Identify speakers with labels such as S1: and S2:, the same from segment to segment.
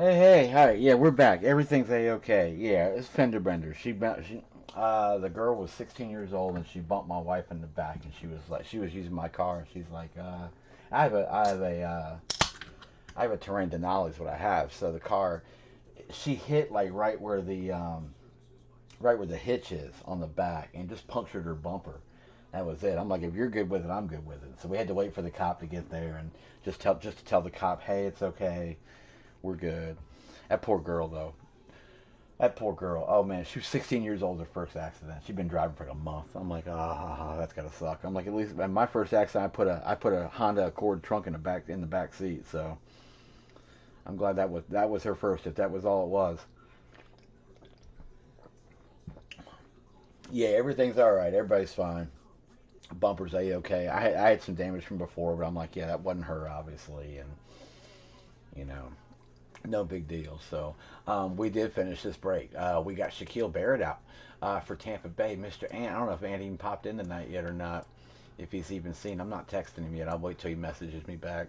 S1: Hey, hi. Yeah, we're back. Everything's a-okay. Yeah, it's fender bender. The girl was 16 years old and she bumped my wife in the back and she was using my car. She's like, I have a terrain denali is what I have. So the car, she hit like right where the hitch is on the back and just punctured her bumper. That was it. I'm like, if you're good with it, I'm good with it. So we had to wait for the cop to get there and just to tell the cop, hey, it's okay, we're good. That poor girl though. That poor girl. Oh man, she was 16 years old. Her first accident. She'd been driving for like a month. I'm like, that's gotta suck. I'm like, at least my first accident, I put a Honda Accord trunk in the back seat. So I'm glad that was her first. If that was all it was. Yeah, everything's all right. Everybody's fine. Bumper's a okay. I had some damage from before, but I'm like, yeah, that wasn't her obviously, and you know, no big deal. So we did finish this break. We got Shaquille Barrett out for Tampa Bay. Mr. Ant. I don't know if Ant even popped in tonight yet or not. If he's even seen, I'm not texting him yet. I'll wait till he messages me back.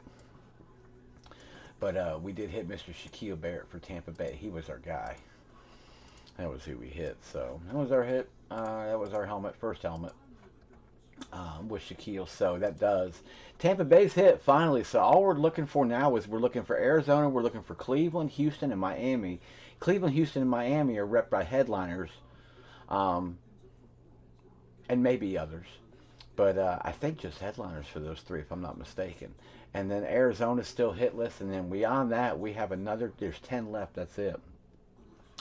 S1: But we did hit Mr. Shaquille Barrett for Tampa Bay. He was our guy. That was who we hit. So that was our hit. That was our helmet, first helmet with Shaquille. So that does Tampa Bay's hit finally. So all we're looking for now is we're looking for Arizona, we're looking for Cleveland, Houston, and Miami. Cleveland, Houston, and Miami are rep by headliners, um, and maybe others. But I think just headliners for those three, if I'm not mistaken. And then Arizona's still hitless, and then beyond that, we have another. There's 10 left. That's it.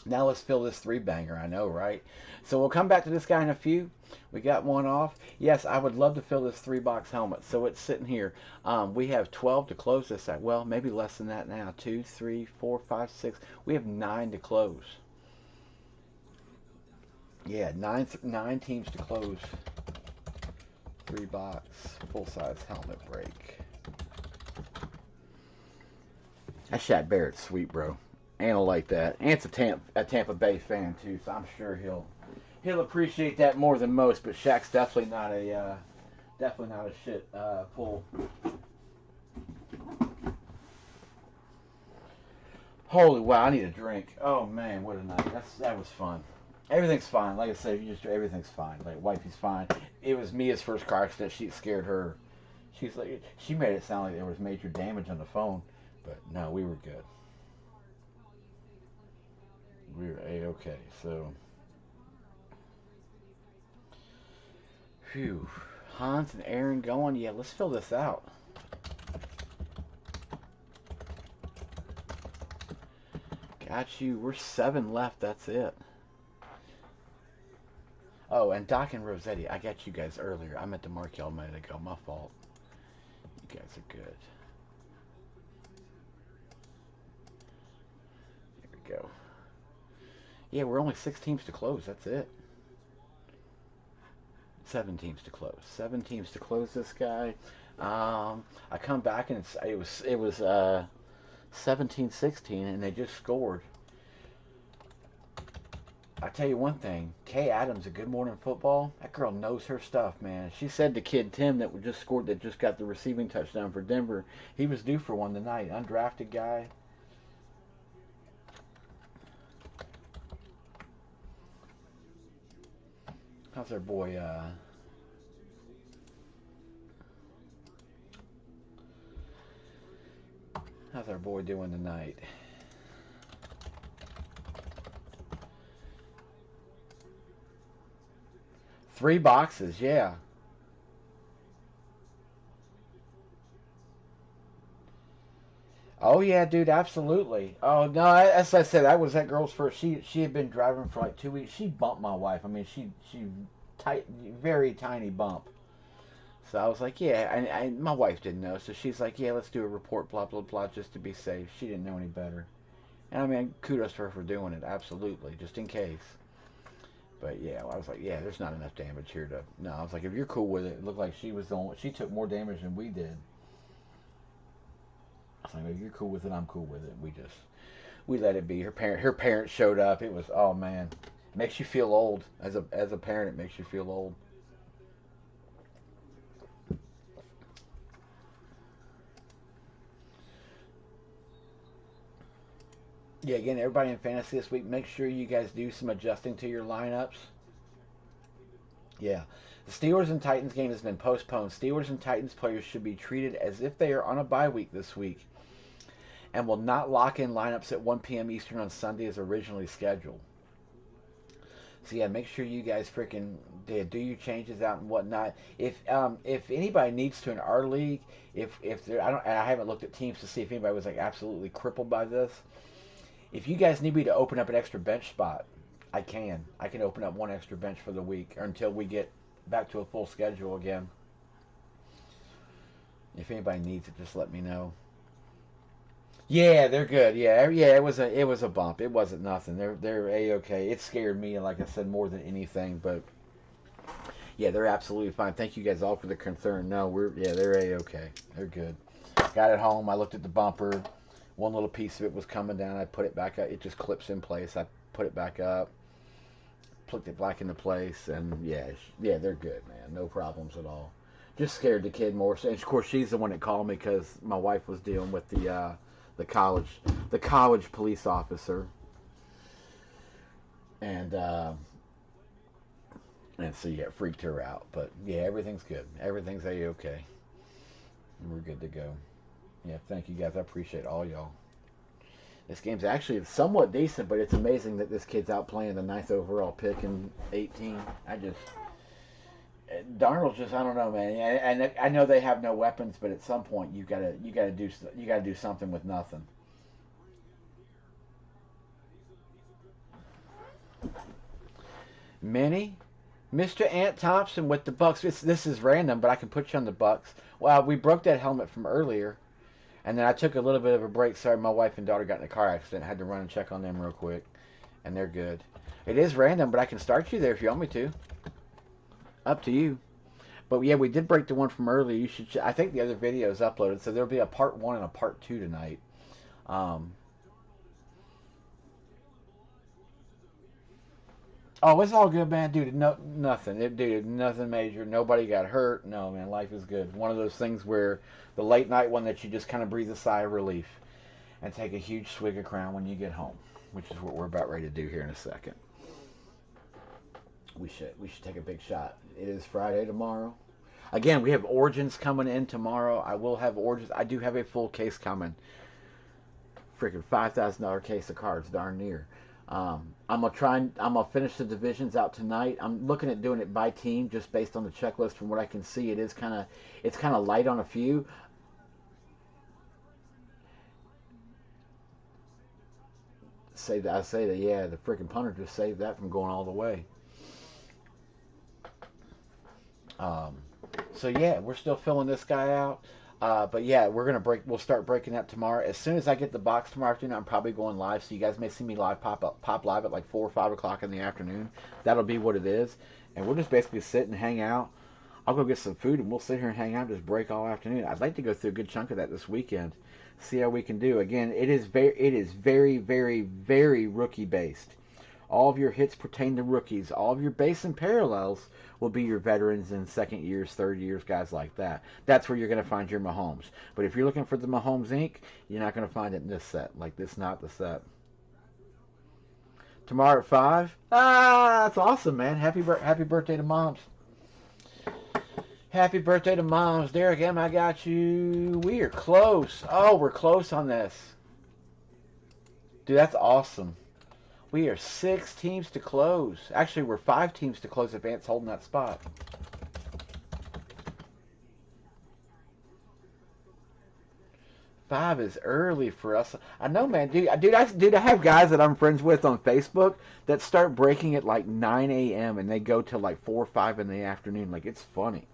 S1: Now let's fill this three banger. I know, right? So we'll come back to this guy in a few. We got one off. Yes, I would love to fill this three box helmet. So it's sitting here. We have 12 to close this out. Well, maybe less than that now. Two, three, four, five, six. We have nine to close. Yeah, nine teams to close. Three box full size helmet break. That Shaq Barrett's sweet, bro. Ant'll like that. Ant's a Tampa Bay fan too, so I'm sure he'll appreciate that more than most. But Shaq's definitely not a shit pull. Holy wow, I need a drink. Oh man, what a night. That was fun. Everything's fine. Like I said, you just everything's fine. Like wifey's fine. It was Mia's first car accident. She scared her. She's like she made it sound like there was major damage on the phone, but no, we were good. We were a okay. So, phew. Hans and Aaron going. Yeah, let's fill this out. Got you. We're seven left. That's it. Oh, and Doc and Rossetti. I got you guys earlier. I meant to mark y'all a minute ago. My fault. You guys are good. Here we go. Yeah, we're only six teams to close. That's it. Seven teams to close. Seven teams to close this guy. I come back and it was 17-16 and they just scored. I tell you one thing, Kay Adams at Good Morning Football, that girl knows her stuff, man. She said to kid Tim that just scored, that just got the receiving touchdown for Denver, he was due for one tonight. Undrafted guy. How's our boy? How's our boy doing tonight? Three boxes, yeah. Oh yeah, dude, absolutely. Oh no, as I said, that was that girl's first. She had been driving for like 2 weeks. She bumped my wife. I mean, she tight, very tiny bump. So I was like, yeah, and my wife didn't know, so she's like, yeah, let's do a report, blah blah blah, just to be safe. She didn't know any better, and I mean, kudos to her for doing it, absolutely, just in case. But yeah, I was like, yeah, there's not enough damage here to. No, I was like, if you're cool with it, it looked like she was the only. She took more damage than we did. I was like, if you're cool with it, I'm cool with it. We let it be. Her parents showed up. It was, oh man, it makes you feel old as a parent. It makes you feel old. Yeah, again, everybody in fantasy this week, make sure you guys do some adjusting to your lineups. Yeah. The Steelers and Titans game has been postponed. Steelers and Titans players should be treated as if they are on a bye week this week and will not lock in lineups at 1 p.m. Eastern on Sunday as originally scheduled. So yeah, make sure you guys freaking do your changes out and whatnot. If anybody needs to in our league, if there, I haven't looked at teams to see if anybody was like absolutely crippled by this. If you guys need me to open up an extra bench spot, I can. I can open up one extra bench for the week or until we get back to a full schedule again. If anybody needs it, just let me know. Yeah, they're good. Yeah. It was a bump. It wasn't nothing. They're a okay. It scared me, like I said, more than anything. But yeah, they're absolutely fine. Thank you guys all for the concern. No, they're a okay. They're good. Got it home. I looked at the bumper. One little piece of it was coming down. I put it back up. It just clips in place. I put it back up. Put it back into place, and yeah, they're good, man. No problems at all. Just scared the kid more. And of course, she's the one that called me because my wife was dealing with the college police officer, and and so yeah, it freaked her out. But yeah, everything's good. Everything's a okay. We're good to go. Yeah, thank you guys. I appreciate all y'all. This game's actually somewhat decent, but it's amazing that this kid's out playing the ninth overall pick in 18. Darnold's just I don't know, man. And I know they have no weapons, but at some point you gotta do something with nothing. Minnie, Mr. Ant Thompson with the Bucks. This is random, but I can put you on the Bucks. Well, we broke that helmet from earlier, and then I took a little bit of a break. Sorry, my wife and daughter got in a car accident. I had to run and check on them real quick, and they're good. It is random, but I can start you there if you want me to. Up to you. But yeah, we did break the one from earlier. You should. I think the other video is uploaded, so there'll be a part one and a part two tonight. Um, oh, it's all good, man, dude. No, nothing, dude. Nothing major. Nobody got hurt. No, man. Life is good. One of those things where the late night one that you just kind of breathe a sigh of relief and take a huge swig of Crown when you get home, which is what we're about ready to do here in a second. We should take a big shot. It is Friday tomorrow. Again, we have Origins coming in tomorrow. I will have Origins. I do have a full case coming. Freaking $5,000 case of cards, darn near. I'm gonna try and I'm gonna finish the divisions out tonight. I'm looking at doing it by team, just based on the checklist. From what I can see, it's kind of light on a few. Say that I say that yeah, the freaking punter just saved that from going all the way. Um, so yeah, we're still filling this guy out. But yeah, we're gonna break. We'll start breaking that tomorrow. As soon as I get the box tomorrow afternoon, I'm probably going live. So you guys may see me live pop live at like 4 or 5 o'clock in the afternoon. That'll be what it is, and we'll just basically sit and hang out. I'll go get some food, and we'll sit here and hang out, and just break all afternoon. I'd like to go through a good chunk of that this weekend, see how we can do. Again, it is very rookie based. All of your hits pertain to rookies. All of your base and parallels will be your veterans and second years, third years, guys like that. That's where you're going to find your Mahomes. But if you're looking for the Mahomes Inc., you're not going to find it in this set. Like, this not the set. Tomorrow at 5? Ah, that's awesome, man. Happy birthday to Moms. Happy birthday to Moms. Derek M., I got you. We are close. Oh, we're close on this. Dude, that's awesome. We are 6 teams to close. Actually, we're 5 teams to close if Ant's holding that spot. Five is early for us. I know, man. I have guys that I'm friends with on Facebook that start breaking at like 9 a.m. and they go till like 4 or 5 in the afternoon. Like, it's funny.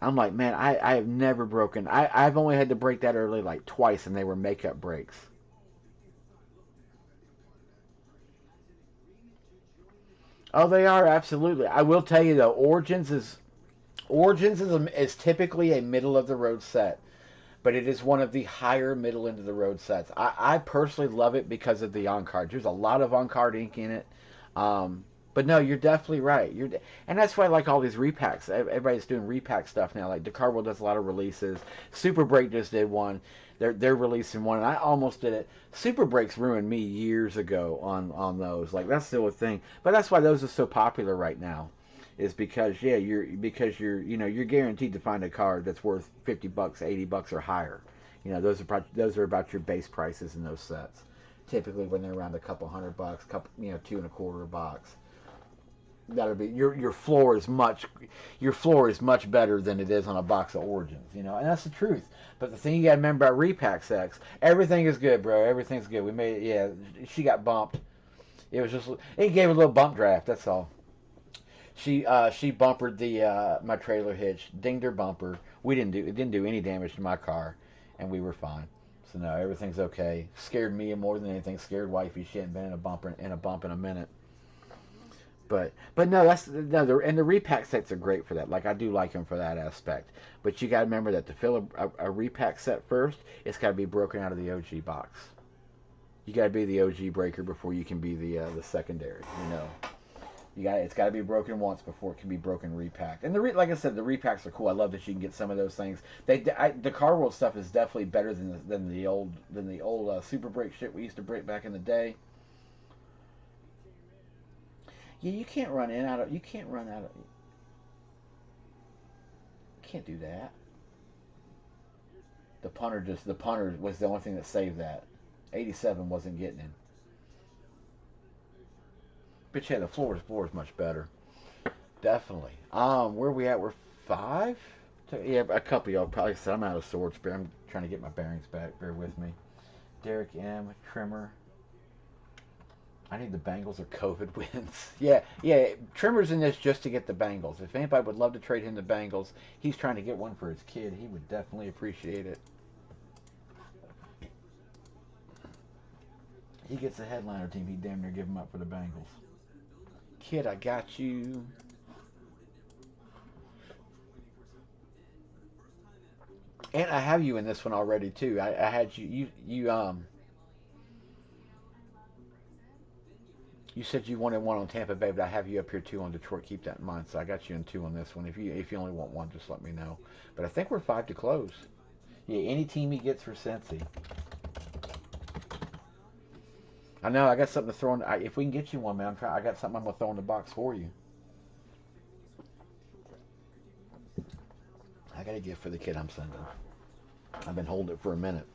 S1: I'm like, man, I have never broken. I've only had to break that early like twice, and they were makeup breaks. Oh, they are absolutely. I will tell you though, Origins is typically a middle of the road set, but it is one of the higher middle into the road sets. I personally love it because of the on card. There's a lot of on card ink in it. But no, you're definitely right. And that's why I like all these repacks. Everybody's doing repack stuff now. Like DeCarbo does a lot of releases. Super Break just did one. They're releasing one, and I almost did it. Super Breaks ruined me years ago on those. Like that's still a thing. But that's why those are so popular right now. Is because yeah, you're guaranteed to find a card that's worth $50, $80 or higher. Those are about your base prices in those sets. Typically when they're around a couple $100, couple two and a quarter a box. That'll be your floor is much better than it is on a box of Origins, and that's the truth. But the thing you gotta remember about repack sex, everything is good, bro. Everything's good. We made it. Yeah, she got bumped. It gave her a little bump draft. That's all. She bumpered the my trailer hitch, dinged her bumper. It didn't do any damage to my car, and we were fine. So no, everything's okay. Scared me more than anything. Scared wifey. She hadn't been in a bump in a minute. But no, and the repack sets are great for that. Like I do like them for that aspect. But you got to remember that to fill a repack set first, it's got to be broken out of the OG box. You got to be the OG breaker before you can be the secondary. It's got to be broken once before it can be broken repacked. And like I said, the repacks are cool. I love that you can get some of those things. The Car World stuff is definitely better than the old Super Break shit we used to break back in the day. Yeah, you can't run in out of. You can't run out of. You can't do that. The punter was the only thing that saved that. 87 wasn't getting him. But yeah, the floor is much better. Definitely. Where we at? We're five. Yeah, a couple of y'all probably said I'm out of sorts, but I'm trying to get my bearings back. Bear with me. Derek M. Trimmer. I need the Bengals or COVID wins. Yeah. Trimmer's in this just to get the Bengals. If anybody would love to trade him the Bengals, he's trying to get one for his kid. He would definitely appreciate it. He gets a headliner team. He'd damn near give him up for the Bengals. Kid, I got you. And I have you in this one already too. I had you said you wanted one on Tampa Bay, but I have you up here too on Detroit. Keep that in mind. So I got you in two on this one. If you only want one, just let me know. But I think we're five to close. Yeah, any team he gets for Cincy. I know I got something to throw in. If we can get you one, man, I got something I'm gonna throw in the box for you. I got a gift for the kid I'm sending. I've been holding it for a minute.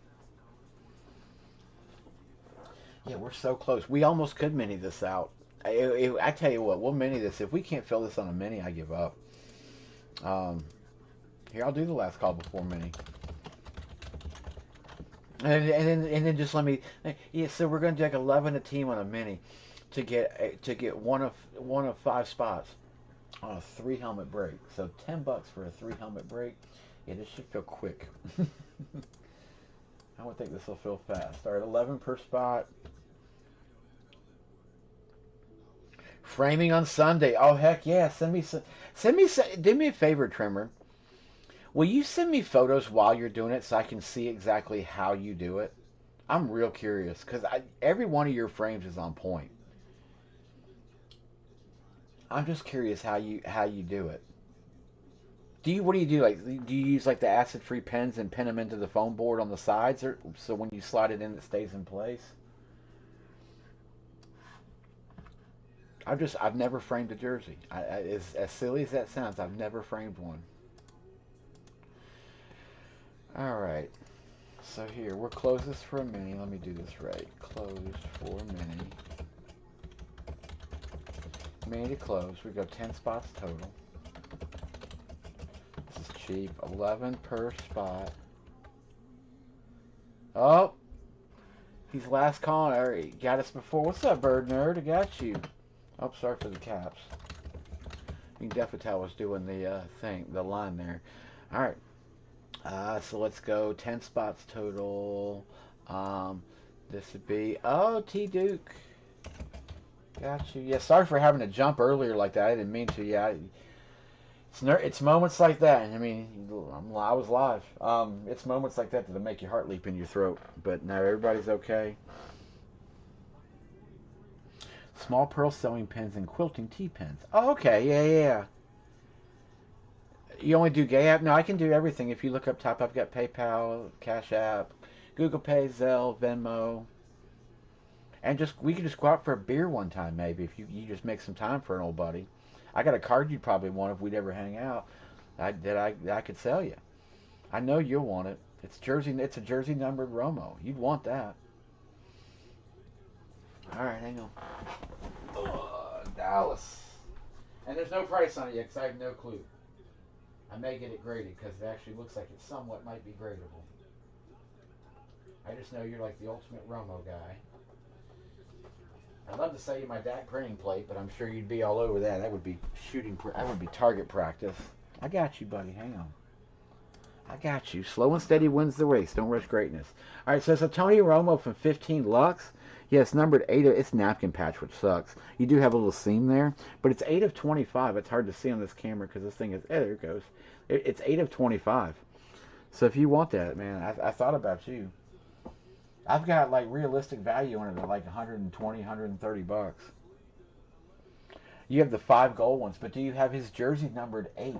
S1: Yeah, we're so close. We almost could mini this out. I tell you what, we'll mini this. If we can't fill this on a mini, I give up. Um, Here, I'll do the last call before mini. And then just let me. Yeah, so we're gonna take 11 a team on a mini to get one of five spots on a 3 helmet break. So $10 for a 3 helmet break. Yeah, this should feel quick. I would think this will feel fast. All right, 11 per spot. Framing on Sunday. Oh heck yeah! Do me a favor, Trimmer. Will you send me photos while you're doing it so I can see exactly how you do it? I'm real curious because every one of your frames is on point. I'm just curious how you do it. What do you do? Like, do you use like the acid-free pens and pin them into the foam board on the sides, or so when you slide it in, it stays in place? I've never framed a jersey. As silly as that sounds, I've never framed one. All right. So here, we'll close this for a mini. Let me do this right. Closed for mini. Mini to close. We go 10 spots total. This is cheap. 11 per spot. Oh, he's last calling. He got us before. What's up, bird nerd? I got you. Oh, sorry for the caps. You can definitely tell I was doing the line there. All right. So let's go 10 spots total. This would be T Duke. Got you. Yeah, sorry for having to jump earlier like that. I didn't mean to. Yeah, it's moments like that. I mean, I was live. It's moments like that that'll make your heart leap in your throat. But now everybody's okay. Small pearl sewing pins and quilting T-pins. Oh, okay. Yeah, yeah, yeah. You only do Gay App? No, I can do everything. If you look up top, I've got PayPal, Cash App, Google Pay, Zelle, Venmo. And just we could just go out for a beer one time, maybe, if you just make some time for an old buddy. I got a card you'd probably want if we'd ever hang out that I could sell you. I know you'll want it. It's a jersey numbered Romo. You'd want that. All right, hang on. Dallas. And there's no price on it yet because I have no clue. I may get it graded because it actually looks like it somewhat might be gradable. I just know you're like the ultimate Romo guy. I'd love to sell you my DAC printing plate, but I'm sure you'd be all over that. That would be that would be target practice. I got you, buddy. Hang on. I got you. Slow and steady wins the race. Don't rush greatness. All right, so it's a Tony Romo from 15 Lux. Yeah, it's numbered 8. It's napkin patch, which sucks. You do have a little seam there, but it's 8 of 25. It's hard to see on this camera because this thing is... there it goes. It's 8 of 25. So if you want that, man, I thought about you. I've got like realistic value on it at like 120, 130 bucks. You have the 5 gold ones, but do you have his jersey numbered 8?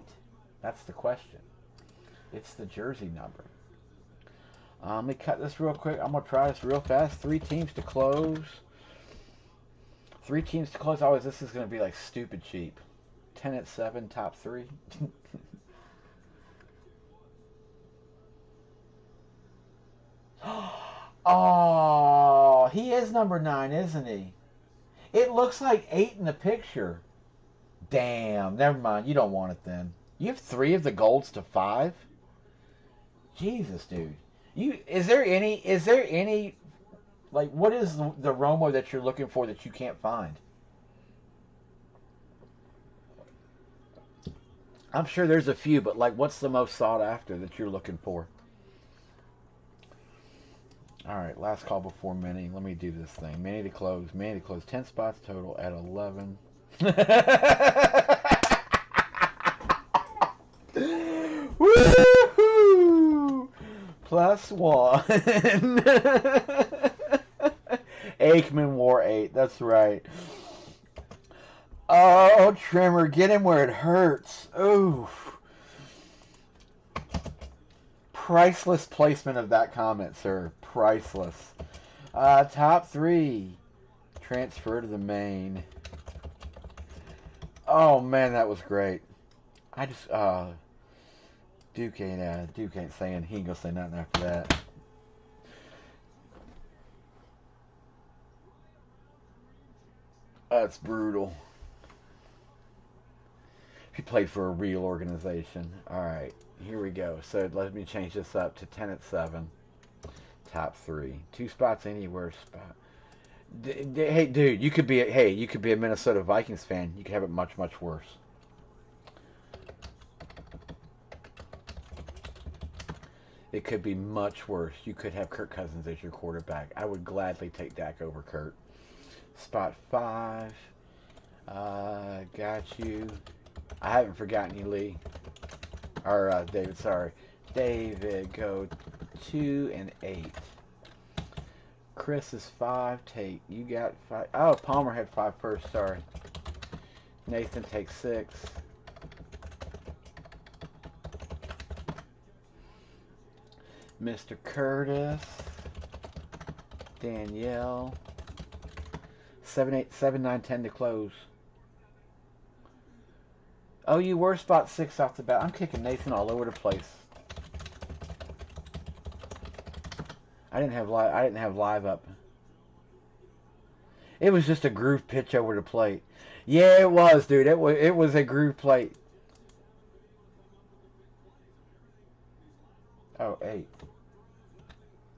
S1: That's the question. It's the jersey number. Let me cut this real quick. I'm going to try this real fast. 3 teams to close. 3 teams to close. Always, this is going to be like stupid cheap. 10 at 7, top 3. Oh, he is number 9, isn't he? It looks like 8 in the picture. Damn, never mind. You don't want it then. You have 3 of the golds to 5? Jesus, dude. Is there any like what is the Romo that you're looking for that you can't find? I'm sure there's a few, but like what's the most sought after that you're looking for? All right, last call before mini. Let me do this thing. Mini to close. 10 spots total at 11. Woohoo! +1. Aikman wore 8. That's right. Oh, Trimmer, get him where it hurts. Oof. Priceless placement of that comment, sir. Priceless. Top 3. Transfer to the main. Oh, man, that was great. I just, Duke ain't saying, he ain't gonna say nothing after that. That's brutal. He played for a real organization. Alright, here we go. So let me change this up to 10 at 7. Top 3. 2 spots anywhere spot. Hey, dude, you could be a Minnesota Vikings fan. You could have it much, much worse. It could be much worse. You could have Kirk Cousins as your quarterback. I would gladly take Dak over Kirk. Spot 5. Got you. I haven't forgotten you, Lee. Or David, sorry. David, go 2 and 8. Chris is 5. Take. You got 5. Oh, Palmer had 5 first. Sorry. Nathan takes 6. Mr. Curtis. Danielle. 7, 8, 7, 9, 10 to close. Oh, you were spot 6 off the bat. I'm kicking Nathan all over the place. I didn't have live up. It was just a groove pitch over the plate. Yeah, it was, dude. It was a groove plate. Oh, 8.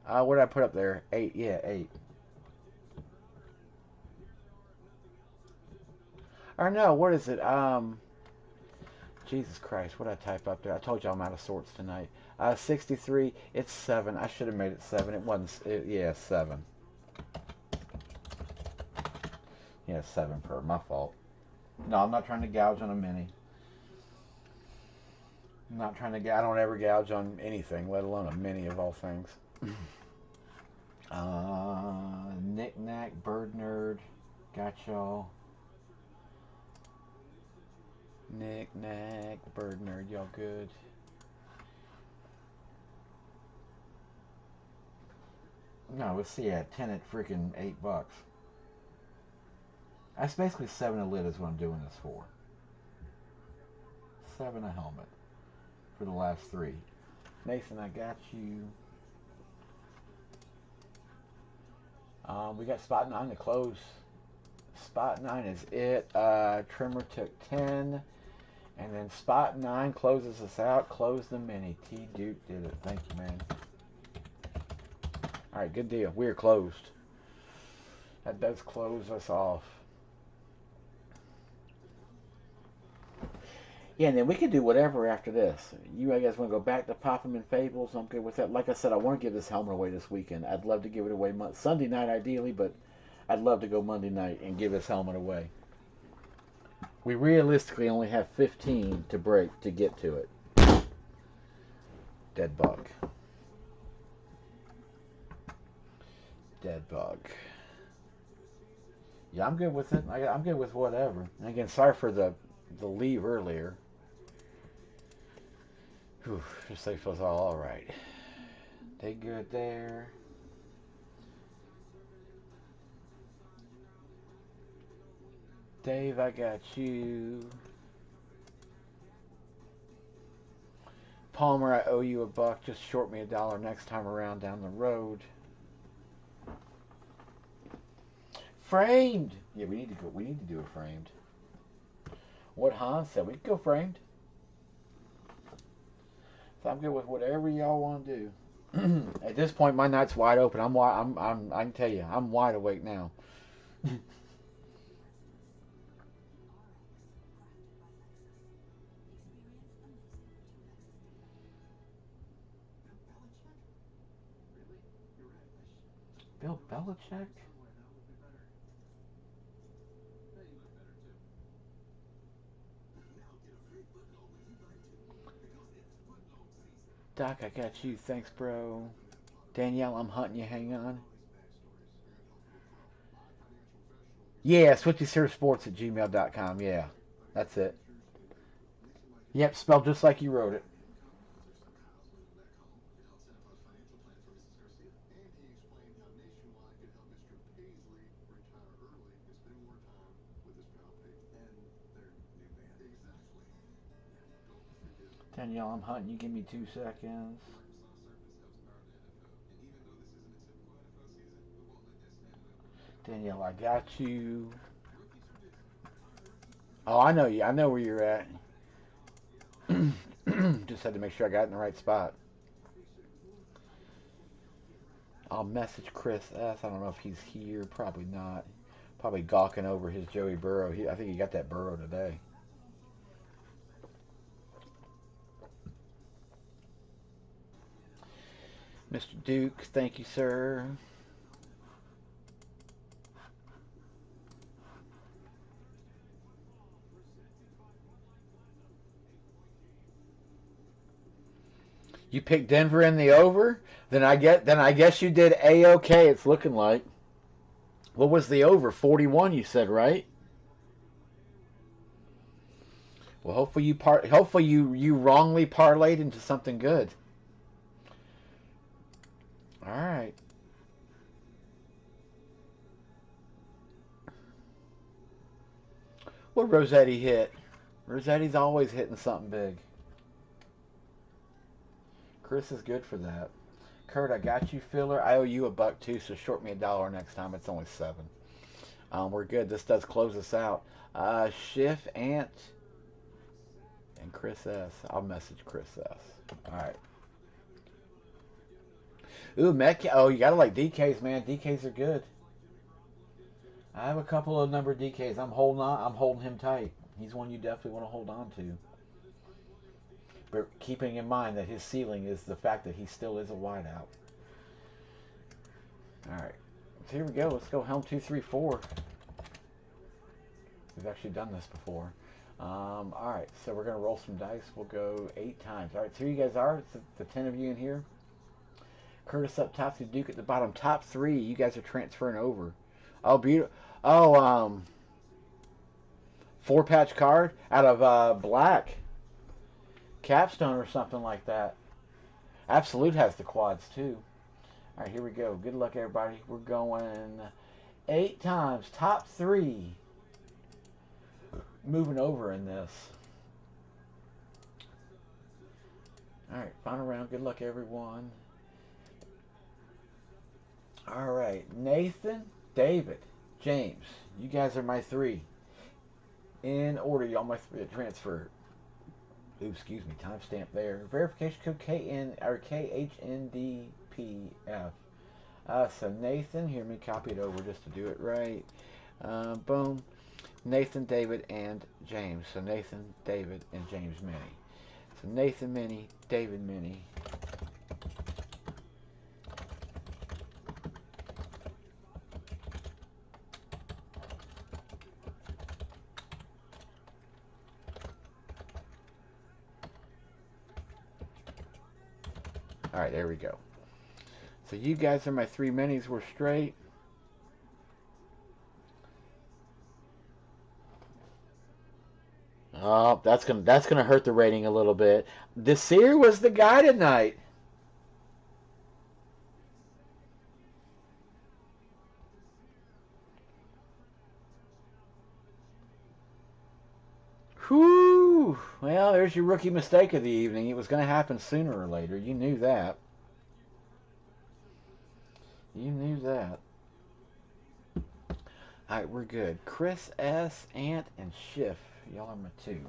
S1: What did I put up there? 8. Yeah, 8. Or no, what is it? Jesus Christ, what did I type up there? I told you I'm out of sorts tonight. 63. It's 7. I should have made it 7. It wasn't. Yeah, 7. Yeah, 7 per. My fault. No, I'm not trying to gouge on a mini. I'm not trying to. I don't ever gouge on anything, let alone a mini of all things. Knick-knack, bird nerd. Got y'all. Nick, Nack, Bird Nerd, y'all good? No, let's see. At 10 at freaking $8. That's basically 7 a lid is what I'm doing this for. 7 a helmet for the last 3. Mason, I got you. We got spot 9 to close. Spot 9 is it. Trimmer took 10. And then spot 9 closes us out. Close the mini. T Duke did it. Thank you, man. Alright, good deal. We're closed. That does close us off. Yeah, and then we can do whatever after this. You guys want to go back to Popham and Fables? I'm good with that. Like I said, I want to give this helmet away this weekend. I'd love to give it away Sunday night ideally, but I'd love to go Monday night and give this helmet away. We realistically only have 15 to break to get to it. Dead bug. Dead bug. Yeah, I'm good with it. I'm good with whatever. And again, sorry for the leave earlier. Whew, just so it feels all right. They good there. Dave, I got you. Palmer, I owe you $1. Just short me $1 next time around down the road. Framed. Yeah, we need to go. We need to do a framed. What Hans said, we could go framed. So I'm good with whatever y'all want to do. At this point, my night's wide open. I can tell you, I'm wide awake now. Bill Belichick? Doc, I got you. Thanks, bro. Danielle, I'm hunting you. Hang on. Yeah, switchyservesports at gmail.com. Yeah, that's it. Yep, spelled just like you wrote it. Danielle, I'm hunting you. Give me 2 seconds. Danielle, I got you. Oh, I know you. I know where you're at. Just had to make sure I got it in the right spot. I'll message Chris S. I don't know if he's here. Probably not. Probably gawking over his Joey Burrow. I think he got that Burrow today. Mr. Duke, thank you, sir. You picked Denver in the over? Then I guess you did A-OK, it's looking like. What was the over? 41 you said, right? Well, hopefully you wrongly parlayed into something good. All right. What Rossetti hit? Rossetti's always hitting something big. Chris is good for that. Kurt, I got you, filler. I owe you $1 too, so short me $1 next time. It's only 7. We're good. This does close us out. Schiff, Ant, and Chris S. I'll message Chris S. All right. Ooh, Metcalf. Oh, you gotta like DKs, man. DKs are good. I have a couple of number DKs. I'm holding on. I'm holding him tight. He's one you definitely want to hold on to. But keeping in mind that his ceiling is the fact that he still is a wideout. All right. So here we go. Let's go helm 2, 3, 4. We've actually done this before. All right. So we're gonna roll some dice. We'll go 8 times. All right. So here you guys are. It's the 10 of you in here. Curtis up top, the Duke at the bottom. Top 3. You guys are transferring over. Oh, beautiful. Oh, 4-patch card out of black capstone or something like that. Absolute has the quads too. All right, here we go. Good luck, everybody. We're going 8 times. Top 3 moving over in this. All right, final round. Good luck, everyone. All right, Nathan, David, James. You guys are my 3 in order. Y'all my transfer. Ooh, excuse me. Timestamp there. Verification code KN or KHNDPF. So Nathan, hear me copy it over just to do it right. Boom. Nathan, David, and James. So Nathan, David, and James Mini. So Nathan Mini, David Mini. All right, there we go. So you guys are my 3 minis. We're straight. Oh, that's gonna hurt the rating a little bit. Desir was the guy tonight. Whew. Well, there's your rookie mistake of the evening. It was going to happen sooner or later. You knew that. You knew that. All right, we're good. Chris S, Ant, and Schiff. Y'all are my 2.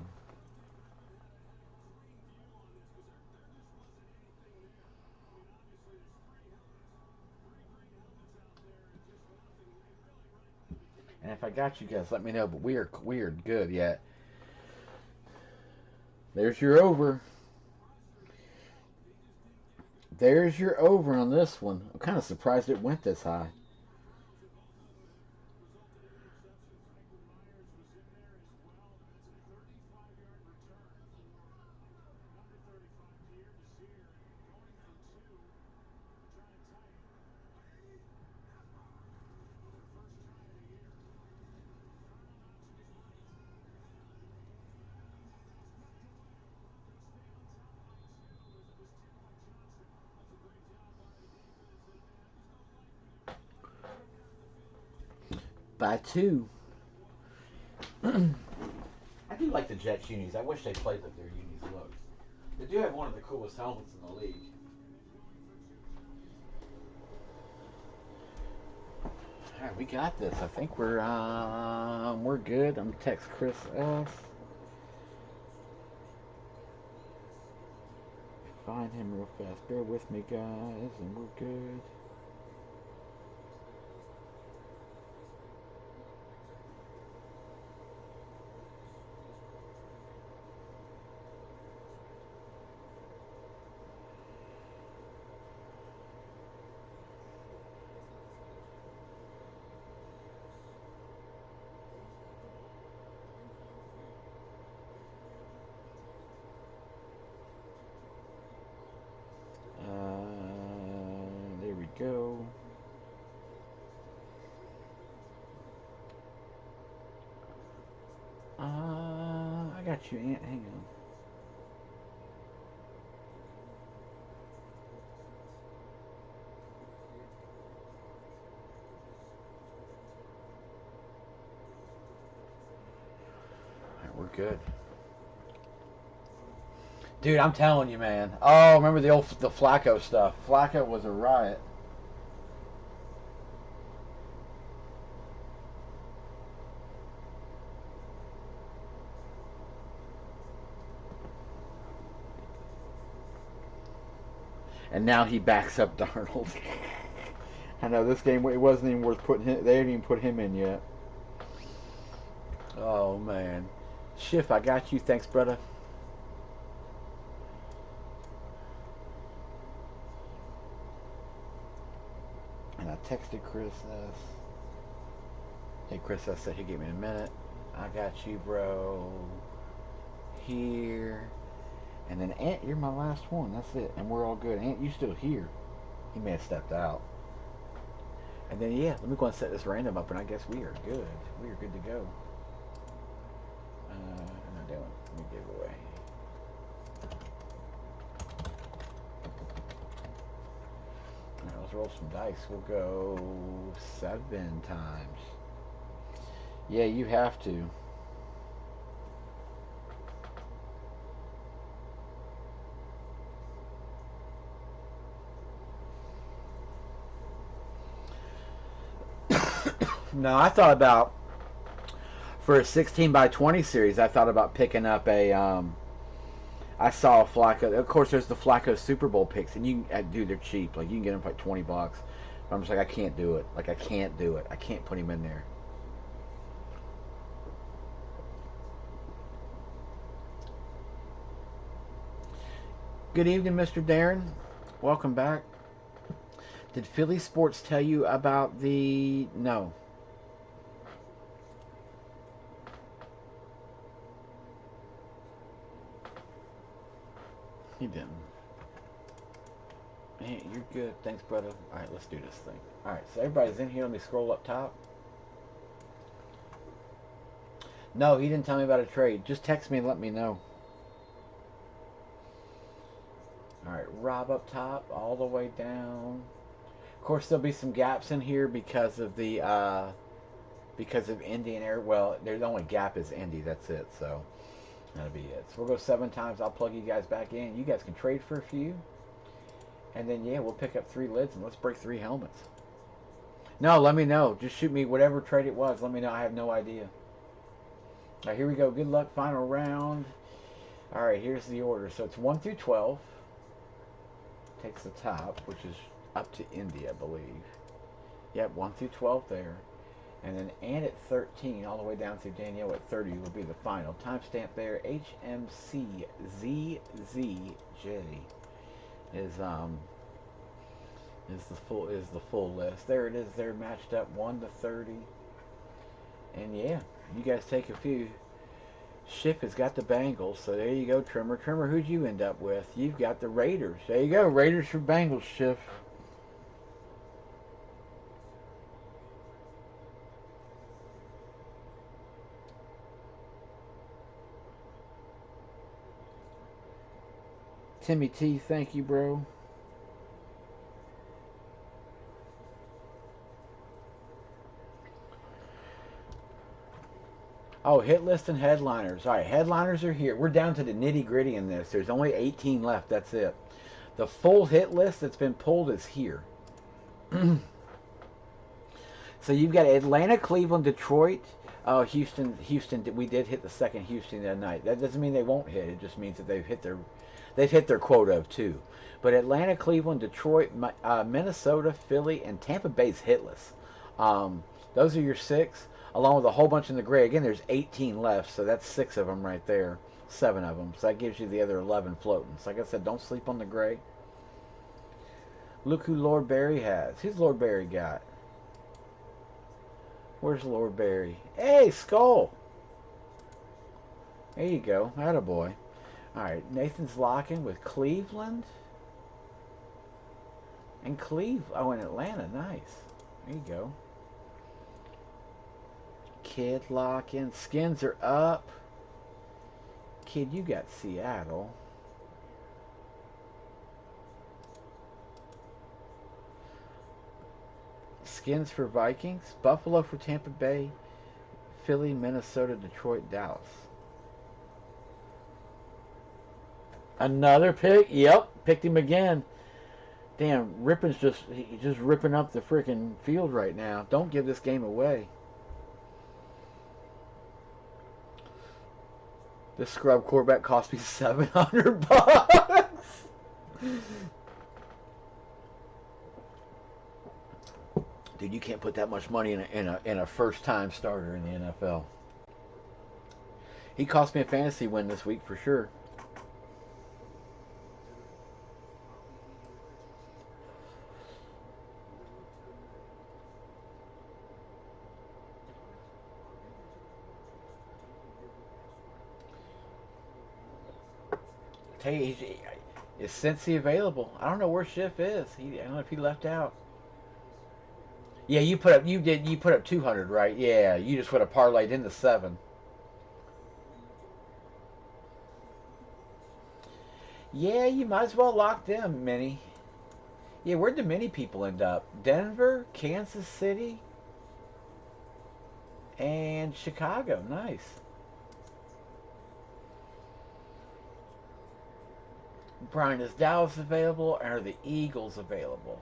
S1: And if I got you guys, let me know. But we are good yet. There's your over. There's your over on this one. I'm kind of surprised it went this high. By 2. I do like the Jets unis. I wish they played like their unis looked. They do have one of the coolest helmets in the league. All right, we got this. I think we're good. I'm gonna text Chris S. Find him real fast. Bear with me, guys, and we're good. There we go. I got you, Ant. Hang on. All right, we're good. Dude, I'm telling you, man. Oh, remember the Flacco stuff? Flacco was a riot. And now he backs up Darnold. I know this game. It wasn't even worth putting him. They didn't even put him in yet. Oh man, Schiff, I got you. Thanks, brother. And I texted Chris S. Hey, Chris S said he gave me a minute. I got you, bro. Here. And then Ant, you're my last one. That's it. And we're all good. Ant, you still here? He may have stepped out. And then, yeah, let me go and set this random up, and I guess we are good. We are good to go. I'm not doing. Let me give away. All right, let's roll some dice. We'll go 7 times. Yeah, you have to. No, I thought about for a 16 by 20 series. I thought about picking up a. I saw a Flacco. Of course, there's the Flacco Super Bowl picks, and you can, dude, they're cheap. Like you can get them for like $20. I'm just like, I can't do it. Like I can't do it. I can't put him in there. Good evening, Mr. Darren. Welcome back. Did Philly Sports tell you about the? No, he didn't. Man, you're good. Thanks, brother. All right, let's do this thing. All right, so everybody's in here. Let me scroll up top. No, he didn't tell me about a trade. Just text me and let me know. All right, Rob up top, all the way down. Of course, there'll be some gaps in here because of the because of Indy and Air. Well, there's the only gap is Indy. That's it. So that'll be it. So we'll go 7 times. I'll plug you guys back in. You guys can trade for a few, and then yeah, we'll pick up 3 lids and let's break 3 helmets. No, let me know. Just shoot me whatever trade it was. Let me know. I have no idea. All right, here we go. Good luck. Final round. All right, here's the order. So it's 1 through 12. Takes the top, which is up to Indy, I believe. Yep, 1 through 12 there. And then and at 13, all the way down through Danielle at 30 will be the final. Timestamp there, HMCZZJ is the full list. There it is there, matched up 1 to 30. And yeah, you guys take a few. Schiff has got the Bengals, so there you go, Trimmer. Trimmer, who'd you end up with? You've got the Raiders. There you go, Raiders for Bengals, Schiff. Timmy T, thank you, bro. Oh, hit list and headliners. All right, headliners are here. We're down to the nitty gritty in this. There's only 18 left. That's it. The full hit list that's been pulled is here. So you've got Atlanta, Cleveland, Detroit, Houston. Houston. We did hit the second Houston that night. That doesn't mean they won't hit. It just means that they've hit their quota of 2. But Atlanta, Cleveland, Detroit, Minnesota, Philly, and Tampa Bay's hitless. Those are your 6, along with a whole bunch in the gray. Again, there's 18 left, so that's 6 of them right there. 7 of them. So that gives you the other 11 floating. So like I said, don't sleep on the gray. Look who Lord Barry has. Who's Lord Barry got? Where's Lord Barry? Hey, Skull! There you go. Attaboy. Alright, Nathan's locking with Cleveland. And Oh, in Atlanta. Nice. There you go. Kid locking. Skins are up. Kid, you got Seattle. Skins for Vikings. Buffalo for Tampa Bay. Philly, Minnesota, Detroit, Dallas. Another pick? Yep, picked him again. Damn, he's just ripping up the freaking field right now. Don't give this game away. This scrub quarterback cost me $700. Dude, you can't put that much money in a first time starter in the NFL. He cost me a fantasy win this week for sure. Tell you, is Cincy available? I don't know where Schiff is. I don't know if he left out. Yeah, you put up 200, right? Yeah, you just would have parlayed into 7. Yeah, you might as well lock them, Minnie. Yeah, where'd the mini people end up? Denver, Kansas City, and Chicago. Nice. Brian, is Dallas available, or are the Eagles available?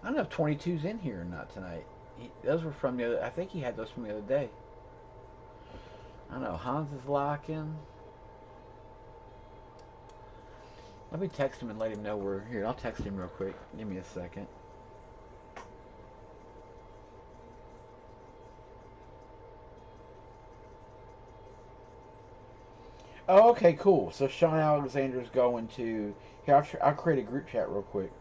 S1: I don't know if 22's in here or not tonight. Those were from the other. I think he had those from the other day. I don't know. Hans is locking. Let me text him and let him know we're here. I'll text him real quick. Give me a second. Oh, okay, cool. So Sean Alexander's going to. Here, I'll create a group chat real quick.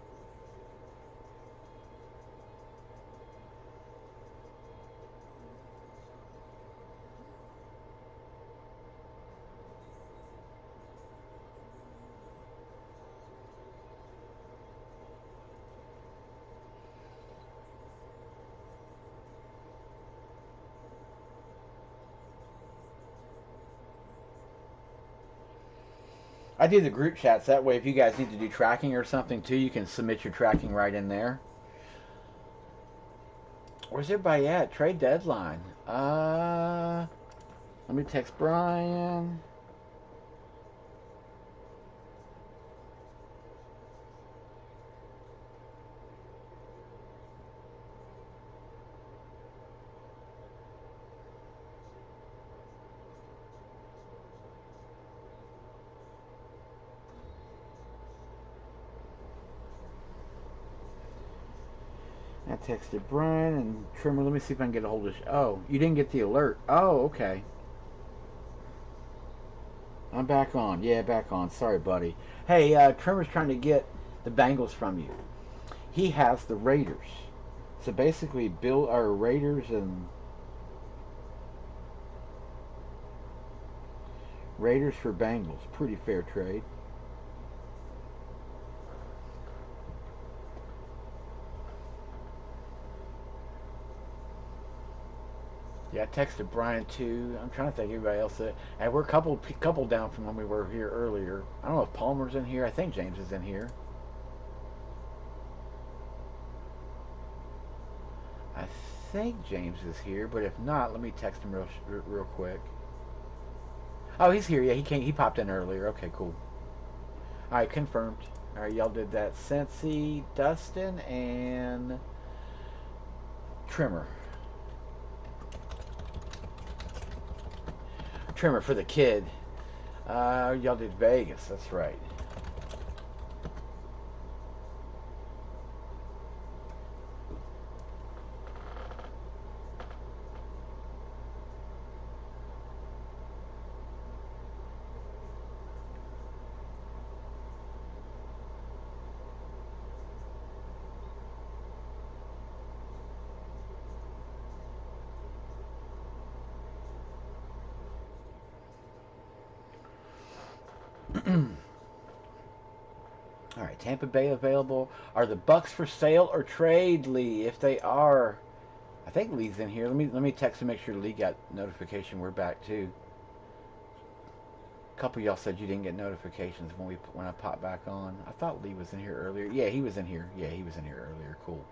S1: I do the group chats. That way, if you guys need to do tracking or something too, you can submit your tracking right in there. Where's everybody at? Trade deadline. Let me text Brian. I texted Brian and Trimmer. Let me see if I can get a hold of. Oh, you didn't get the alert. Oh, okay. I'm back on. Yeah, back on. Sorry, buddy. Hey, Trimmer's trying to get the Bengals from you. He has the Raiders. So basically, Bill our Raiders for Bengals. Pretty fair trade. Yeah, I texted Brian too. I'm trying to think of everybody else. And we're a couple down from when we were here earlier. I don't know if Palmer's in here. I think James is in here. I think James is here, but if not, let me text him real quick. Oh, he's here. Yeah, he came. He popped in earlier. Okay, cool. All right, confirmed. All right, y'all did that. Sensi, Dustin, and Trimmer. Trimmer for the kid. Y'all did Vegas. That's right. All right, Tampa Bay available. Are the Bucks for sale or trade, Lee? If they are, I think Lee's in here. Let me text to make sure Lee got notification. We're back too. A couple of y'all said you didn't get notifications when I popped back on. I thought Lee was in here earlier. Yeah, he was in here. Yeah, he was in here earlier. Cool.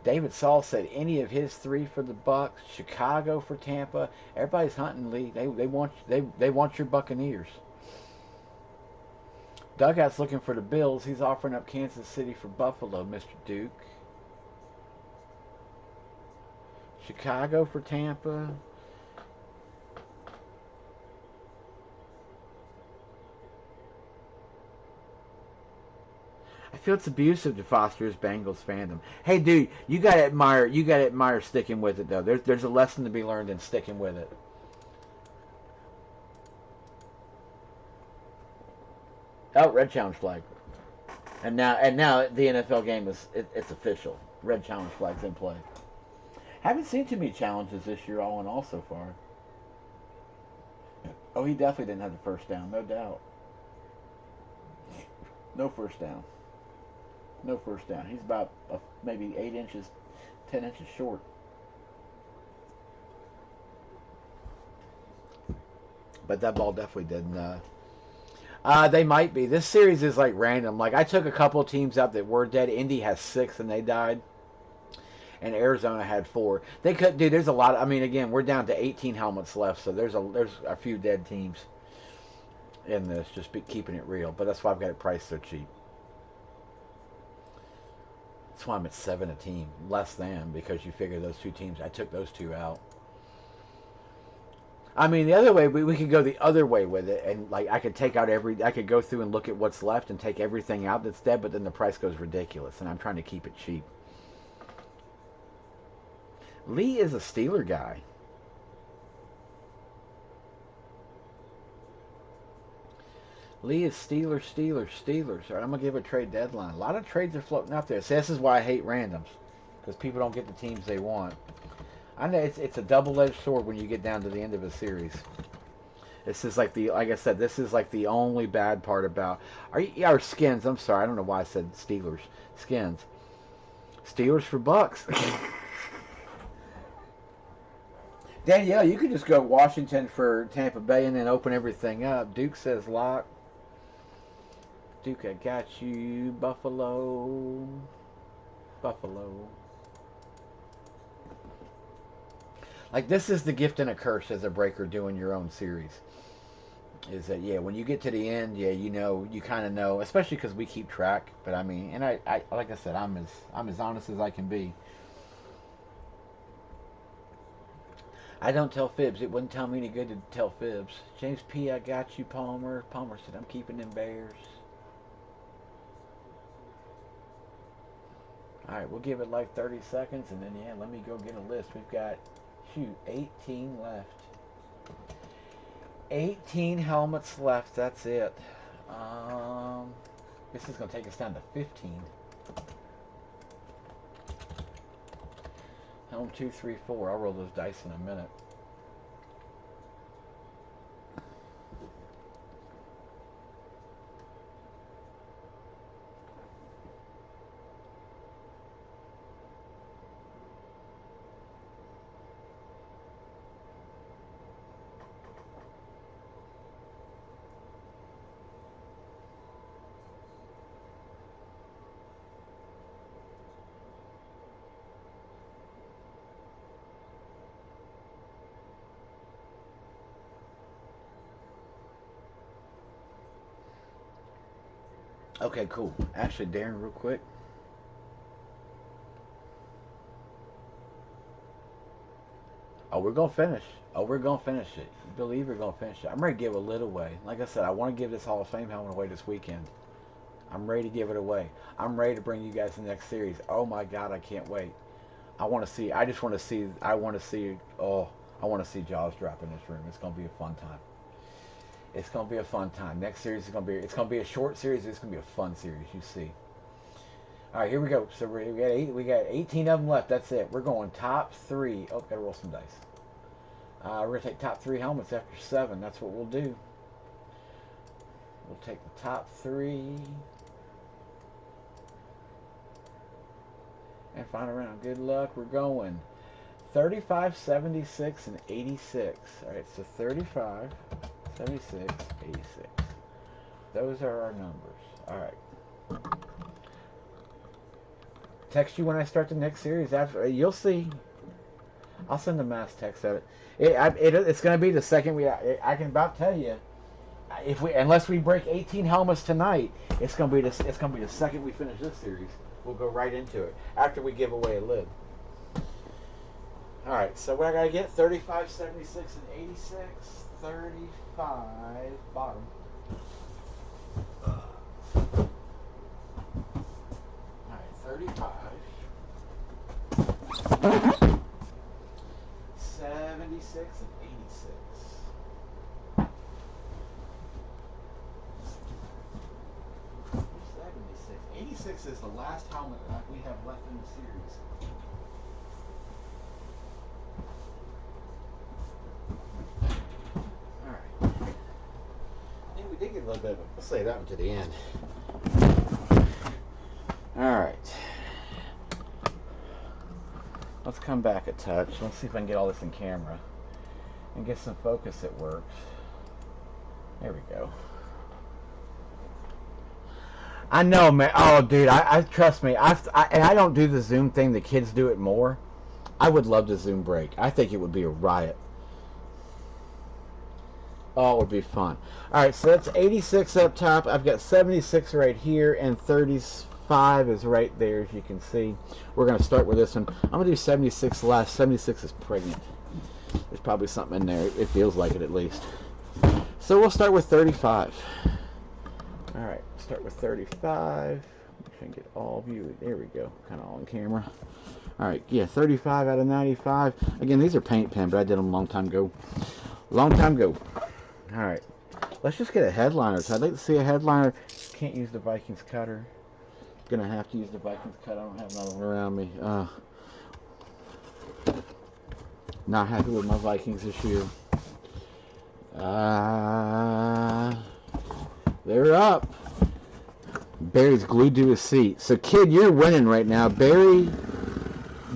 S1: David Saul said any of his 3 for the Bucks. Chicago for Tampa. Everybody's hunting Lee. They want your Buccaneers. Dugout's looking for the Bills. He's offering up Kansas City for Buffalo, Mr. Duke. Chicago for Tampa. I feel it's abusive to foster his Bengals fandom. Hey, dude, you got to admire sticking with it though. There's a lesson to be learned in sticking with it. Oh, red challenge flag. And now the NFL game it's official. Red challenge flag's in play. Haven't seen too many challenges this year, all in all, so far. Oh, he definitely didn't have the first down, no doubt. No first down. No first down. He's about maybe 8 inches, 10 inches short. But that ball definitely didn't. They might be. This series is like random. Like I took a couple of teams out that were dead. Indy has 6 and they died, and Arizona had 4. They could, dude. There's a lot. I mean, again, we're down to 18 helmets left, so there's a few dead teams in this. Just keeping it real. But that's why I've got it priced so cheap. That's why I'm at 7 a team, less than, because you figure those 2 teams. I took those 2 out. I mean, the other way, we could go the other way with it, and like I could take out I could go through and look at what's left and take everything out that's dead, but then the price goes ridiculous, and I'm trying to keep it cheap. Lee is a Steeler guy. Lee is Steelers. All right, I'm going to give a trade deadline. A lot of trades are floating out there. So this is why I hate randoms, because people don't get the teams they want. I know it's a double-edged sword when you get down to the end of a series. This is like I said, this is like the only bad part about or skins. I'm sorry, I don't know why I said Steelers. Skins. Steelers for bucks. Danielle, you could just go Washington for Tampa Bay and then open everything up. Duke says lock. Duke, I got you. Buffalo. Like, this is the gift and a curse as a breaker doing your own series. Is that, yeah, when you get to the end, yeah, you kind of know, especially because we keep track. But I mean, and I like I said, I'm as honest as I can be. I don't tell fibs. It wouldn't tell me any good to tell fibs. James P, I got you, Palmer. Palmer said, I'm keeping them Bears. All right, we'll give it like 30 seconds, and then, yeah, let me go get a list. We've got, 18 left. 18 helmets left. That's it. This is going to take us down to 15. Helm 2, 3, 4. I'll roll those dice in a minute. Okay, cool. Actually, Darren, real quick. Oh, we're going to finish. Oh, we're going to finish it. You believe we're going to finish it. I'm ready to give a little away. Like I said, I want to give this Hall of Fame helmet away this weekend. I'm ready to give it away. I'm ready to bring you guys the next series. Oh my God, I can't wait. I want to see. I just want to see. I want to see. Oh, I want to see Jaws drop in this room. It's going to be a fun time. It's going to be a fun time. Next series is going to be. It's going to be a short series. It's going to be a fun series. You see. All right, here we go. So we got 18 of them left. That's it. We're going top 3. Oh, gotta roll some dice. We're gonna take top 3 helmets after 7. That's what we'll do. We'll take the top 3 and final round. Good luck. We're going 35, 76, and 86. All right, so 35, 76, 86. Those are our numbers. All right. Text you when I start the next series. After you'll see. I'll send a mass text of it. It's going to be the second I can about tell you. Unless we break 18 helmets tonight, it's going to be the second we finish this series. We'll go right into it after we give away a lid. All right. So what I got to get? 35, 76, and 86. 35 bottom. 35, 76, and 86. 76. 86 is the last helmet that we have left in the series. Alright. I think we did get a little bit of a... Let's say that one to the end. Alright. Let's come back a touch. Let's see if I can get all this in camera and get some focus that works. There we go. I know, man. Oh, dude, I trust me. And I don't do the Zoom thing. The kids do it more. I would love to Zoom break. I think it would be a riot. Oh, it would be fun. All right, so that's 86 up top. I've got 76 right here, and 35 is right there, as you can see. We're going to start with this one. I'm going to do 76 last. 76 is pregnant. There's probably something in there. It feels like it, at least. So we'll start with 35. All right, start with 35. Make sure I can get all of you. There we go. Kind of all on camera. All right, yeah, 35 out of 95. Again, these are paint pen, but I did them a long time ago. Long time ago. All right, let's just get a headliner. So I'd like to see a headliner. Can't use the Vikings cutter. Gonna have to use the Vikings cutter. I don't have another one around me. Not happy with my Vikings this year. They're up. Barry's glued to his seat. So, kid, you're winning right now. Barry,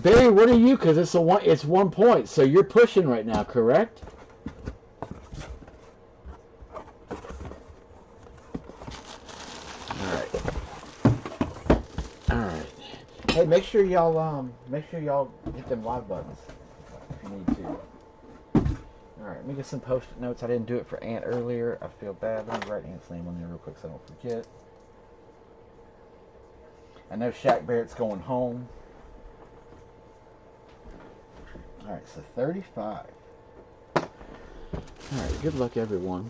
S1: what are you? Because it's 1 point. So you're pushing right now, correct? Hey, make sure y'all hit them live buttons if you need to. All right, let me get some post-it notes. I didn't do it for Ant earlier. I feel bad. Let me write Ant's name on there real quick so I don't forget. I know Shaq Barrett's going home. All right, so 35. All right, good luck, everyone.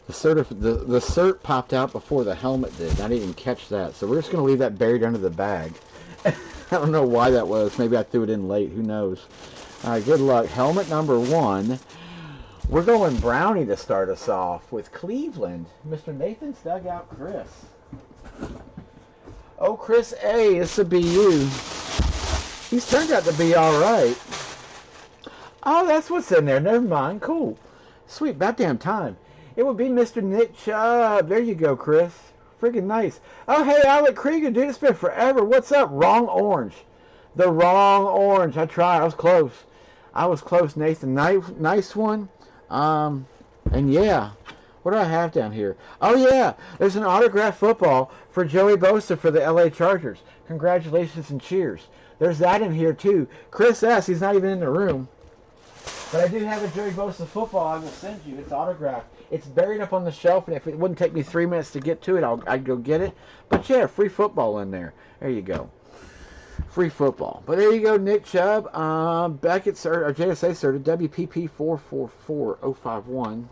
S1: The cert popped out before the helmet did. I didn't even catch that. So we're just going to leave that buried under the bag. I don't know why that was. Maybe I threw it in late. Who knows? All right, good luck. Helmet number 1. We're going Brownie to start us off with Cleveland. Mr. Nathan's dugout, Chris. Oh, Chris A. This will be you. He's turned out to be all right. Oh, that's what's in there. Never mind. Cool. Sweet. About damn time. It would be Mr. Nick Chubb. There you go, Chris. Friggin' nice. Oh, hey, Alec Krieger, dude. It's been forever. What's up? Wrong orange. The wrong orange. I tried. I was close. Nathan. Nice one. And yeah. What do I have down here? Oh, yeah. There's an autographed football for Joey Bosa for the LA Chargers. Congratulations and cheers. There's that in here, too. Chris S., he's not even in the room. But I do have a Joey Bosa football I will send you. It's autographed. It's buried up on the shelf, and if it wouldn't take me 3 minutes to get to it, I'd go get it. But yeah, free football in there. There you go. Free football. But there you go, Nick Chubb. Beckett, or JSA started WPP 444051.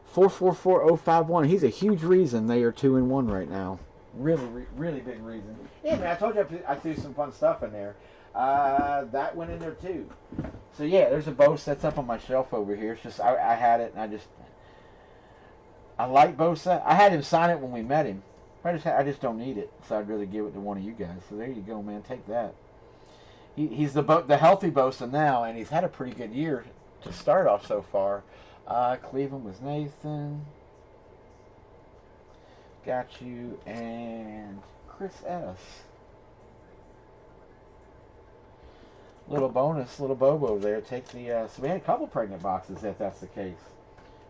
S1: 444051. He's a huge reason they are 2-1 right now. Really big reason. Yeah, man, I told you I threw some fun stuff in there. That went in there too. So yeah, there's a Bosa that's up on my shelf over here. It's just I had it and I like Bosa. I had him sign it when we met him. I just don't need it, so I'd rather give it to one of you guys. So there you go, man. Take that. He's the healthy Bosa now, and he's had a pretty good year to start off so far. Cleveland was Nathan. Got you, and Chris S. Little bonus, little Bobo there. Take the. So we had a couple pregnant boxes if that's the case.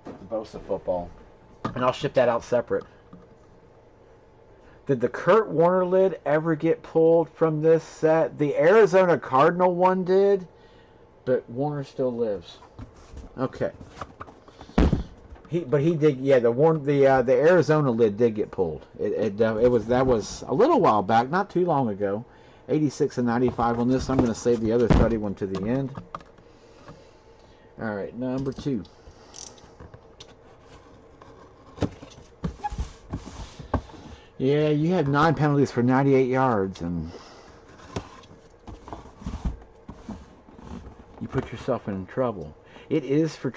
S1: With the Bosa football. And I'll ship that out separate. Did the Kurt Warner lid ever get pulled from this set? The Arizona Cardinal one did, but Warner still lives. Okay. He did. Yeah, the Arizona lid did get pulled. That was a little while back, not too long ago. 86 and 95 on this. I'm going to save the other 31 to the end. All right, number 2. Yeah, you had 9 penalties for 98 yards, and you put yourself in trouble. It is for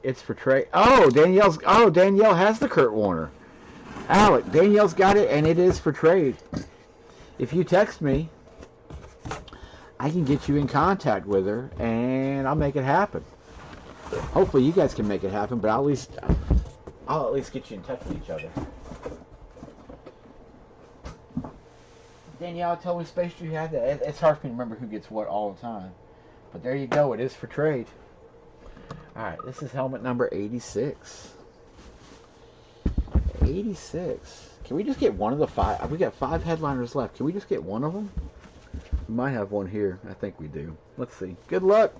S1: it's for trade. Oh, Danielle has the Kurt Warner. Alec, Danielle's got it, and it is for trade. If you text me, I can get you in contact with her, and I'll make it happen. Hopefully, you guys can make it happen, but I'll at least get you in touch with each other. Danielle, tell me space you had that. It's hard for me to remember who gets what all the time. But there you go. It is for trade. All right, this is helmet number 86. 86. Can we just get one of the 5? We got 5 headliners left. Can we just get one of them? We might have one here. I think we do. Let's see. Good luck.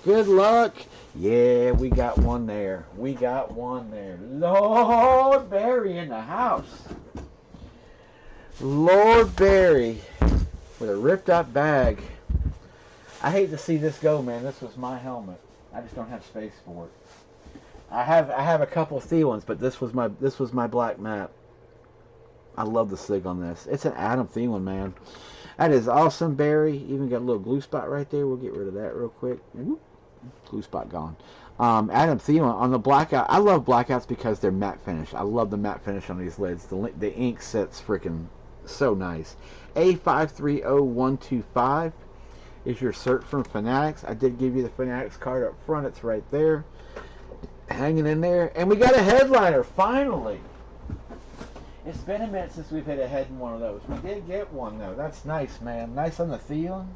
S1: Good luck. Yeah, we got one there. We got one there. Lord Barry in the house. Lord Barry with a ripped up bag. I hate to see this go, man. This was my helmet. I just don't have space for it. I have a couple of Thielens, but this was my black mat. I love the sig on this. It's an Adam Thielen, man. That is awesome, Barry. Even got a little glue spot right there. We'll get rid of that real quick. Glue spot gone. Adam Thielen on the blackout. I love blackouts because they're matte finish. I love the matte finish on these lids. The ink sits freaking so nice. A530125 is your cert from Fanatics. I did give you the Fanatics card up front. It's right there. Hanging in there. And we got a headliner, finally. It's been a minute since we've hit a head in one of those. We did get one, though. That's nice, man. Nice on the Thielen.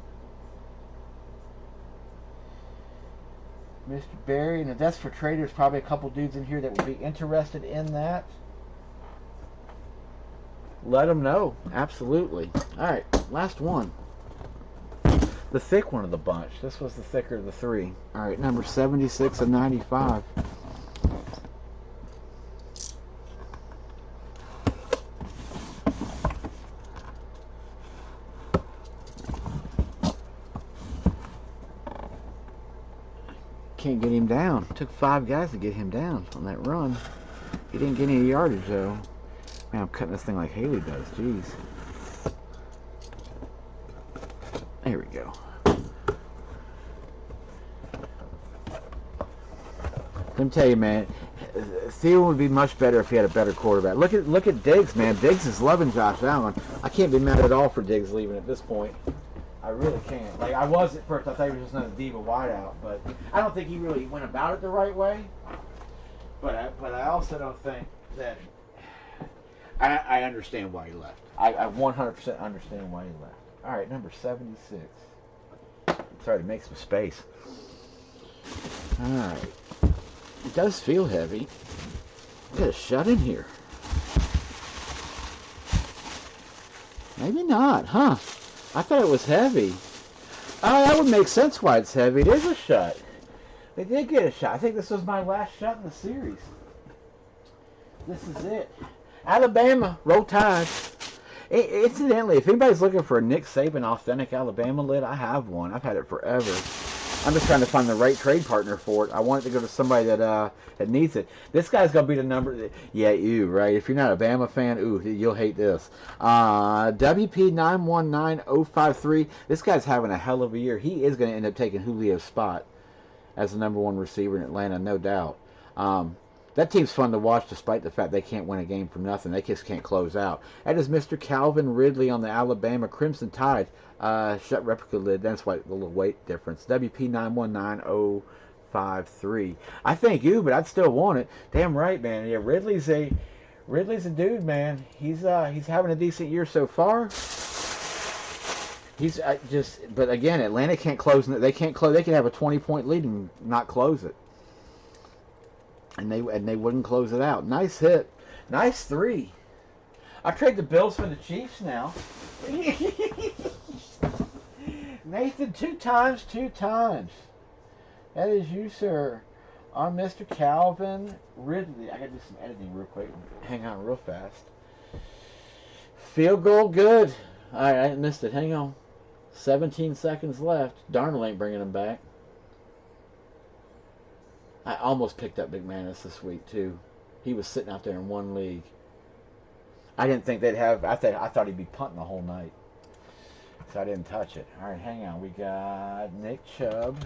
S1: Mr. Barry. And if that's for trade, there's probably a couple dudes in here that would be interested in that. Let them know. Absolutely. All right, last one. The thick one of the bunch. This was the thicker of the 3. All right, number 76 and 95. Can't get him down. Took 5 guys to get him down on that run. He didn't get any yardage, though. Man, I'm cutting this thing like Haley does. Jeez. There we go. Let me tell you, man, Thielen would be much better if he had a better quarterback. Look at Diggs, man. Diggs is loving Josh Allen. I can't be mad at all for Diggs leaving at this point. I really can't. Like, I was at first. I thought he was just another diva wideout, but I don't think he really went about it the right way. But I also don't think that I understand why he left. I 100% understand why he left. All right, number 76. Sorry to make some space. All right. It does feel heavy. Got a shut in here. Maybe not, huh? I thought it was heavy. Oh, that would make sense why it's heavy. It is a shut. They did get a shot. I think this was my last shot in the series. This is it. Alabama, roll tide. Incidentally, if anybody's looking for a Nick Saban authentic Alabama lid, I have one. I've had it forever. I'm just trying to find the right trade partner for it. I want it to go to somebody that needs it. This guy's going to be the number. Yeah, you, right? If you're not a Bama fan, ooh, you'll hate this. WP919053. This guy's having a hell of a year. He is going to end up taking Julio's spot as the number 1 receiver in Atlanta, no doubt. That team's fun to watch despite the fact they can't win a game for nothing. They just can't close out. That is Mr. Calvin Ridley on the Alabama Crimson Tide. Shut replica lid. That's why the little weight difference. WP919053. I thank you, but I'd still want it. Damn right, man. Yeah, Ridley's a dude, man. He's having a decent year so far. He's but again, Atlanta can't close. They can't close. They can have a 20-point lead and not close it. And they wouldn't close it out. Nice hit. Nice 3. I trade the Bills for the Chiefs now. Nathan, 2 times. That is you, sir. On Mr. Calvin Ridley. I got to do some editing real quick. Hang on real fast. Field goal, good. All right, I missed it. Hang on. 17 seconds left. Darnold ain't bringing him back. I almost picked up McManus this week, too. He was sitting out there in one league. I didn't think they'd have... I thought he'd be punting the whole night. So I didn't touch it. All right, hang on. We got Nick Chubb.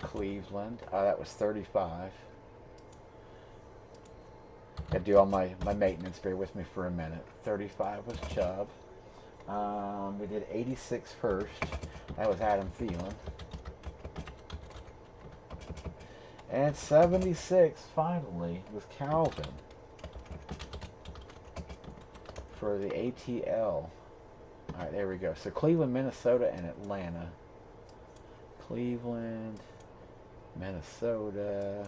S1: Cleveland. Oh, that was 35. Got to do all my maintenance. Bear with me for a minute. 35 was Chubb. We did 86 first. That was Adam Thielen. And 76, finally, was Calvin. for the ATL. All right, there we go. So Cleveland, Minnesota, and Atlanta. Cleveland, Minnesota.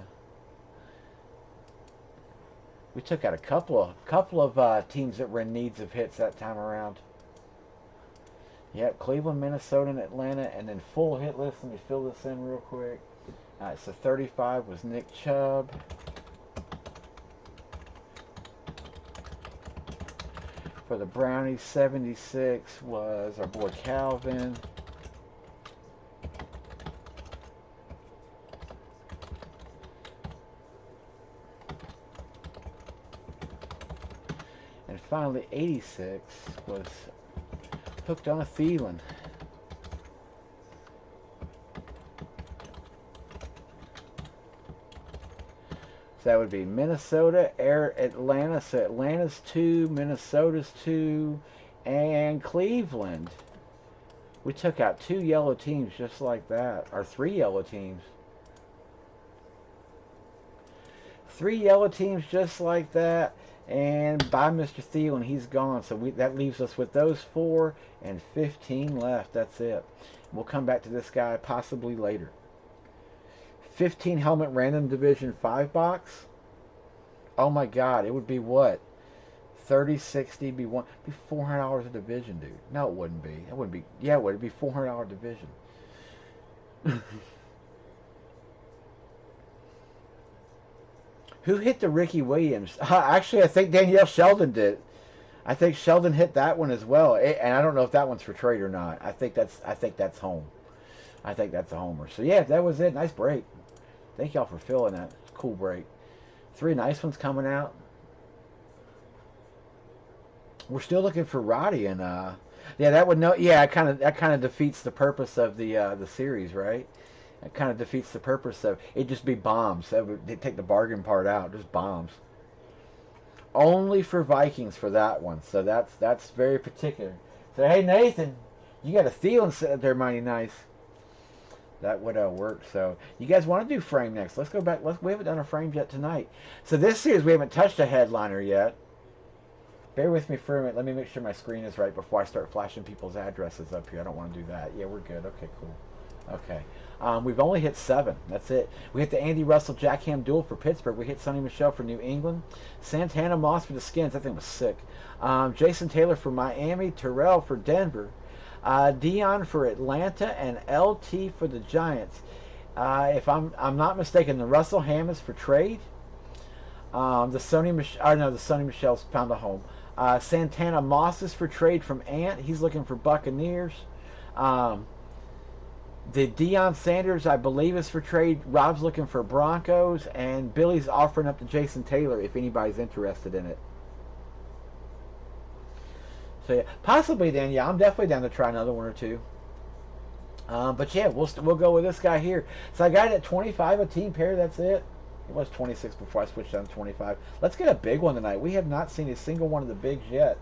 S1: We took out a couple of teams that were in needs of hits that time around. Yep, Cleveland, Minnesota, and Atlanta, and then full hit list. Let me fill this in real quick. All right, so 35 was Nick Chubb. For the Brownies, 76 was our boy Calvin. And finally, 86 was hooked on a Thielen. So that would be Minnesota, Atlanta. So Atlanta's 2, Minnesota's 2, and Cleveland. We took out 2 yellow teams just like that, or 3 yellow teams. 3 yellow teams just like that. And by Mr. Thielen, he's gone. So that leaves us with those 4 and 15 left. That's it. We'll come back to this guy possibly later. 15 helmet random division 5 box. Oh my God, it would be what? 30, 60, be $400 a division, dude. No, it wouldn't be. It wouldn't be. Yeah, it would. It'd be $400 division. Who hit the Ricky Williams? Actually, I think Danielle Sheldon did. I think Sheldon hit that one as well, and I don't know if that one's for trade or not. I think that's home. I think that's a homer. So yeah, that was it. Nice break. Thank y'all for filling that. Cool break. 3 nice ones coming out. We're still looking for Roddy, and yeah, that would know. Yeah, that kind of defeats the purpose of the series, right? It kind of defeats the purpose of it. Just be bombs. They take the bargain part out. Just bombs. Only for Vikings for that one. So that's very particular. So hey Nathan, you got a Thielen set there, mighty nice. That would work. So you guys want to do frame next? Let's go back. We haven't done a frame yet tonight. So this series we haven't touched a headliner yet. Bear with me for a minute. Let me make sure my screen is right before I start flashing people's addresses up here. I don't want to do that. Yeah, we're good. Okay, cool. Okay. We've only hit 7. That's it. We hit the Andy Russell Jackham duel for Pittsburgh. We hit Sonny Michel for New England. Santana Moss for the Skins. That thing was sick. Jason Taylor for Miami. Terrell for Denver. Dion for Atlanta. And LT for the Giants. If I'm not mistaken, the Russell Ham is for trade. The Sonny Michel's found a home. Santana Moss is for trade from Ant. He's looking for Buccaneers. The Deion Sanders, I believe, is for trade. Rob's looking for Broncos, and Billy's offering up to Jason Taylor if anybody's interested in it. So yeah, possibly then. Yeah, I'm definitely down to try another one or two. But yeah, we'll go with this guy here. So I got it at 25 a team pair. That's it. It was 26 before I switched down to 25. Let's get a big one tonight. We have not seen a single one of the bigs yet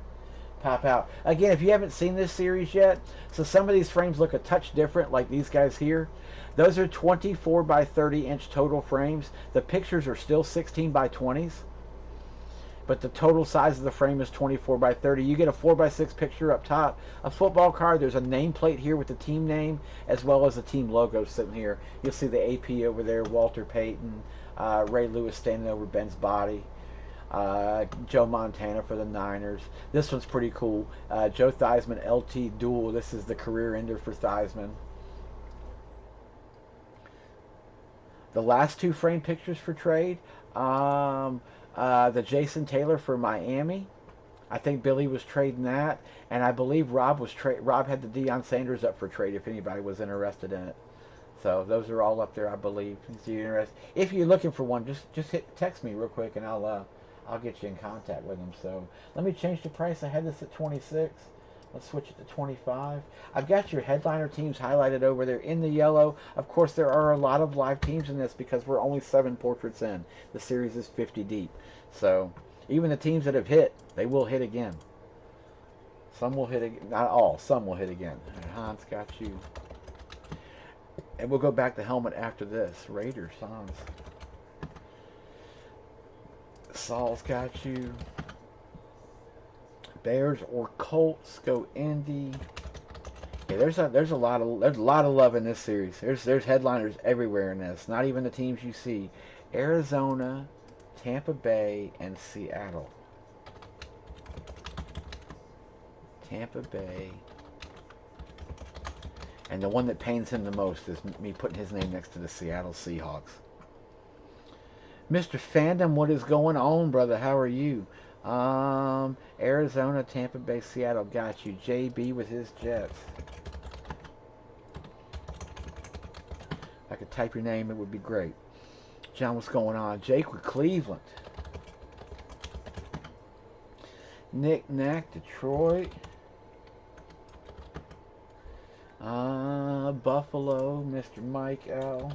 S1: pop out. Again, if you haven't seen this series yet, so some of these frames look a touch different, like these guys here. Those are 24 by 30 inch total frames. The pictures are still 16 by 20s, but the total size of the frame is 24 by 30. You get a 4 by 6 picture up top. A football card, there's a nameplate here with the team name, as well as the team logo sitting here. You'll see the AP over there, Walter Payton, Ray Lewis standing over Ben's body. Joe Montana for the Niners. This one's pretty cool. Joe Theismann LT duel. This is the career ender for Theismann. The last 2 frame pictures for trade. The Jason Taylor for Miami. I think Billy was trading that, and I believe Rob had the Deion Sanders up for trade if anybody was interested in it. So those are all up there, I believe. If you're looking for one, just text me real quick, and I'll get you in contact with them. So let me change the price. I had this at 26. Let's switch it to 25. I've got your headliner teams highlighted over there in the yellow. Of course, there are a lot of live teams in this because we're only 7 portraits in. The series is 50 deep. So even the teams that have hit, they will hit again. Some will hit again. Not all. Some will hit again. Hans got you. And we'll go back to helmet after this. Raiders, Hans. Saul's got you. Bears or Colts go Indy. Yeah, there's a lot of love in this series. There's headliners everywhere in this. Not even the teams you see. Arizona, Tampa Bay, and Seattle. Tampa Bay. And the one that pains him the most is me putting his name next to the Seattle Seahawks. Mr. Fandom, what is going on, brother? How are you? Arizona, Tampa Bay, Seattle. Got you. JB with his Jets. If I could type your name, it would be great. John, what's going on? Jake with Cleveland. Nick Nack, Detroit. Buffalo, Mr. Mike L.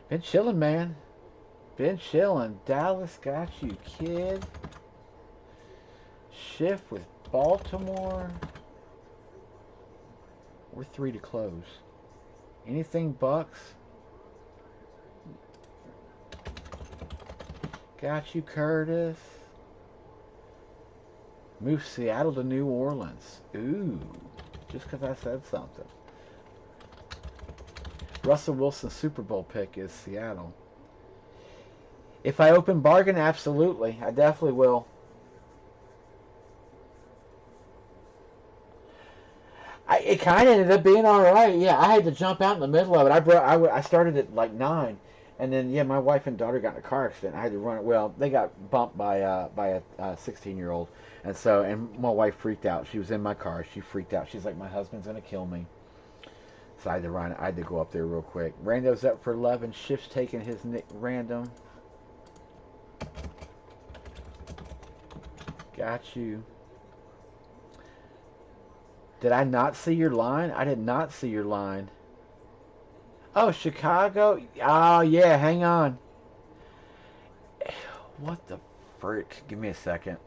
S1: Been chilling, man. Been chilling. Dallas got you, kid. Shift with Baltimore. We're 3 to close. Anything Bucks? Got you, Curtis. Move Seattle to New Orleans. Ooh, just because I said something. Russell Wilson's Super Bowl pick is Seattle. If I open bargain, absolutely. I definitely will. It kind of ended up being all right. Yeah, I had to jump out in the middle of it. I started at like 9. And then, yeah, my wife and daughter got in a car accident. I had to run it. Well, they got bumped by a 16-year-old. And my wife freaked out. She was in my car. She freaked out. She's like, my husband's going to kill me. So I had to run. I had to go up there real quick. Rando's up for 11. Shift's taking his random. Got you. Did I not see your line? I did not see your line. Oh, Chicago? Oh, yeah, hang on. What the frick? Give me a second.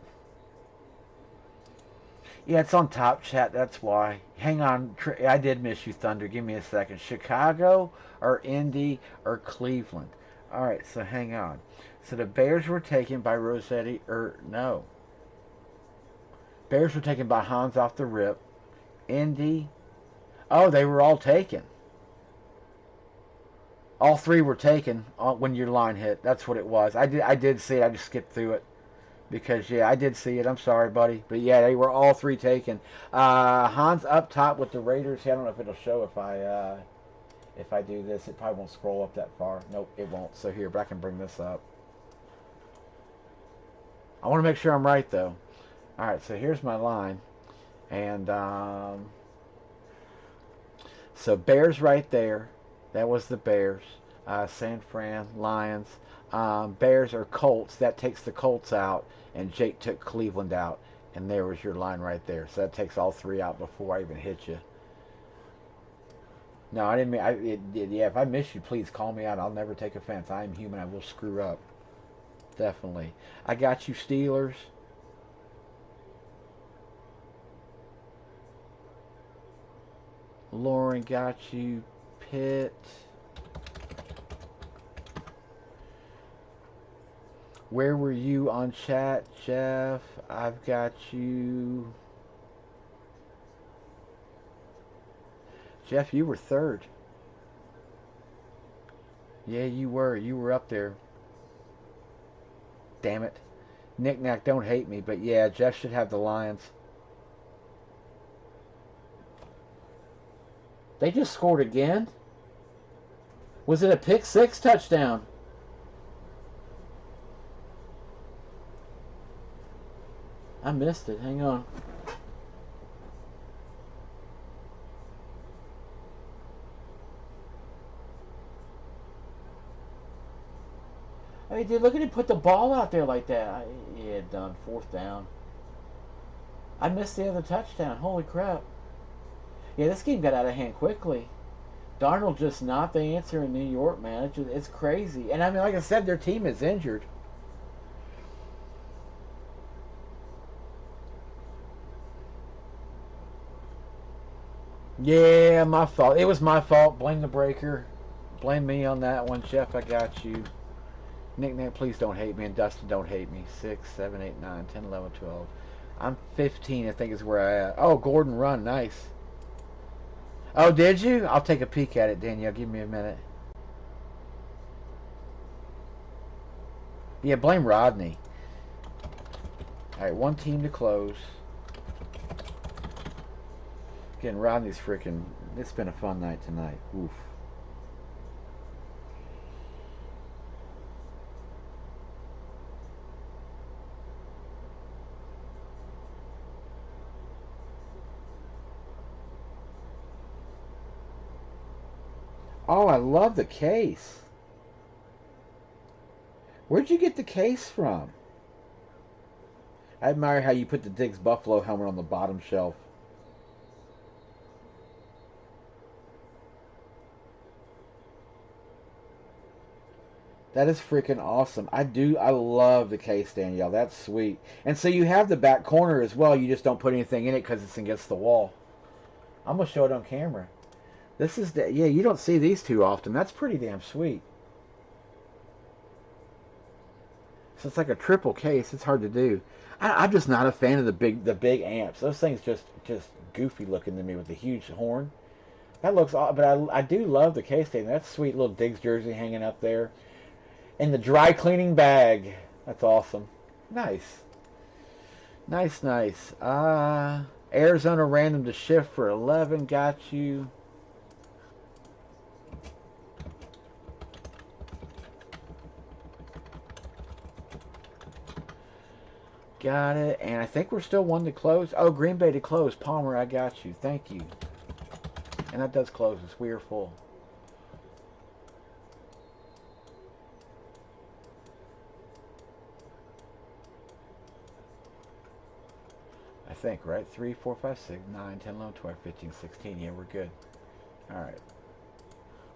S1: Yeah, it's on Top Chat, that's why. Hang on. I did miss you, Thunder. Give me a second. Chicago or Indy or Cleveland? All right, so hang on. So the Bears were taken by Rossetti, no. Bears were taken by Hans off the rip. Indy. Oh, they were all taken. All 3 were taken when your line hit. That's what it was. I did see it. I just skipped through it. Because, yeah, I did see it. I'm sorry, buddy. But, yeah, they were all 3 taken. Hans up top with the Raiders. I don't know if it'll show if I do this. It probably won't scroll up that far. Nope, it won't. So, here, but I can bring this up. I want to make sure I'm right, though. All right, so here's my line. And, so Bears right there. That was the Bears. San Fran, Lions. Bears or Colts. That takes the Colts out. And Jake took Cleveland out. And there was your line right there. So that takes all 3 out before I even hit you. No, I didn't mean... yeah, if I miss you, please call me out. I'll never take offense. I am human. I will screw up. Definitely. I got you, Steelers. Lauren got you, Pitt. Where were you on chat, Jeff? I've got you. Jeff, you were 3rd. Yeah, you were. You were up there. Damn it. Nick Nack, don't hate me, but yeah, Jeff should have the Lions. They just scored again? Was it a pick 6 touchdown? I missed it. Hang on. I mean, dude, look at him put the ball out there like that. Yeah, done. 4th down. I missed the other touchdown. Holy crap. Yeah, this game got out of hand quickly. Darnold just not the answer in New York, man. It's crazy. And I mean, like I said, their team is injured. Yeah, my fault. It was my fault. Blame the breaker. Blame me on that one, Jeff. I got you. Nick, please don't hate me, and Dustin, don't hate me. 6, 7, 8, 9, 10, 11, 12. I'm 15, I think is where I at. Oh, Gordon Run, nice. Oh, did you? I'll take a peek at it, Danielle. Give me a minute. Yeah, blame Rodney. All right, one team to close. Again, Rodney's freaking... It's been a fun night tonight. Oof. Oh, I love the case. Where'd you get the case from? I admire how you put the Diggs Buffalo helmet on the bottom shelf. That is freaking awesome. I love the case, Danielle. That's sweet. And so you have the back corner as well. You just don't put anything in it because it's against the wall. I'm going to show it on camera. This is, yeah, you don't see these too often. That's pretty damn sweet. So it's like a triple case. It's hard to do. I'm just not a fan of the big amps. Those things just goofy looking to me with the huge horn. That looks odd, but I do love the case thing. That's sweet little Diggs jersey hanging up there. In the dry cleaning bag. That's awesome. Nice. Nice, nice. Arizona random to shift for 11. Got you. Got it. And I think we're still one to close. Oh, Green Bay to close. Palmer, I got you. Thank you. And that does close us. We are full. I think, right? 3, 4, 5, 6, 9, 10, 11, 12, 15, 16. Yeah, we're good. All right.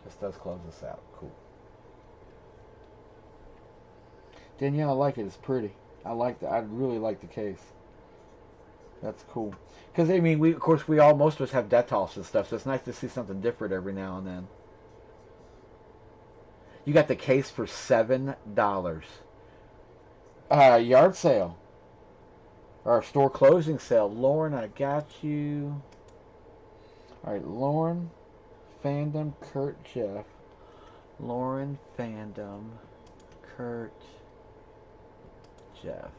S1: This does close us out. Cool. Danielle, I like it. It's pretty. I like that. I really like the case. That's cool. Because I mean, of course most of us have Dettolfs and stuff, so it's nice to see something different every now and then. You got the case for $7. Yard sale or store closing sale. Lauren, I got you. All right, Lauren, fandom, Kurt, Jeff. Lauren, fandom, Kurt, Jeff.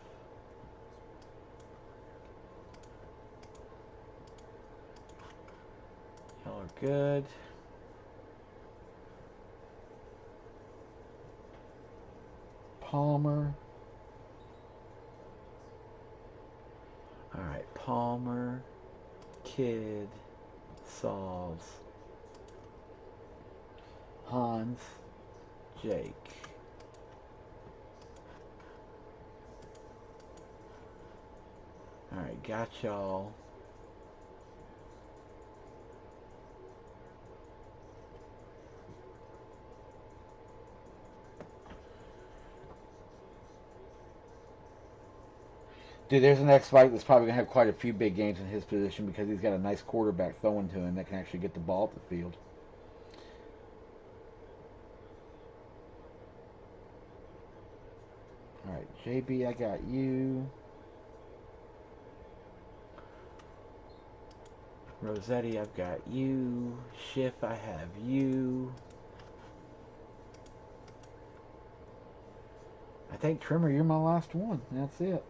S1: Y'all are good. Palmer. All right, Palmer, Kid, Sauls, Hans, Jake. All right, got y'all. Dude, there's an ex-Fight that's probably going to have quite a few big games in his position because he's got a nice quarterback throwing to him that can actually get the ball up the field. All right, JB, I got you. Rossetti, I've got you. Schiff, I have you. I think Trimmer, you're my last one. That's it.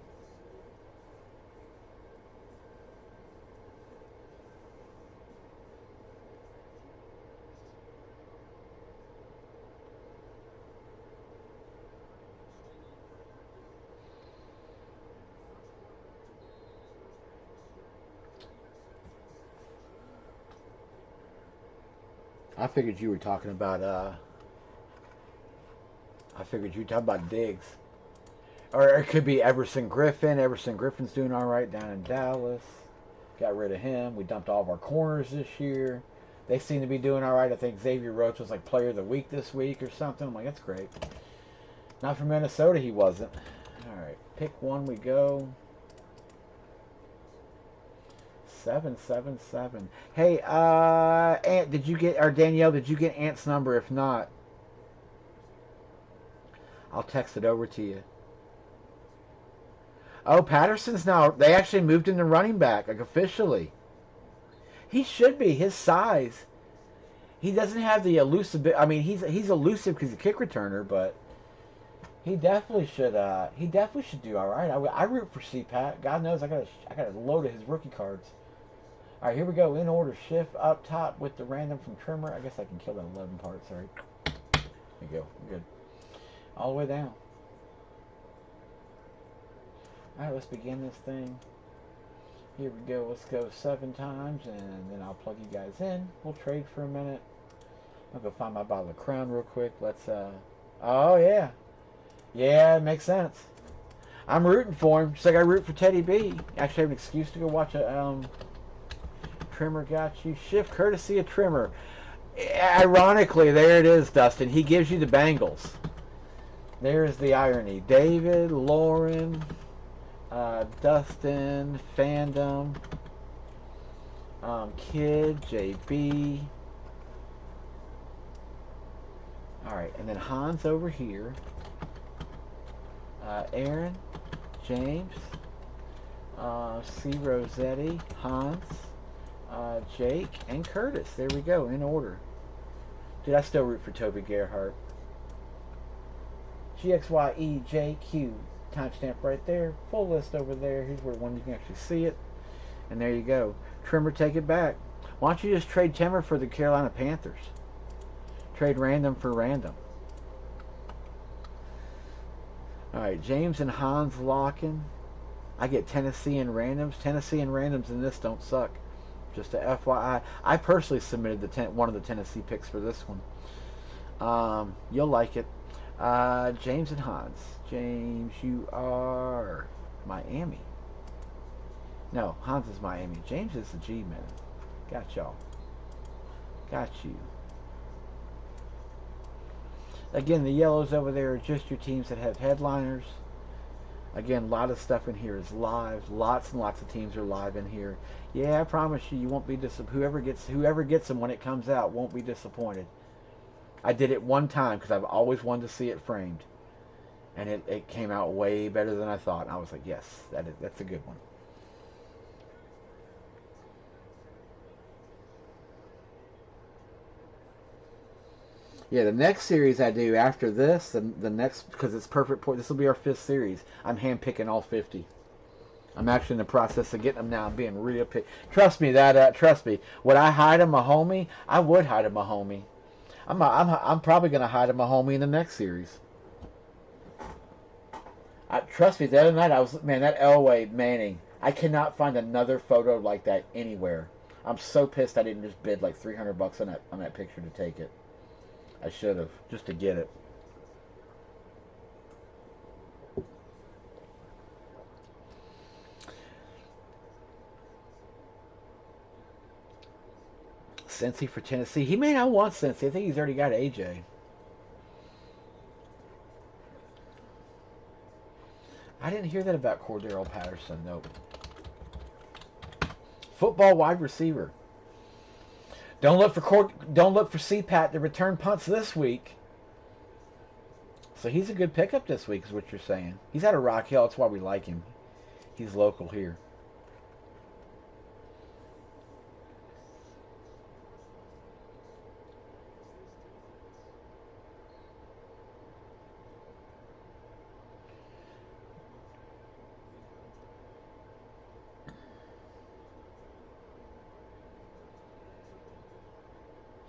S1: I figured you were talking about I figured you were talking about Diggs. Or it could be Everson Griffin. Everson Griffin's doing all right down in Dallas. Got rid of him. We dumped all of our corners this year. They seem to be doing all right. I think Xavier Rhodes was like Player of the Week this week or something. I'm like, that's great. Not from Minnesota, he wasn't. All right, pick one. We go. 777. Hey, Ant, did you get, or Danielle, did you get Ant's number? If not, I'll text it over to you. Oh, Patterson's now. They actually moved him to running back, like officially. He should be. His size. He doesn't have the elusive. I mean, he's elusive because he's a kick returner, but he definitely should. He definitely should do all right. I root for CPAT. God knows I got a load of his rookie cards. All right, here we go. In order, shift up top with the random from trimmer. I guess I can kill that 11 part. Sorry. There you go. Good. All the way down. All right, let's begin this thing. Here we go. Let's go 7 times, and then I'll plug you guys in. We'll trade for a minute. I'll go find my bottle of Crown real quick. Let's. Oh yeah, yeah, it makes sense. I'm rooting for him, just like I root for Teddy B. Actually, I have an excuse to go watch a Trimmer got you. Shift courtesy of Trimmer. Ironically, there it is, Dustin. He gives you the Bengals. There's the irony. David, Lauren, Dustin, Fandom, Kid, JB. Alright, and then Hans over here. Aaron, James, C. Rossetti, Hans, Jake, and Curtis. There we go, in order. Dude, I still root for Toby Gerhart. GXYEJQ. Timestamp right there. Full list over there. Here's where one you can actually see it. And there you go. Trimmer, take it back. Why don't you just trade Trimmer for the Carolina Panthers? Trade random for random. Alright, James and Hans locking. I get Tennessee and randoms. Tennessee and randoms in this don't suck. Just a FYI. I personally submitted one of the Tennessee picks for this one. You'll like it. James and Hans. James, you are Miami. No, Hans is Miami. James is the G-man. Got y'all. Got you. Again, the yellows over there are just your teams that have headliners. Again, a lot of stuff in here is live. Lots and lots of teams are live in here. Yeah, I promise you, you won't be disappointed. Whoever gets them when it comes out won't be disappointed. I did it one time because I've always wanted to see it framed, and it came out way better than I thought. And I was like, yes, that's a good one. Yeah, the next series I do after this, the next, because it's perfect point. This will be our 5th series. I'm handpicking all 50. I'm actually in the process of getting them now. I'm being real picky. Trust me, trust me. Would I hide a Mahomie? I would hide a Mahomie. I'm probably gonna hide a Mahomie in the next series. Trust me. The other night that Elway Manning. I cannot find another photo like that anywhere. I'm so pissed I didn't just bid like $300 on that picture to take it. I should have, just to get it. Cincy for Tennessee. He may not want Cincy. I think he's already got AJ. I didn't hear that about Cordero Patterson. Nope. Football wide receiver. Don't look for CPAT to return punts this week. So he's a good pickup this week, is what you're saying. He's out of Rock Hill. That's why we like him. He's local here.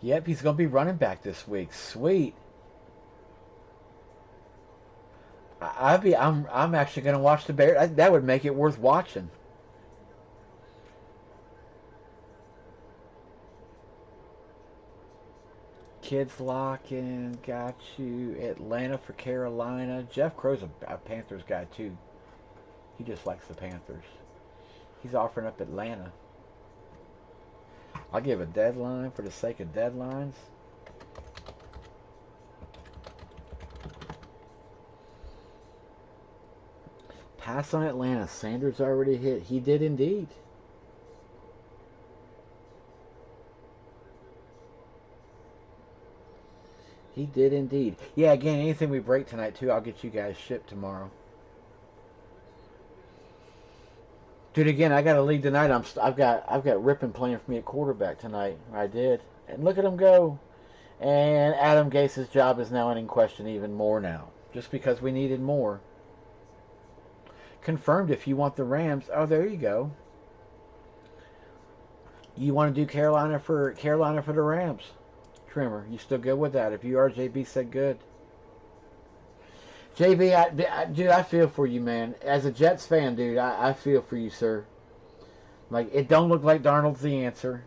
S1: Yep, he's going to be running back this week. Sweet. I'm actually going to watch the Bears. That would make it worth watching. Kids locking, got you. Atlanta for Carolina. Jeff Crow's a Panthers guy too. He just likes the Panthers. He's offering up Atlanta. I'll give a deadline for the sake of deadlines. Pass on Atlanta. Sanders already hit. He did indeed. He did indeed. Yeah, again, anything we break tonight, too, I'll get you guys shipped tomorrow. Dude, again, I got to lead tonight. I've got Rippon playing for me at quarterback tonight. I did. And look at him go. And Adam Gase's job is now in question even more now. Just because we needed more. Confirmed if you want the Rams. Oh, there you go. You want to do Carolina for the Rams. Trimmer, you still good with that? If you are, JB said good. JB, dude, I feel for you, man. As a Jets fan, dude, I feel for you, sir. Like, it don't look like Darnold's the answer.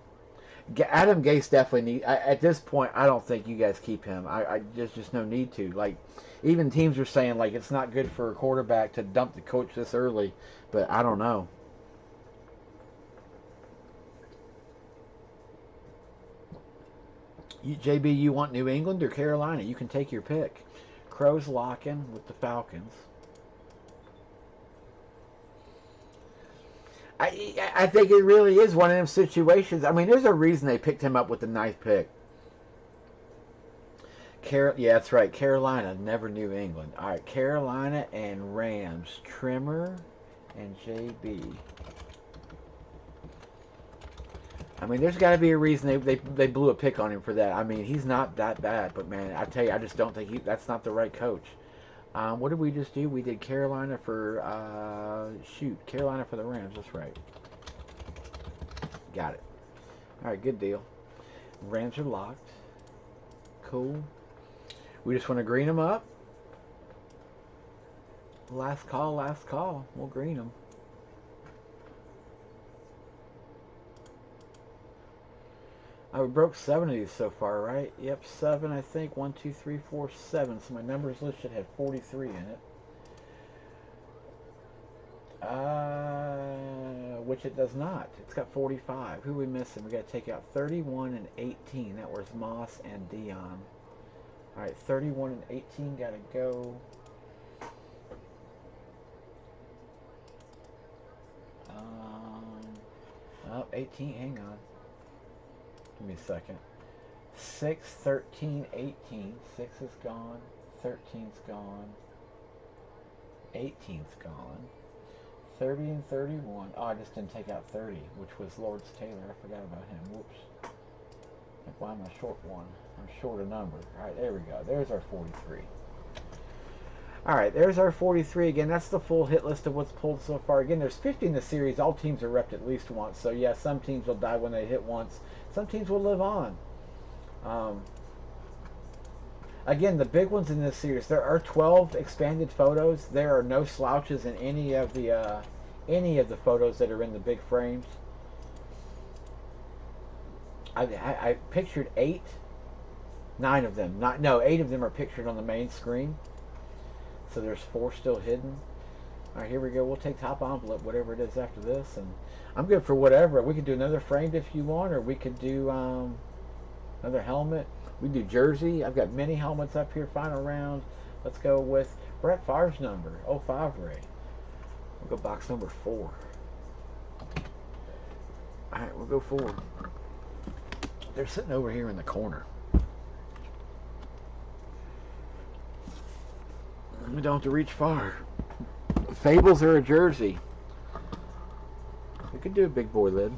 S1: Adam Gase definitely need. At this point, I don't think you guys keep him. There's just no need to. Like, even teams are saying like it's not good for a quarterback to dump the coach this early. But I don't know. JB, you want New England or Carolina? You can take your pick. Crows locking with the Falcons. I think it really is one of them situations. I mean, there's a reason they picked him up with the ninth pick. Yeah, that's right. Carolina, never New England. All right, Carolina and Rams. Trimmer and JB. I mean, there's got to be a reason they blew a pick on him for that. I mean, he's not that bad, but man, I tell you, I just don't think that's not the right coach. What did we just do? We did Carolina for Carolina for the Rams. That's right. Got it. All right, good deal. Rams are locked. Cool. We just want to green them up. Last call, last call. We'll green them. We broke 7 of these so far, right? Yep, 7, I think. 1, 2, 3, 4, 7. So my numbers list should have 43 in it. Which it does not. It's got 45. Who are we missing? We got to take out 31 and 18. That was Moss and Dion. All right, 31 and 18 got to go. 18. Hang on. Give me a second. 6, 13, 18. 6 is gone. 13's gone. 18's gone. 30 and 31. Oh, I just didn't take out 30, which was Lawrence Taylor. I forgot about him. Whoops. Like, why am I short one? I'm short a number. All right, there we go. There's our 43. All right, there's our 43. Again, that's the full hit list of what's pulled so far. Again, there's 50 in the series. All teams are repped at least once. So, yeah, some teams will die when they hit once. Some teams will live on. Again, the big ones in this series, there are 12 expanded photos. There are no slouches in any of the photos that are in the big frames. I pictured 8, 9 of them. 8 of them are pictured on the main screen. So there's 4 still hidden. All right, here we go. We'll take top envelope, whatever it is after this, and I'm good for whatever. We could do another framed if you want, or we could do another helmet. We do jersey. I've got many helmets up here. Final round. Let's go with Brett Favre's number, 05 Ray. We'll go box number 4. All right, we'll go 4. They're sitting over here in the corner. We don't have to reach far. Fables are a jersey. We could do a big boy lid.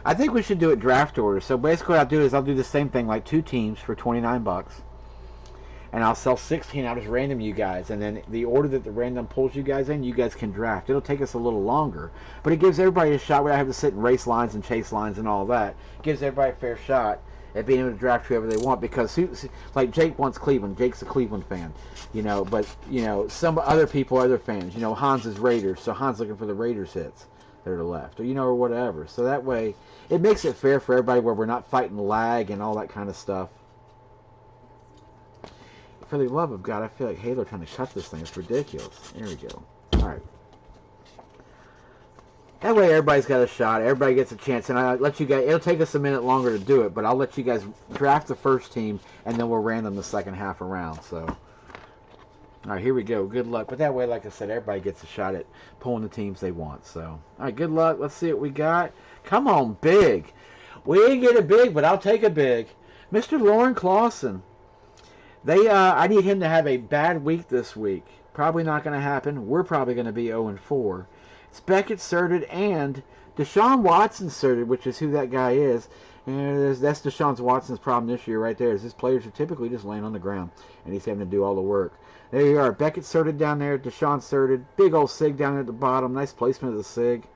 S1: I think we should do it draft order. So basically what I'll do is I'll do the same thing, like 2 teams for $29. And I'll sell 16. I'll just random you guys. And then the order that the random pulls you guys in, you guys can draft. It'll take us a little longer. But it gives everybody a shot where I have to sit in race lines and chase lines and all that. It gives everybody a fair shot at being able to draft whoever they want, because like Jake wants Cleveland. Jake's a Cleveland fan, but some other people are other fans. Hans is Raiders, so Hans looking for the Raiders hits that are left, or whatever. So that way it makes it fair for everybody, where we're not fighting lag and all that kind of stuff. For the love of God, I feel like Halo trying to cut this thing. It's ridiculous. There we go. All right. That way everybody's got a shot. Everybody gets a chance. And I'll let you guys, it'll take us a minute longer to do it, but I'll let you guys draft the first team, and then we'll random the second half around. So, all right, here we go. Good luck. But that way, like I said, everybody gets a shot at pulling the teams they want. So, all right, good luck. Let's see what we got. Come on, big. We didn't get a big, but I'll take a big. Mr. Lauren Clausen. I need him to have a bad week this week. Probably not going to happen. We're probably going to be 0-4. It's Beckett certed and Deshaun Watson certed, which is who that guy is. And that's Deshaun Watson's problem this year right there. Is his players are typically just laying on the ground, and he's having to do all the work. There you are. Beckett certed down there. Deshaun certed. Big old SIG down there at the bottom. Nice placement of the SIG.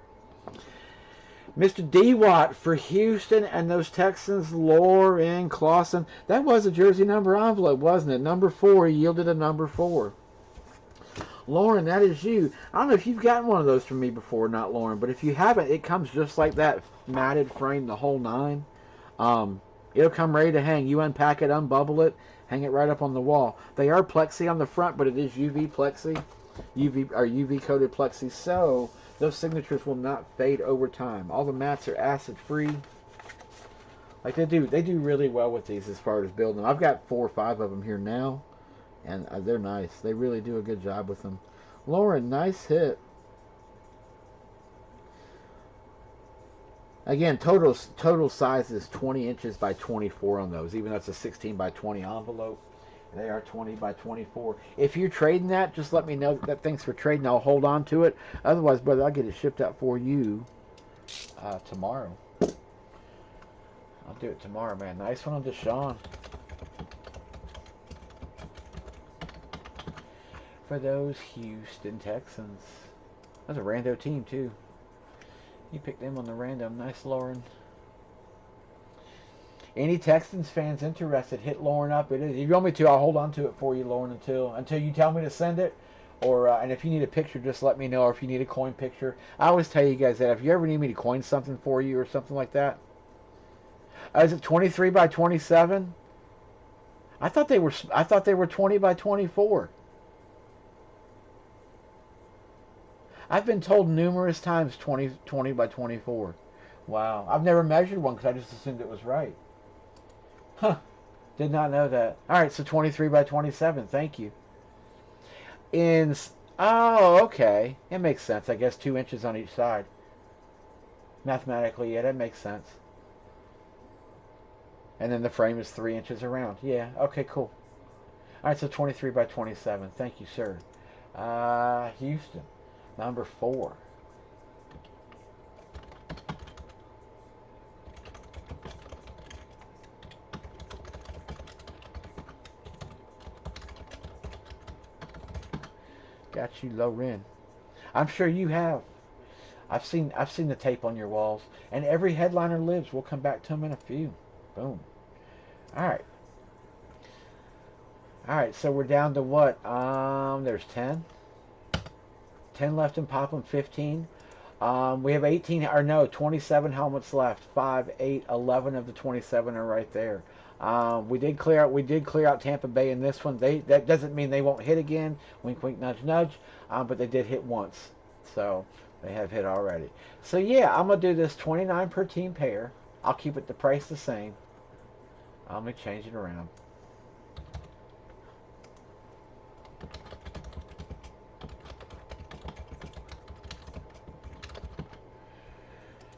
S1: Mr. D. Watt for Houston and those Texans, Lauren Clausen. That was a jersey number envelope, wasn't it? Number 4 yielded a number 4. Lauren, that is you. I don't know if you've gotten one of those from me before, not Lauren, but if you haven't, it comes just like that, matted frame, the whole 9. It'll come ready to hang. You unpack it, unbubble it, hang it right up on the wall. They are plexi on the front, but it is UV plexi, UV coated plexi, so those signatures will not fade over time. All the mats are acid free. Like they do really well with these as far as building them. I've got 4 or 5 of them here now, and they're nice. They really do a good job with them. Lauren, nice hit. Again, total size is 20 inches by 24 on those, even though it's a 16 by 20 envelope. They are 20 by 24. If you're trading that, just let me know that thanks for trading. I'll hold on to it. Otherwise, brother, I'll get it shipped out for you tomorrow. I'll do it tomorrow, man. Nice one on Deshaun. For those Houston Texans. That's a rando team, too. You picked them on the random. Nice, Lauren. Any Texans fans interested, hit Lauren up. It is. If you want me to, I'll hold on to it for you, Lauren, until you tell me to send it. Or and if you need a picture, just let me know. Or if you need a coin picture, I always tell you guys that if you ever need me to coin something for you or something like that. Is it 23 by 27? I thought they were 20 by 24. I've been told numerous times 20 by 24. Wow. I've never measured one because I just assumed it was right. Huh. Did not know that. All right, so 23 by 27. Thank you. Oh, okay. It makes sense. I guess 2 inches on each side. Mathematically, yeah, that makes sense. And then the frame is 3 inches around. Yeah, okay, cool. All right, so 23 by 27. Thank you, sir. Houston. Number 4. Got you, Loren. I'm sure you have. I've seen the tape on your walls, and every headliner lives. We'll come back to them in a few. Boom. All right. So we're down to what? There's 10. 10 left in Popham, 15. We have 27 helmets left. 5, 8, 11 of the 27 are right there. We did clear out Tampa Bay in this one. That doesn't mean they won't hit again. Wink, wink, nudge, nudge. But they did hit once, so they have hit already. So yeah, I'm gonna do this 29 per team pair. I'll keep the price the same. Let me change it around.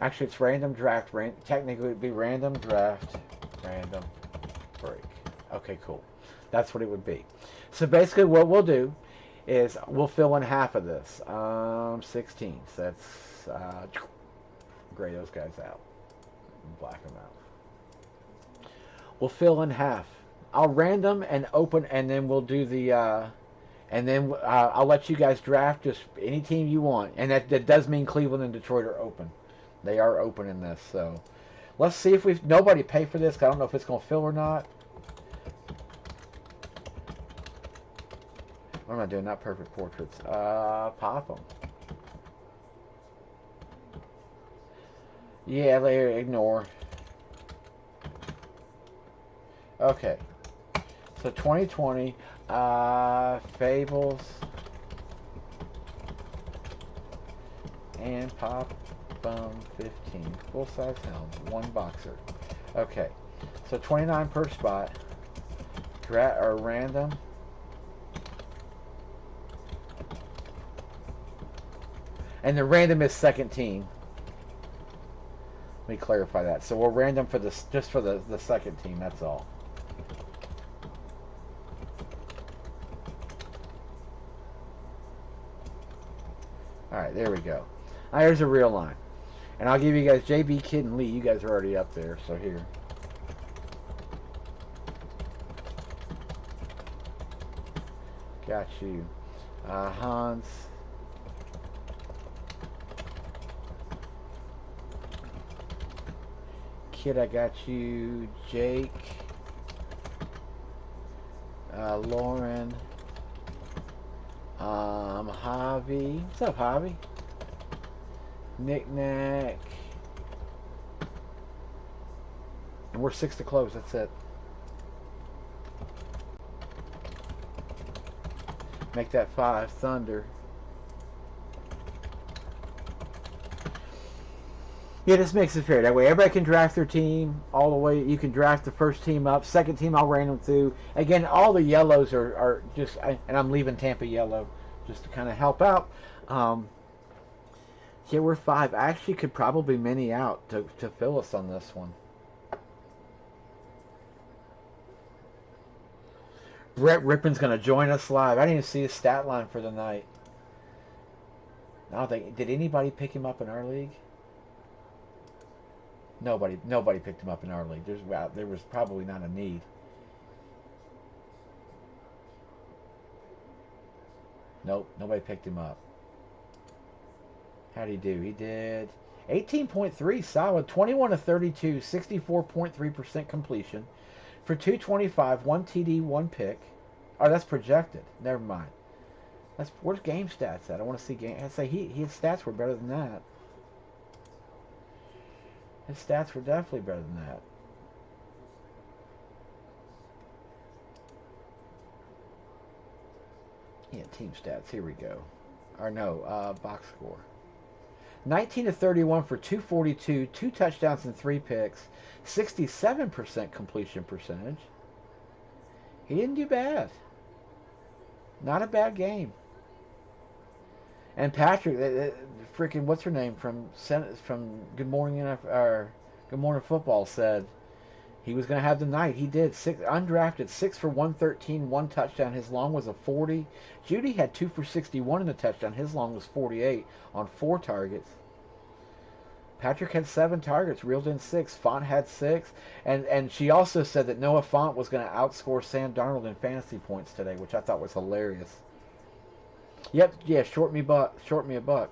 S1: Actually, it's random draft. Technically, it would be random draft, random break. Okay, cool. That's what it would be. So basically, what we'll do is we'll fill in half of this. 16. So that's gray those guys out, black them out. We'll fill in half. I'll random and open, and then we'll do the. And then I'll let you guys draft just any team you want, and that does mean Cleveland and Detroit are open. They are open in this, so let's see if nobody pay for this. 'Cause I don't know if it's gonna fill or not. What am I doing? Not perfect portraits. Pop them. Yeah, later ignore. Okay. So 2020 Fables and Pop. 15 full-size helm, 1 boxer. Okay, so 29 per spot. Or random. And the random is second team. Let me clarify that. So we'll random for just for the second team. That's all. right, there we go. There's a real line. And I'll give you guys JB, Kid, and Lee. You guys are already up there, so here. Got you. Hans. Kid, I got you. Jake. Lauren. Javi. What's up, Javi? Knick-knack. And we're 6 to close. That's it. Make that 5. Thunder. Yeah, this makes it fair. That way everybody can draft their team all the way. You can draft the first team up. Second team, I'll random through. Again, all the yellows are just... and I'm leaving Tampa yellow just to kind of help out. Yeah, we're 5. I actually could probably mini out to fill us on this one. Brett Rippon's going to join us live. I didn't even see his stat line for the night. I don't think... Did anybody pick him up in our league? Nobody picked him up in our league. There was probably not a need. Nope, nobody picked him up. How'd he do? He did 18.3, solid. 21 to 32, 64.3% completion for 225, 1 TD, 1 pick. Oh, that's projected. Never mind. Where's game stats at? I want to see game. I say his stats were better than that. His stats were definitely better than that. Yeah, team stats. Here we go. Or no, box score. 19 to 31 for 242, 2 touchdowns and 3 picks, 67% completion percentage. He didn't do bad. Not a bad game. And Patrick, freaking what's her name from Good Morning or Good Morning Football said he was going to have the night. He did. Undrafted, 6 for 113, 1 touchdown. His long was a 40. Judy had 2 for 61 in the touchdown. His long was 48 on 4 targets. Patrick had 7 targets, reeled in 6. Font had 6, and she also said that Noah Font was going to outscore Sam Darnold in fantasy points today, which I thought was hilarious. Yep, yeah, short me a buck.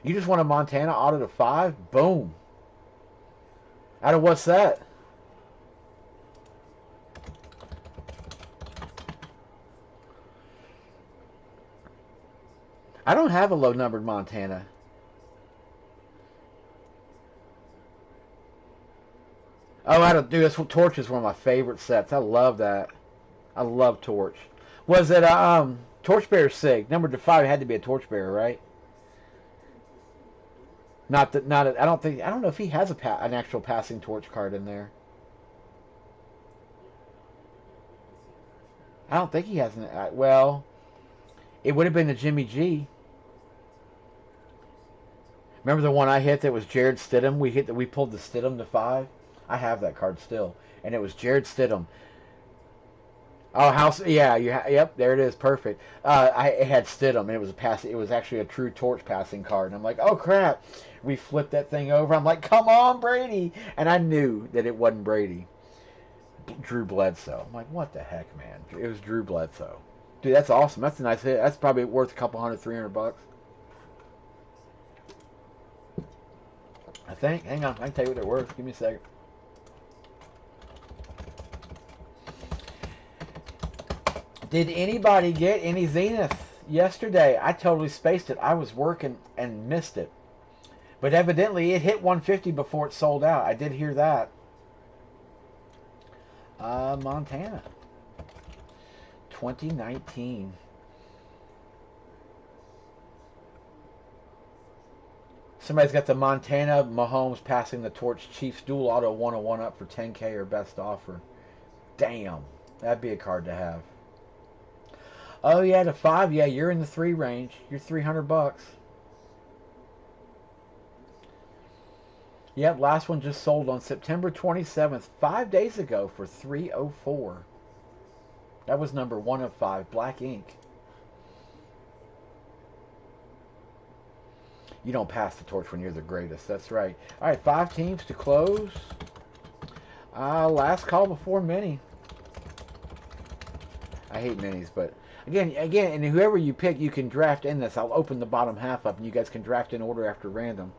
S1: You just want a Montana auto to 5? Boom. Out of what's that? I don't have a low-numbered Montana. Oh, dude, Torch is one of my favorite sets. I love that. I love Torch. Was it Torchbearer Sig? Number to 5 had to be a Torchbearer, right? I don't know if he has an actual passing torch card in there. I don't think he has an. Well, it would have been the Jimmy G. Remember the one I hit that was Jared Stidham? We pulled the Stidham to 5. I have that card still, and it was Jared Stidham. Oh, house, yeah, yep, there it is, perfect. It had Stidham, and it was it was actually a true torch passing card, and I'm like, oh crap, we flipped that thing over. I'm like, come on, Brady, and I knew that it wasn't Brady. Drew Bledsoe. I'm like, what the heck, man? It was Drew Bledsoe. Dude, that's awesome. That's a nice hit. That's probably worth a couple $100, $300. I think. Hang on, I can tell you what they're worth. Give me a second. Did anybody get any Zenith yesterday? I totally spaced it. I was working and missed it. But evidently it hit 150 before it sold out. I did hear that. Montana. 2019. Somebody's got the Montana Mahomes passing the torch Chiefs dual auto 101 up for 10K or best offer. Damn. That'd be a card to have. Oh yeah, to 5. Yeah, you're in the 3 range. You're $300. Yep, last one just sold on September 27th, 5 days ago for $304. That was number 1 of 5, black ink. You don't pass the torch when you're the greatest. That's right. All right, 5 teams to close. Last call before mini. I hate minis, but again, and whoever you pick, you can draft in this. I'll open the bottom half up, and you guys can draft in order after random.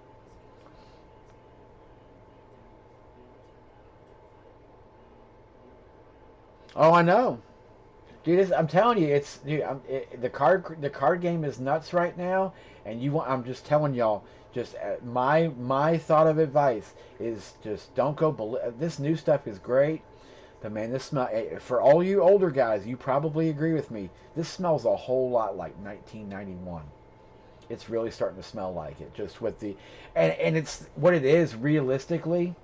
S1: Oh, I know, dude. I'm telling you, the card game is nuts right now, and I'm just telling y'all. Just my thought of advice is just don't go. This new stuff is great. But man, this smell, for all you older guys, you probably agree with me. This smells a whole lot like 1991. It's really starting to smell like it, just with and it's what it is realistically.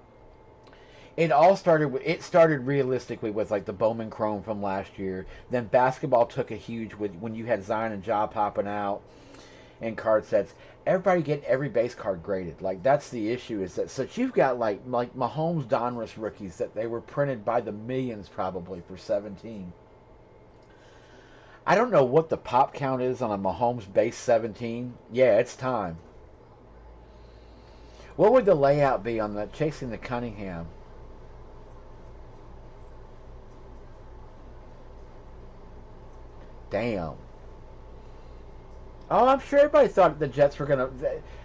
S1: It started realistically with like the Bowman Chrome from last year. Then basketball took a huge when you had Zion and Ja popping out and card sets. Everybody getting every base card graded. Like that's the issue is that so you've got like Mahomes Donruss rookies that they were printed by the millions probably for 17. I don't know what the pop count is on a Mahomes base 17. Yeah, it's time. What would the layout be on the Chasing the Cunningham? Damn. Oh, I'm sure everybody thought the Jets were gonna.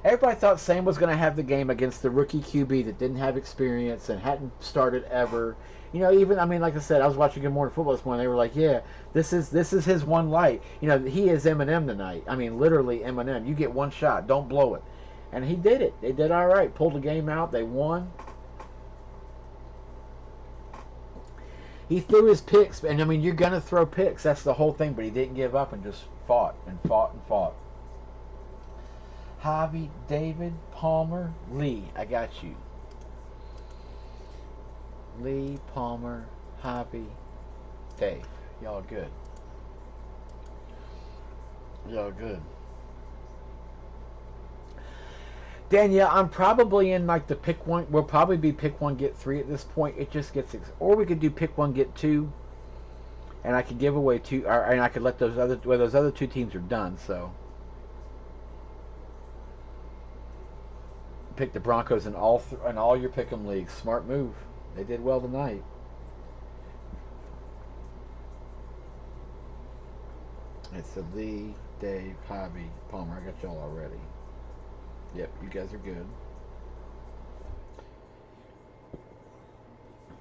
S1: Everybody thought Sam was gonna have the game against the rookie QB that didn't have experience and hadn't started ever. You know, even I mean, like I said, I was watching Good Morning Football this morning. They were like, "Yeah, this is his one light." You know, he is Eminem tonight. I mean, literally Eminem. You get one shot, don't blow it, and he did it. They did all right. Pulled the game out. They won. He threw his picks, and I mean, you're gonna throw picks. That's the whole thing. But he didn't give up and just fought and fought and fought. Javi, David, Palmer, Lee. I got you. Lee, Palmer, Javi, Dave. Y'all good. Y'all good. Danielle, I'm probably in like the pick one. We'll probably be pick one, get three at this point. It just gets, or we could do pick one, get two, and I could give away two, and I could let those other two teams are done. So pick the Broncos in all your pick'em leagues. Smart move. They did well tonight. It's a Lee, Dave, Javi, Palmer. I got y'all already. Yep, you guys are good.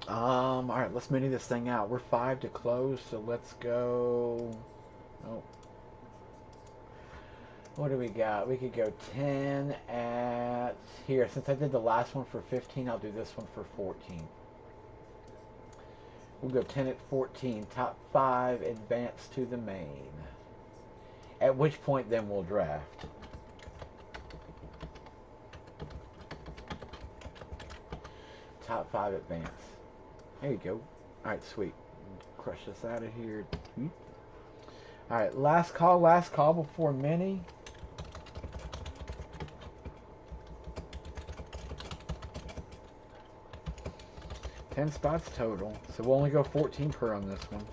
S1: All right, let's mini this thing out. We're 5 to close, so let's go. Oh, what do we got? We could go 10 at here. Since I did the last one for 15, I'll do this one for 14. We'll go 10 at 14. Top 5 advance to the main. At which point, then we'll draft. Top 5 advance. There you go. All right, sweet. Crush this out of here. All right, last call before mini. 10 spots total, so we'll only go 14 per on this one.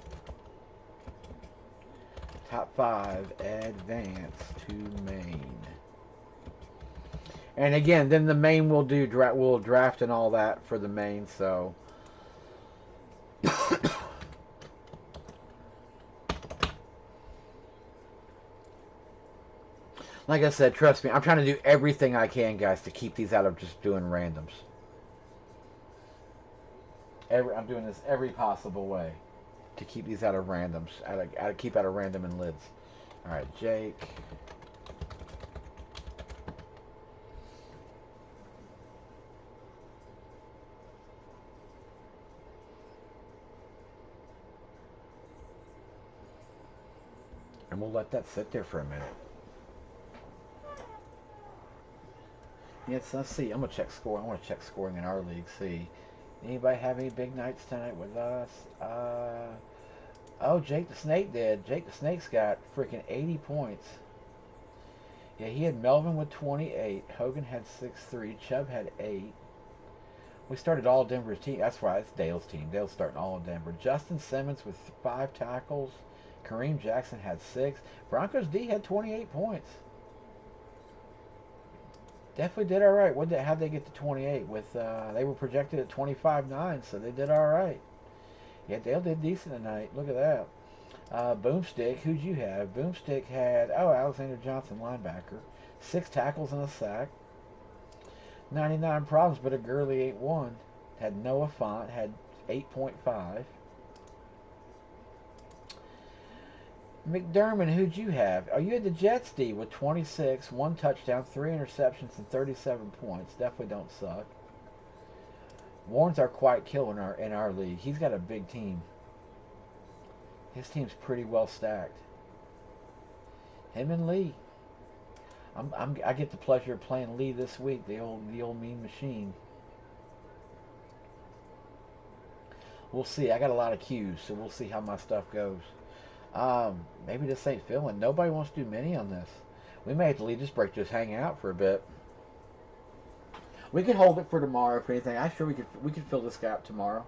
S1: Top 5 advance to main. And again, then the main will do we'll draft and all that for the main. So like I said, trust me, I'm trying to do everything I can, guys, to keep these out of just doing randoms. I'm doing this every possible way to keep these out of randoms, keep out of random and lids. All right, Jake. And we'll let that sit there for a minute. Yes, let's see. I'm gonna check score. I want to check scoring in our league. See, anybody have any big nights tonight with us? Oh, Jake the Snake did. Jake the Snake's got freaking 80 points. Yeah, he had Melvin with 28. Hogan had 6-3. Chubb had 8. We started all Denver's team. That's right. It's Dale's team. Dale's starting all of Denver. Justin Simmons with 5 tackles. Kareem Jackson had 6. Broncos D had 28 points. Definitely did all right. How'd they get to 28? With they were projected at 25-9, so they did all right. Yeah, Dale did decent tonight. Look at that. Boomstick, who'd you have? Boomstick had, Alexander Johnson, linebacker. 6 tackles and a sack. 99 problems, but a Gurley 8-1. Had Noah Font, had 8.5. McDermott, who'd you have? Oh, you had the Jets D with 26, 1 touchdown, 3 interceptions, and 37 points. Definitely don't suck. Warren's our quiet killer in our league. He's got a big team. His team's pretty well stacked. Him and Lee. I get the pleasure of playing Lee this week. The old mean machine. We'll see. I got a lot of cues, so we'll see how my stuff goes. Maybe this ain't filling. Nobody wants to do mini on this. We may have to leave this break, just hang out for a bit. We can hold it for tomorrow if anything. I'm sure we could fill this gap tomorrow.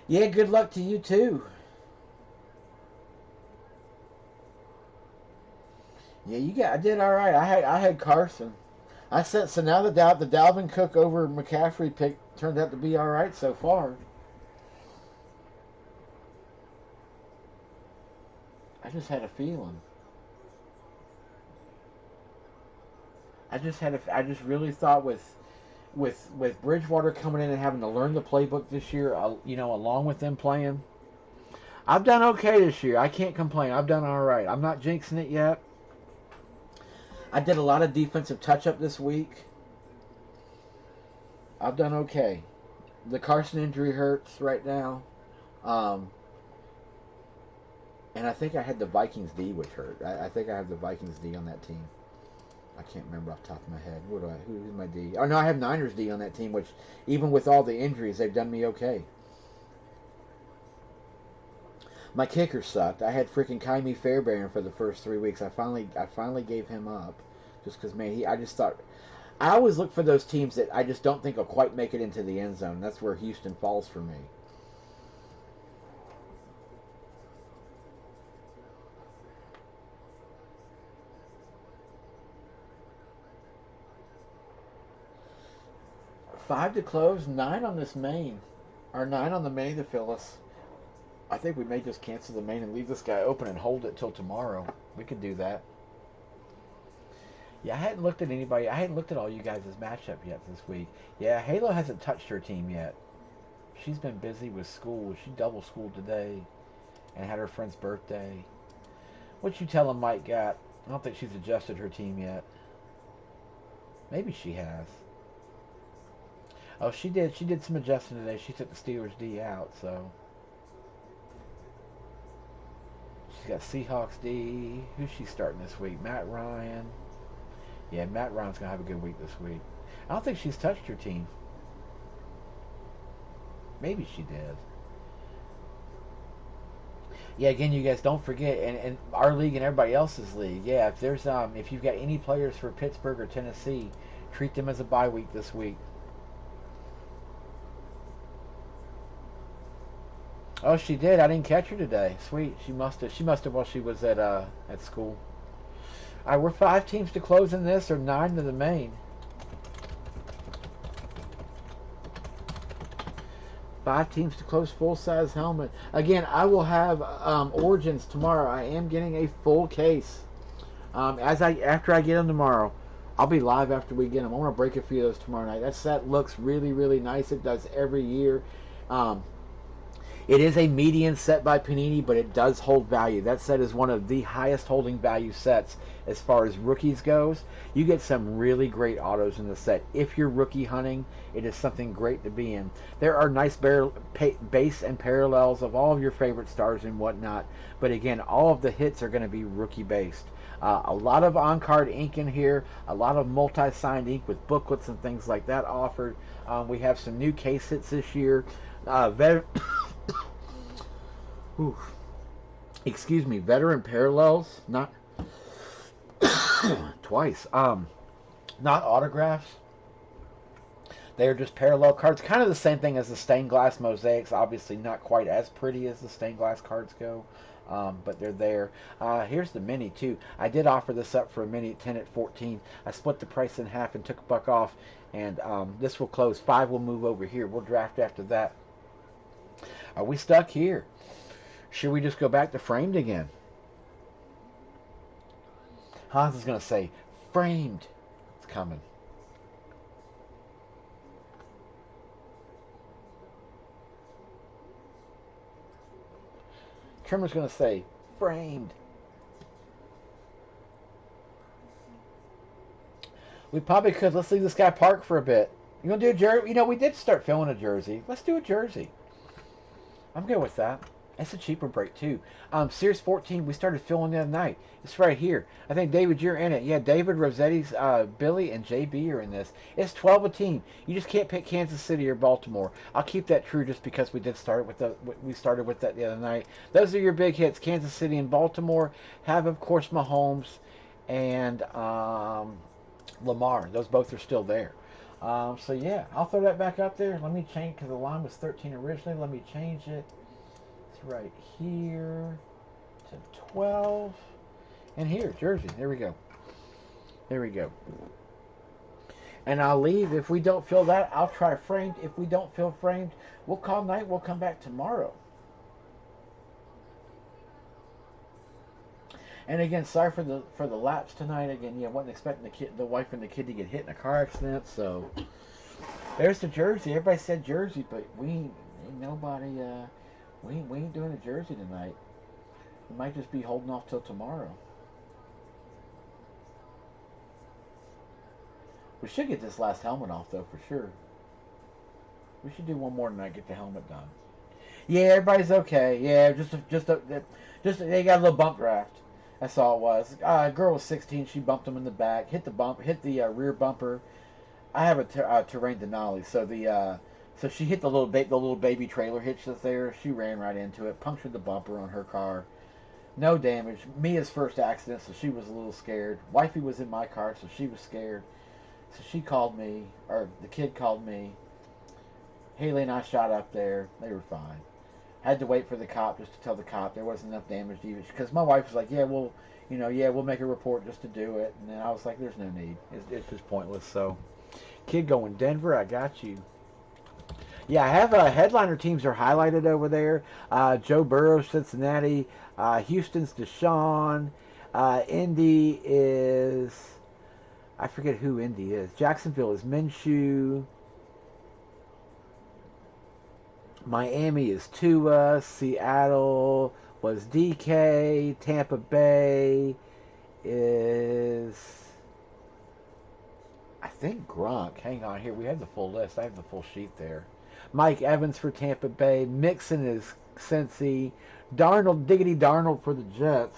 S1: Yeah, good luck to you too. Yeah, I did all right. I had Carson. So now the Dalvin Cook over McCaffrey pick turned out to be all right so far. I just had a feeling. I just really thought with Bridgewater coming in and having to learn the playbook this year, along with them playing, I've done okay this year. I can't complain. I've done all right. I'm not jinxing it yet. I did a lot of defensive touch-up this week. I've done okay. The Carson injury hurts right now. And I think I had the Vikings D, which hurt. I think I have the Vikings D on that team. I can't remember off the top of my head. Who's my D? Oh, no, I have Niners D on that team, which, even with all the injuries, they've done me okay. My kicker sucked. I had freaking Kaimi Fairbairn for the first 3 weeks. I finally gave him up, just because, man, I just thought, I always look for those teams that I just don't think will quite make it into the end zone. That's where Houston falls for me. Five to close, 9 on this main, or 9 on the main to fill us. I think we may just cancel the main and leave this guy open and hold it till tomorrow. We could do that. Yeah, I hadn't looked at anybody. I hadn't looked at all you guys' matchup yet this week. Yeah, Halo hasn't touched her team yet. She's been busy with school. She double schooled today and had her friend's birthday. What you telling Mike got? I don't think she's adjusted her team yet. Maybe she has. Oh, she did. She did some adjusting today. She took the Steelers D out, so she's got Seahawks D. Who's she starting this week? Matt Ryan. Yeah, Matt Ryan's gonna have a good week this week. I don't think she's touched her team. Maybe she did. Yeah, again, you guys don't forget, and our league and everybody else's league. Yeah, if you've got any players for Pittsburgh or Tennessee, treat them as a bye week this week. Oh, she did. I didn't catch her today. Sweet. She must have. While she was at school. All right, we're 5 teams to close in this, or 9 to the main. 5 teams to close full size helmet. Again, I will have Origins tomorrow. I am getting a full case. After I get them tomorrow, I'll be live after we get them. I want to break a few of those tomorrow night. That set looks really, really nice. It does every year. It is a median set by Panini, but it does hold value. That set is one of the highest holding value sets as far as rookies goes. You get some really great autos in the set. If you're rookie hunting, it is something great to be in. There are nice base and parallels of all of your favorite stars and whatnot, but again, all of the hits are going to be rookie based. A lot of on-card ink in here, a lot of multi-signed ink with booklets and things like that offered. We have some new case hits this year. Excuse me, veteran parallels, not twice. Not autographs. They are just parallel cards, kind of the same thing as the stained glass mosaics. Obviously, not quite as pretty as the stained glass cards go. But they're there. Here's the mini too. I did offer this up for a mini at 10 at 14. I split the price in half and took a buck off. And this will close. 5 will move over here. We'll draft after that. Are we stuck here? Should we just go back to framed again? Hans is going to say, framed. It's coming. Trimmer's going to say, framed. We probably could. Let's leave this guy park for a bit. You going to do a jersey? You know, we did start filling a jersey. Let's do a jersey. I'm good with that. It's a cheaper break, too. Series 14, we started filling the other night. It's right here. I think, David, you're in it. Yeah, David, Rossetti's, Billy, and JB are in this. It's 12 a team. You just can't pick Kansas City or Baltimore. I'll keep that true just because we started with that the other night. Those are your big hits. Kansas City and Baltimore have, of course, Mahomes and Lamar. Those both are still there. So, yeah, I'll throw that back up there. Let me change, because the line was 13 originally. Let me change it. Right here to 12, and here, jersey. There we go. There we go. And I'll leave. If we don't fill that, I'll try framed. If we don't fill framed, we'll call night. We'll come back tomorrow. And again, sorry for the lapse tonight. Again, yeah, wasn't expecting the wife and the kid to get hit in a car accident. So there's the jersey. Everybody said jersey, but nobody. We ain't doing a jersey tonight. We might just be holding off till tomorrow. We should get this last helmet off, though, for sure. We should do one more tonight, get the helmet done. Yeah, everybody's okay. Yeah, just they got a little bump draft. That's all it was. A girl was 16. She bumped him in the back, hit the rear bumper. I have a terrain Denali, so she hit the little baby trailer hitch that's there. She ran right into it, punctured the bumper on her car. No damage. Mia's first accident, so she was a little scared. Wifey was in my car, so she was scared. So she called me, or the kid called me. Haley and I shot up there. They were fine. Had to wait for the cop just to tell the cop there wasn't enough damage to even, because my wife was like, we'll make a report just to do it. And then I was like, there's no need. It's just pointless. So, kid going, Denver, I got you. Yeah, I have headliner teams are highlighted over there. Joe Burrow, Cincinnati. Houston's Deshaun. Indy is... I forget who Indy is. Jacksonville is Minshew. Miami is Tua. Seattle was DK. Tampa Bay is... I think Gronk. Hang on here. We have the full list. I have the full sheet there. Mike Evans for Tampa Bay. Mixon is Cincy. Diggity Darnold for the Jets.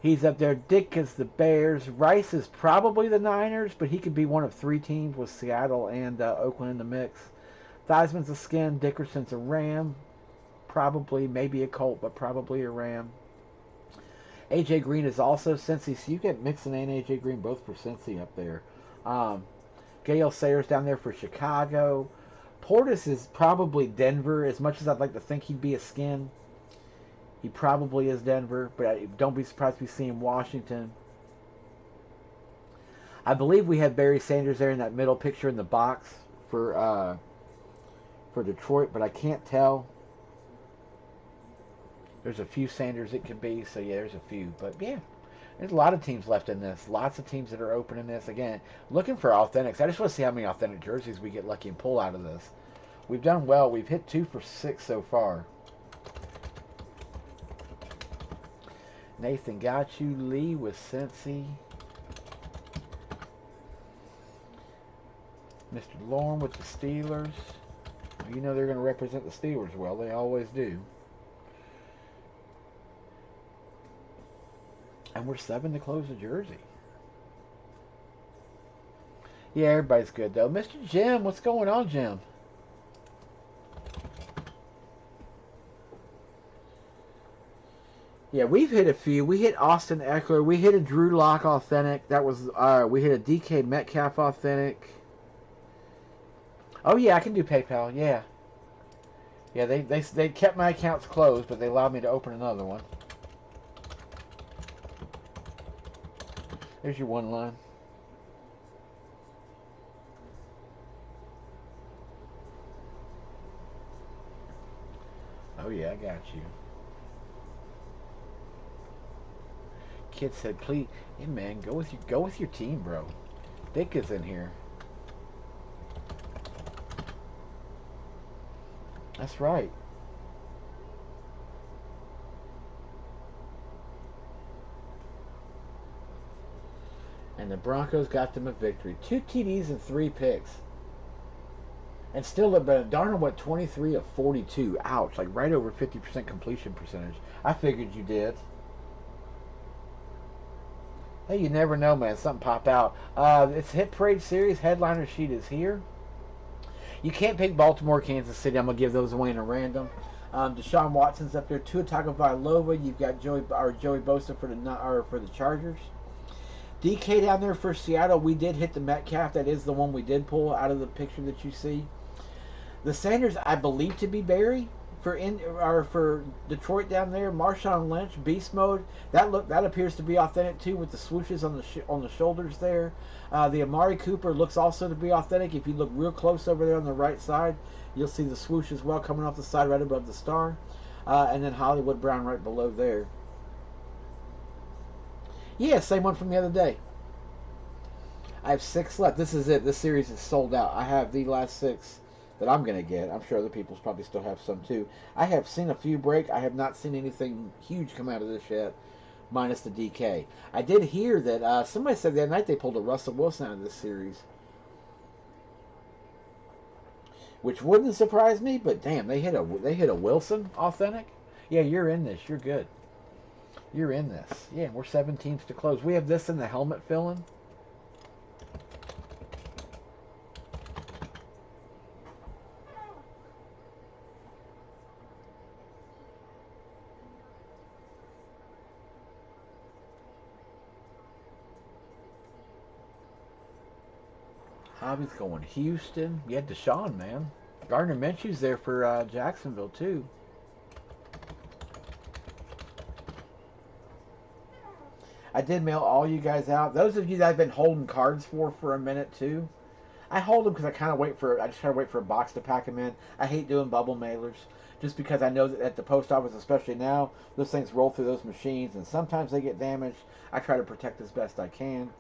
S1: He's up there. Dick is the Bears. Rice is probably the Niners, but he could be one of 3 teams with Seattle and Oakland in the mix. Theismann's a Skin. Dickerson's a Ram. Probably, maybe a Colt, but probably a Ram. AJ Green is also Cincy, so you get Mixon and AJ Green both for Cincy up there. Gale Sayers down there for Chicago. Portis is probably Denver. As much as I'd like to think he'd be a Skin, he probably is Denver, but don't be surprised if we see him Washington. I believe we have Barry Sanders there in that middle picture in the box for Detroit, but I can't tell. There's a few Sanders it could be, so yeah, there's a few. But yeah, there's a lot of teams left in this. Lots of teams that are open in this. Again, looking for authentics. I just want to see how many authentic jerseys we get lucky and pull out of this. We've done well. We've hit 2 for 6 so far. Nathan got you. Lee with Cincy. Mr. Lorne with the Steelers. You know they're going to represent the Steelers well. They always do. And we're 7 to close the jersey. Yeah, everybody's good, though. Mr. Jim, what's going on, Jim? Yeah, we've hit a few. We hit Austin Eckler. We hit a Drew Lock authentic. That was, we hit a DK Metcalf authentic. Oh, yeah, I can do PayPal. Yeah. Yeah, they kept my accounts closed, but they allowed me to open another one. There's your one line. Oh yeah, I got you. Kid said, "Please, hey man, go with your team, bro. Dick is in here. That's right." And the Broncos got them a victory. 2 TDs and 3 picks. And still, but Darnold went 23 of 42. Ouch, like right over 50% completion percentage. I figured you did. Hey, you never know, man. Something pop out. It's Hit Parade Series. Headliner sheet is here. You can't pick Baltimore, Kansas City. I'm gonna give those away in a random. Deshaun Watson's up there. Tua Tagovailoa. You've got Joey Bosa for the Chargers. DK down there for Seattle. We did hit the Metcalf. That is the one we did pull out of the picture that you see. The Sanders, I believe to be Barry for Detroit down there. Marshawn Lynch, beast mode. That appears to be authentic too, with the swooshes on the shoulders there. The Amari Cooper looks also to be authentic. If you look real close over there on the right side, you'll see the swoosh as well coming off the side right above the star, and then Hollywood Brown right below there. Yeah, same one from the other day. I have 6 left. This is it. This series is sold out. I have the last 6 that I'm going to get. I'm sure other people probably still have some too. I have seen a few break. I have not seen anything huge come out of this yet, minus the DK. I did hear that somebody said the other night they pulled a Russell Wilson out of this series, which wouldn't surprise me. But damn, they hit a Wilson authentic. Yeah, you're in this. You're good. You're in this. Yeah, we're 7 teams to close. We have this in the helmet filling. Hobby's going Houston. Yeah, Deshaun, man. Gardner Minshew's there for Jacksonville, too. I did mail all you guys out. Those of you that I've been holding cards for a minute, too. I hold them because I just kind of wait for a box to pack them in. I hate doing bubble mailers just because I know that at the post office, especially now, those things roll through those machines and sometimes they get damaged. I try to protect as best I can.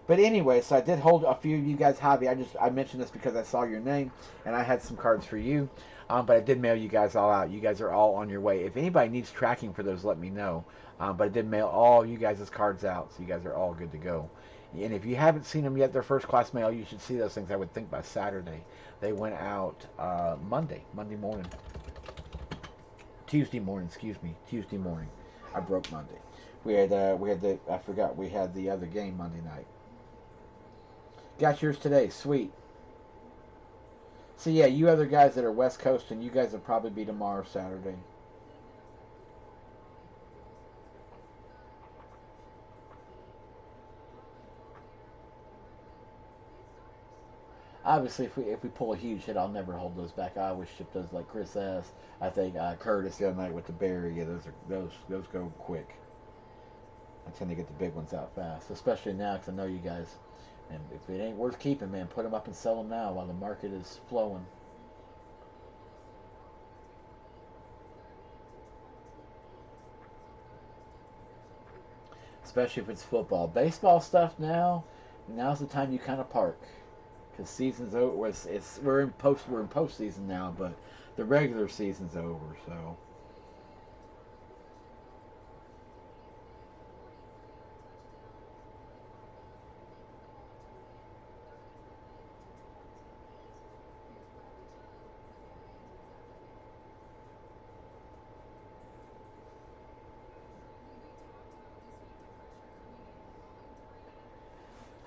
S1: But anyway, so I did hold a few of you guys hobby. I mentioned this because I saw your name and I had some cards for you. But I did mail you guys all out. You guys are all on your way. If anybody needs tracking for those, let me know. But I did mail all you guys' cards out, so you guys are all good to go. And if you haven't seen them yet, they're first class mail. You should see those things. I would think by Saturday. They went out Monday morning, Tuesday morning. Excuse me, Tuesday morning. I broke Monday. We had I forgot we had the other game Monday night. Got yours today. Sweet. So yeah, you other guys that are West Coast, and you guys will probably be tomorrow, Saturday. Obviously, if we pull a huge hit, I'll never hold those back. I always ship those like Chris S. I think Curtis the other night with the berry. Yeah, those go quick. I tend to get the big ones out fast, especially now because I know you guys. And if it ain't worth keeping, man, put them up and sell them now while the market is flowing. Especially if it's football, baseball stuff now. Now's the time you kind of park because season's over. We're in postseason now, but the regular season's over. So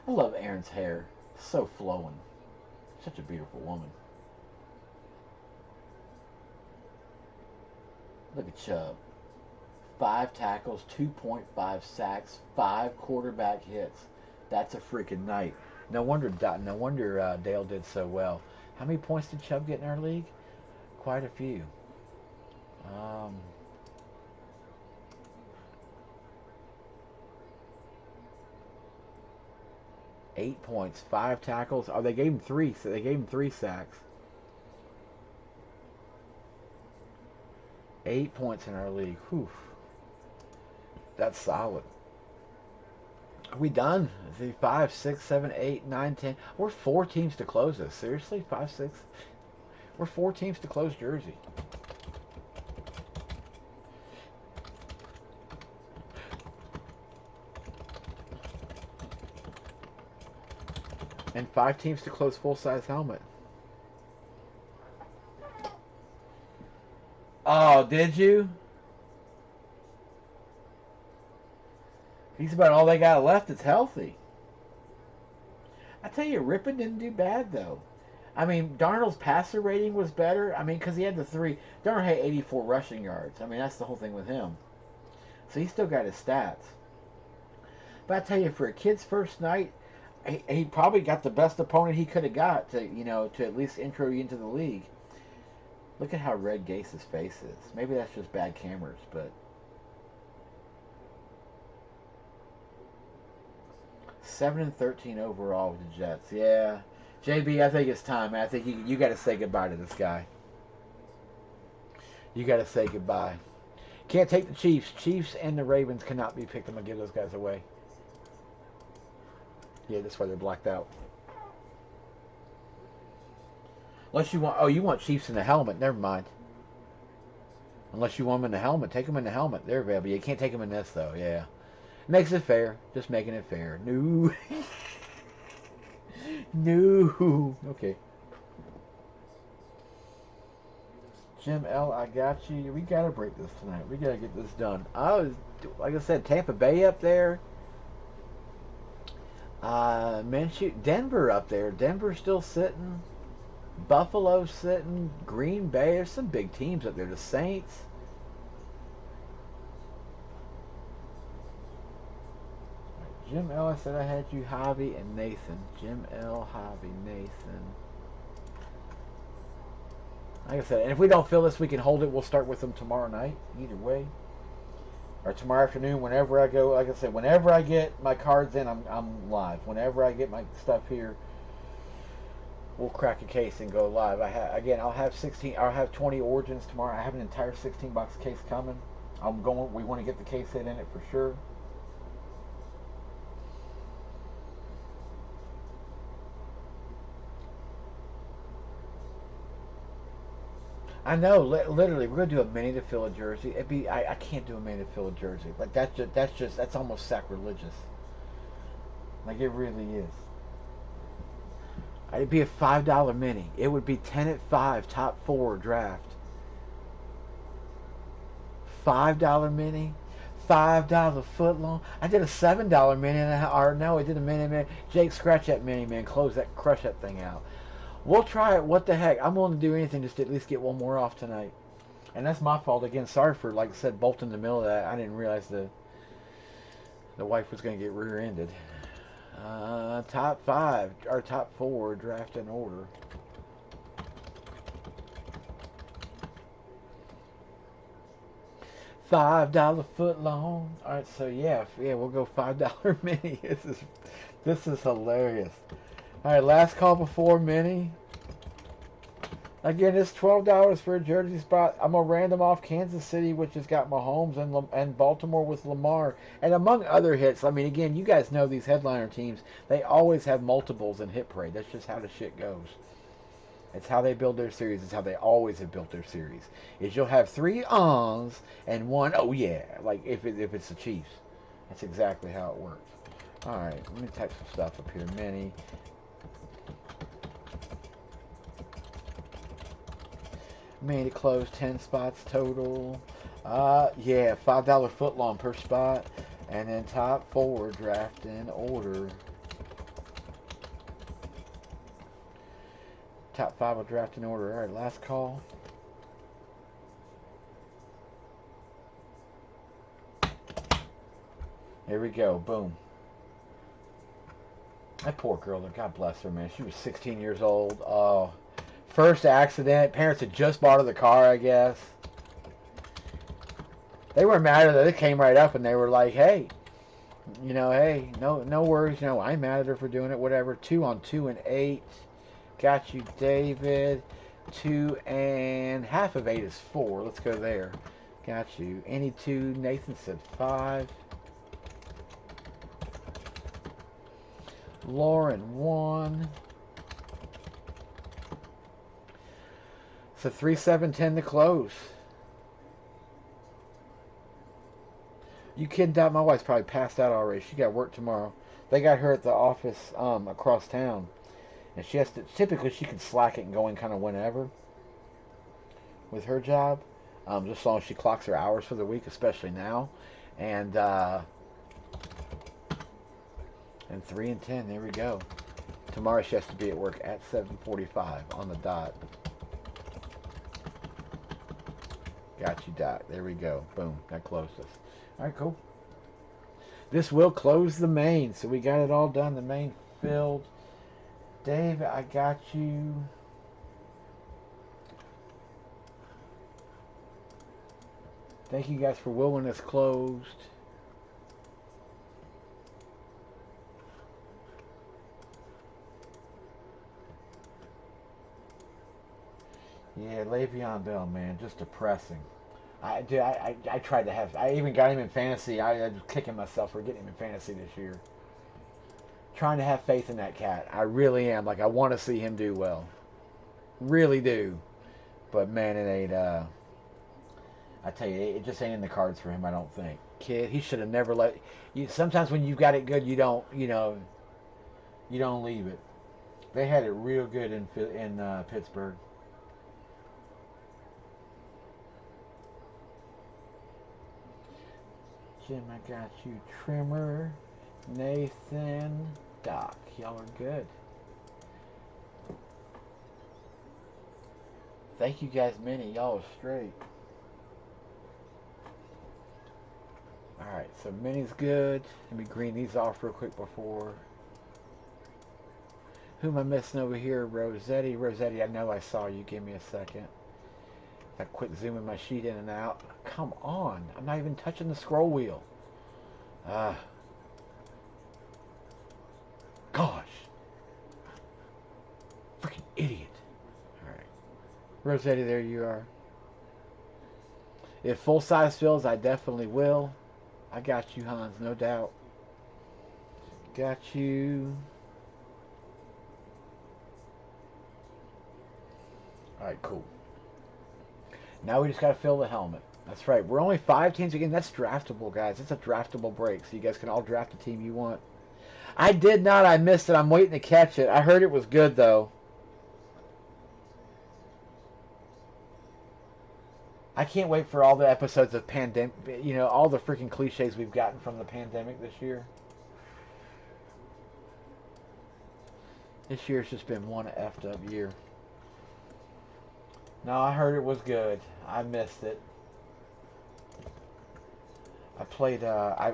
S1: I love Erin's hair, so flowing, such a beautiful woman. Look at Chubb. 5 tackles, 2.5 sacks, 5 quarterback hits. That's a freaking night. No wonder Dale did so well. How many points did Chubb get in our league? quite a few. Um, 8 points, 5 tackles. Oh, they gave him three. So they gave him 3 sacks. 8 points in our league. Whew. That's solid. Are we done? See, 5, 6, 7, 8, 9, 10. We're 4 teams to close this. Seriously? 5, 6? We're 4 teams to close Jersey. And 5 teams to close full-size helmet. Oh, did you? He's about all they got left that's healthy. I tell you, Rippon didn't do bad, though. I mean, Darnold's passer rating was better. I mean, because he had the 3. Darnold had 84 rushing yards. I mean, that's the whole thing with him. So he still got his stats. But I tell you, for a kid's first night, he probably got the best opponent he could have got to at least intro you into the league. Look at how red Gase's face is. Maybe that's just bad cameras, but 7-13 overall with the Jets. Yeah, JB, I think it's time, man. I think you got to say goodbye to this guy. You got to say goodbye. Can't take the Chiefs. Chiefs and the Ravens cannot be picked. I'm gonna give those guys away. Yeah, that's why they're blacked out. Unless you want, you want Chiefs in the helmet. Never mind. Unless you want them in the helmet, take them in the helmet. They're available. You can't take them in this though. Yeah, makes it fair. Just making it fair. No, no. Okay. Jim L, I got you. We gotta break this tonight. We gotta get this done. Like I said, Tampa Bay up there. Minshew, Denver up there. Denver's still sitting. Buffalo sitting. Green Bay. There's some big teams up there. The Saints. Jim L, I said I had you, Javi, and Nathan. Jim L, Javi, Nathan. Like I said, and if we don't feel this, we can hold it. We'll start with them tomorrow night. Either way. Or tomorrow afternoon, whenever I go. Like I said, whenever I get my cards in, I'm live. Whenever I get my stuff here, we'll crack a case and go live. I'll have 16. I'll have 20 Origins tomorrow. I have an entire 16-box case coming. We want to get the case hit in it for sure. I know, literally, we're gonna do a mini to fill a jersey. I can't do a mini to fill a jersey. Like that's almost sacrilegious. Like it really is. It'd be a $5 mini. It would be 10 at 5, top 4 draft. $5 mini, $5 foot long. I did a $7 mini, I did a mini. Jake, scratch that mini, man. Crush that thing out. We'll try it. What the heck? I'm willing to do anything just to at least get one more off tonight. And that's my fault again. Sorry for, like I said, bolting in the middle of that. I didn't realize the wife was going to get rear-ended. Top 5 or top 4 draft in order. $5 foot long. All right, so yeah, we'll go $5 mini. This is hilarious. All right, last call before mini. Again, it's $12 for a jersey spot. I'm gonna random off Kansas City, which has got Mahomes, and Baltimore with Lamar, and among other hits. I mean, again, you guys know these headliner teams. They always have multiples in hit parade. That's just how the shit goes. It's how they build their series. It's how they always have built their series. Is you'll have 3 ons and 1 oh yeah, like if it's the Chiefs. That's exactly how it works. All right, let me type some stuff up here. Mini. Made it close, 10 spots total. Yeah, $5 foot long per spot. And then top 4 draft in order. Top 5 will draft in order. All right, last call. Here we go. Boom. That poor girl, God bless her, man. She was 16 years old. Oh, First accident. Parents had just bought her the car, I guess. They weren't mad at her. They came right up and they were like, hey, hey, no worries. I'm mad at her for doing it, whatever. 2 on 2 and 8. Got you, David. 2 and half of 8 is 4. Let's go there. Got you. Any 2. Nathan said 5. Lauren 1. So 3, 7, 10 to close. You kidding, Dot? My wife's probably passed out already. She got work tomorrow. They got her at the office across town. And she has to, typically she can slack it and go in kind of whenever with her job. Just as long as she clocks her hours for the week, especially now. And 3 and 10, there we go. Tomorrow she has to be at work at 7:45 on the dot. Got you, Dot. There we go. Boom. That closed us. All right, cool. This will close the main. So we got it all done. The main filled. Dave, I got you. Thank you guys for willing us closed. Yeah, Le'Veon Bell, man, just depressing. I tried to have. I even got him in fantasy. I was kicking myself for getting him in fantasy this year. Trying to have faith in that cat. I really am. Like, I want to see him do well. Really do. But man, it ain't. I tell you, it just ain't in the cards for him. I don't think. Kid, he should have never let. You sometimes when you've got it good, you don't. You don't leave it. They had it real good in Pittsburgh. Jim, I got you. Trimmer, Nathan, Doc. Y'all are good. Thank you guys, many. Y'all are straight. Alright, so Minnie's good. Let me green these off real quick before. Who am I missing over here? Rossetti. Rossetti, I know I saw you. Give me a second. I quit zooming my sheet in and out. Come on. I'm not even touching the scroll wheel. Gosh. Freaking idiot. Alright. Rossetti, there you are. If full size fills, I definitely will. I got you, Hans, no doubt. Got you. Alright, cool. Now we just got to fill the helmet. That's right. We're only 5 teams again. That's draftable, guys. It's a draftable break, so you guys can all draft the team you want. I did not. I missed it. I'm waiting to catch it. I heard it was good, though. I can't wait for all the episodes of pandemic. All the freaking cliches we've gotten from the pandemic this year. This year's just been one effed up year. No, I heard it was good. I missed it. I played. I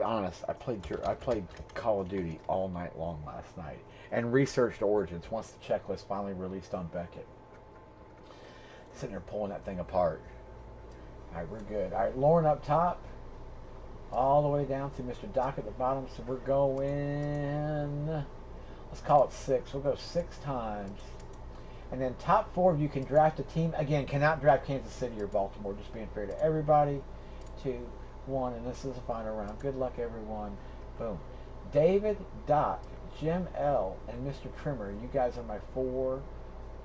S1: played Call of Duty all night long last night and researched Origins once the checklist finally released on Beckett. Sitting there pulling that thing apart. All right, we're good. All right, Lauren up top, all the way down to Mr. Doc at the bottom. So we're going. Let's call it 6. We'll go 6 times. And then top 4 of you can draft a team. Again, cannot draft Kansas City or Baltimore. Just being fair to everybody. 2, 1, and this is the final round. Good luck, everyone. Boom. David, Doc, Jim L, and Mr. Trimmer. You guys are my 4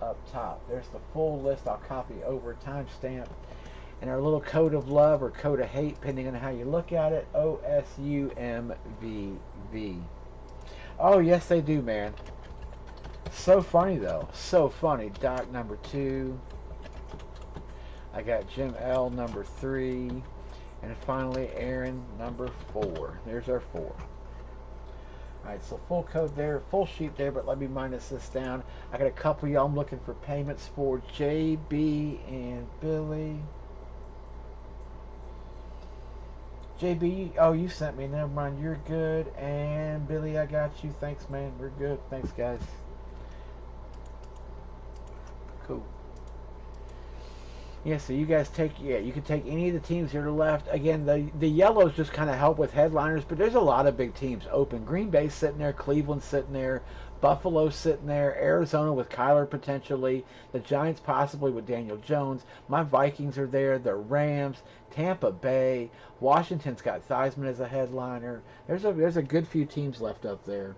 S1: up top. There's the full list. I'll copy over timestamp. And our little code of love or code of hate, depending on how you look at it, OSUMVV. Oh, yes, they do, man. So funny, though. So funny. Doc number 2. I got Jim L number 3. And finally, Aaron number 4. There's our 4. Alright, so full code there, full sheet there, but let me minus this down. I got a couple of y'all I'm looking for payments for. JB and Billy. JB, oh, you sent me. Never mind, you're good. And Billy, I got you. Thanks, man. We're good. Thanks, guys. Cool. Yeah, so you guys take, yeah, you can take any of the teams here to the left. Again, the yellows just kind of help with headliners, but there's a lot of big teams open. Green Bay sitting there, Cleveland sitting there, Buffalo sitting there, Arizona with Kyler potentially, the Giants possibly with Daniel Jones. My Vikings are there, the Rams, Tampa Bay, Washington's got Theismann as a headliner. There's a good few teams left up there.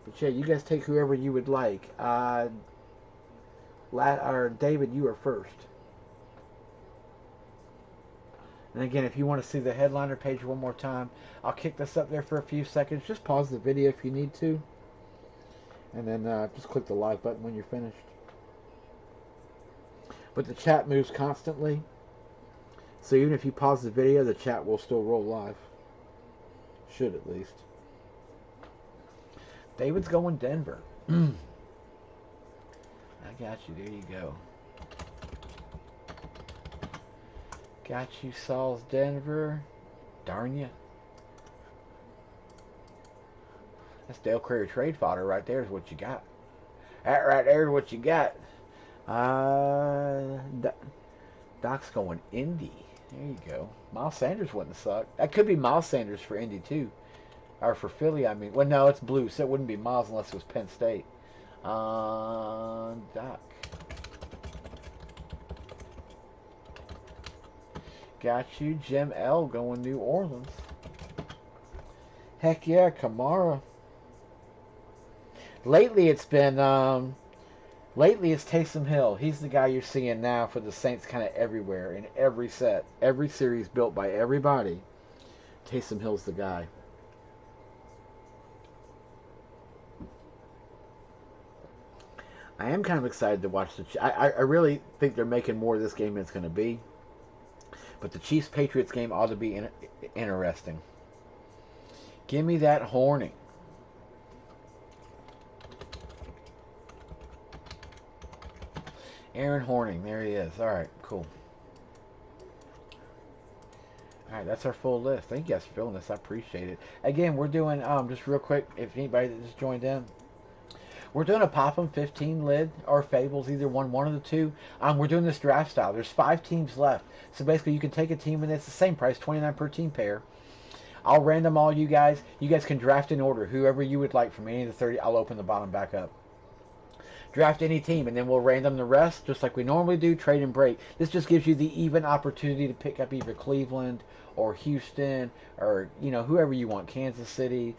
S1: But yeah, you guys take whoever you would like. Or David, you are first. And again, if you want to see the headliner page one more time, I'll kick this up there for a few seconds. Just pause the video if you need to. And then just click the like button when you're finished. But the chat moves constantly. So even if you pause the video, the chat will still roll live. Should at least. David's going Denver. I got you. There you go. Got you, Saul's Denver. Darn you. That's Dale Curry trade fodder right there is what you got. That right there is what you got. Doc's going Indy. There you go. Miles Sanders wouldn't suck. That could be Miles Sanders for Indy too. Or for Philly, I mean. Well, no, it's blue, so it wouldn't be Miles unless it was Penn State. Doc. Got you, Jim L. going New Orleans. Heck yeah, Kamara. Lately it's been, lately it's Taysom Hill. He's the guy you're seeing now for the Saints kind of everywhere, in every set. Every series built by everybody. Taysom Hill's the guy. I am kind of excited to watch the... I really think they're making more of this game than it's going to be. But the Chiefs-Patriots game ought to be interesting. Give me that Horning. Aaron Horning. There he is. All right, cool. All right, that's our full list. Thank you guys for filling this. I appreciate it. Again, we're doing, just real quick, if anybody that just joined in, we're doing a Pop-'em 15 lid or Fables, either one of the two. We're doing this draft style. There's 5 teams left. So basically you can take a team and it's the same price, $29 per team pair. I'll random all you guys. You guys can draft in order. Whoever you would like from any of the 30, I'll open the bottom back up. Draft any team and then we'll random the rest just like we normally do, trade and break. This just gives you the even opportunity to pick up either Cleveland or Houston or, you know, whoever you want. Kansas City,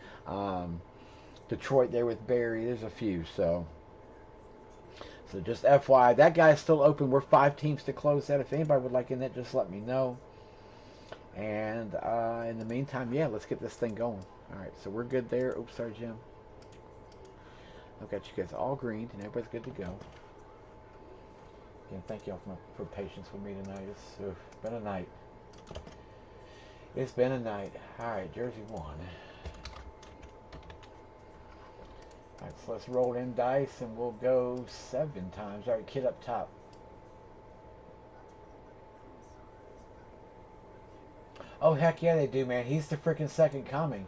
S1: Detroit there with Barry. There's a few, so just FYI, that guy is still open. We're 5 teams to close that. If anybody would like in that, just let me know. And in the meantime, yeah, let's get this thing going. All right, so we're good there. Oops, sorry, Jim. I've got you guys all greened, and everybody's good to go. Again, thank y'all for patience with me tonight. It's been a night. It's been a night. All right, Jersey 1. Alright, so let's roll in dice and we'll go 7 times. Alright, kid up top. Oh, heck yeah, they do, man. He's the freaking second coming.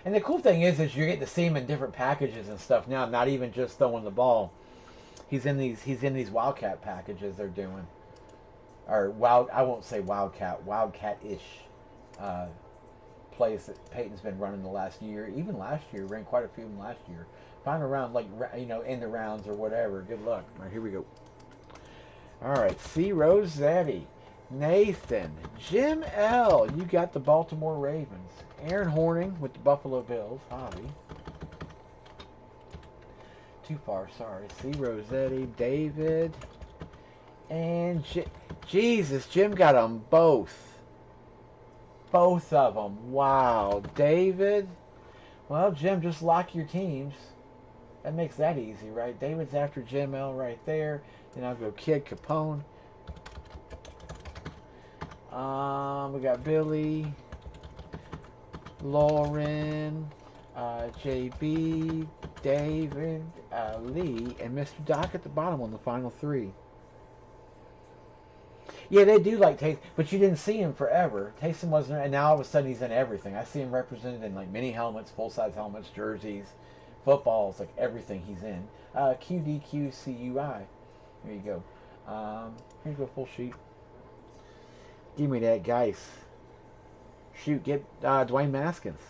S1: And the cool thing is you're getting to see him in different packages and stuff now, not even just throwing the ball. He's in these Wildcat packages they're doing. Or I won't say Wildcat-ish plays that Peyton's been running the last year. Even last year, ran quite a few of them last year. Find around, like, you know, end the rounds or whatever. Good luck. All right, here we go. All right, C. Rossetti, Nathan, Jim L. You got the Baltimore Ravens. Aaron Horning with the Buffalo Bills. Hobby. Too far, sorry. C. Rossetti, David, and Jesus, Jim got them both. Both of them. Wow. David. Well, Jim, just lock your teams. That makes that easy, right? David's after Jim L right there. Then I'll go Kid Capone. We got Billy, Lauren, JB, David, Lee, and Mr. Doc at the bottom on the final 3. Yeah, they do like Taysom, but you didn't see him forever. Taysom wasn't, and now all of a sudden he's in everything. I see him represented in like mini helmets, full-size helmets, jerseys, footballs, like everything he's in. QDQCUI. There you go. Here you go, full sheet. Give me that Geis. Shoot, get Dwayne Maskins.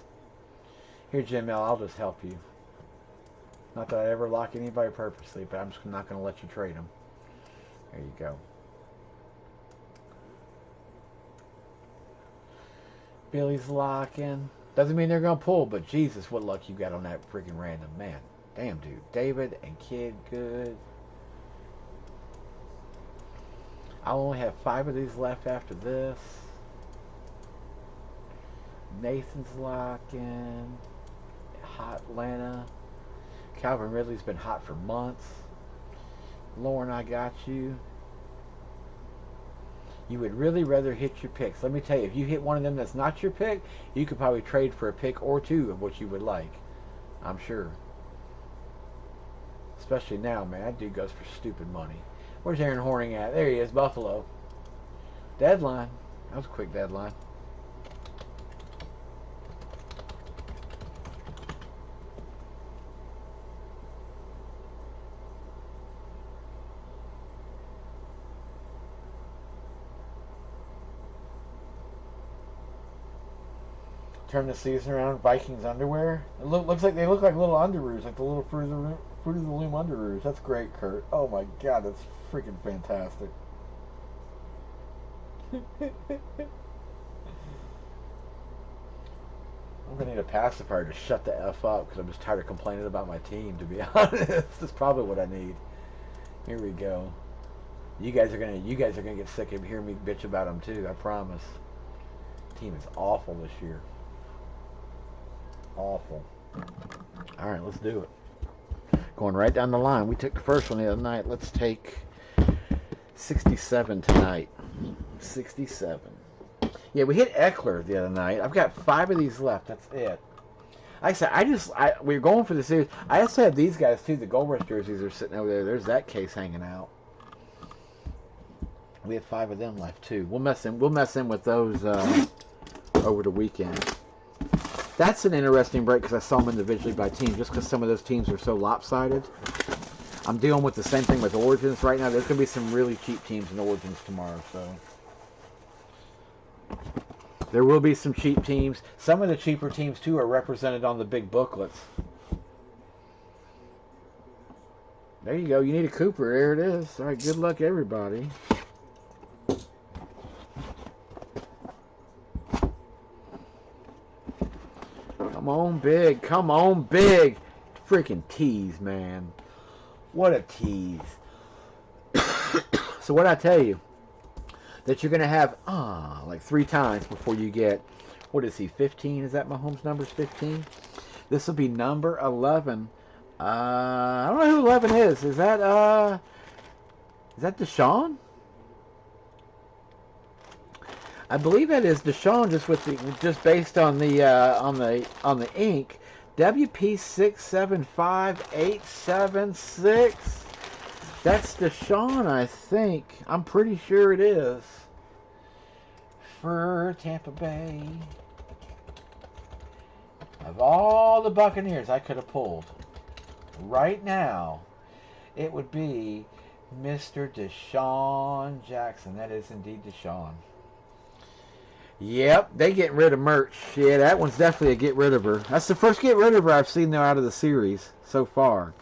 S1: Here, Jim L, I'll just help you. Not that I ever lock anybody purposely, but I'm just not going to let you trade them. There you go. Billy's locking. Doesn't mean they're going to pull, but Jesus, what luck you got on that freaking random. Man, damn, dude. David and Kid, good. I'll only have 5 of these left after this. Nathan's locking. Hot Atlanta. Calvin Ridley's been hot for months. Lauren, I got you. You would really rather hit your picks. Let me tell you, if you hit one of them that's not your pick, you could probably trade for a pick or 2 of what you would like. I'm sure. Especially now, man. That dude goes for stupid money. Where's Aaron Horning at? There he is, Buffalo. Deadline. That was a quick deadline. Turn the season around. Vikings underwear. It looks like they look like little underoos, like the little Fruit of the Loom underoos. That's great, Kurt. Oh my God, that's freaking fantastic. I'm gonna need a pacifier to shut the F up because I'm just tired of complaining about my team. To be honest, that's probably what I need. Here we go. You guys are gonna get sick of hearing me bitch about them too. I promise. The team is awful this year. Awful. All right, let's do it. Going right down the line. We took the first one the other night. Let's take 67 tonight. 67. Yeah, we hit Eckler the other night. I've got 5 of these left. That's it. Like I said, we're going for the series. I also have these guys too. The Gold Rush jerseys are sitting over there. There's that case hanging out. We have 5 of them left too. We'll mess in with those over the weekend. That's an interesting break because I saw them individually by team. Just because some of those teams are so lopsided. I'm dealing with the same thing with Origins right now. There's going to be some really cheap teams in Origins tomorrow, so there will be some cheap teams. Some of the cheaper teams too are represented on the big booklets. There you go. You need a Cooper. There it is. All right. Good luck, everybody. Come on, big. Come on, big. Freaking tease, man. What a tease. So what I tell you, that you're going to have, like 3 times before you get, what is he, 15? Is that Mahomes' numbers, 15? This will be number 11. I don't know who 11 is. Is that Deshaun? I believe that is Deshaun, just based on the ink. WP675876. That's Deshaun, I think. I'm pretty sure it is. For Tampa Bay. Of all the Buccaneers I could have pulled right now, it would be Mr. Deshaun Jackson. That is indeed Deshaun. Yep, they getting rid of merch. Yeah, that one's definitely a get rid of her. That's the first get rid of her I've seen though out of the series so far.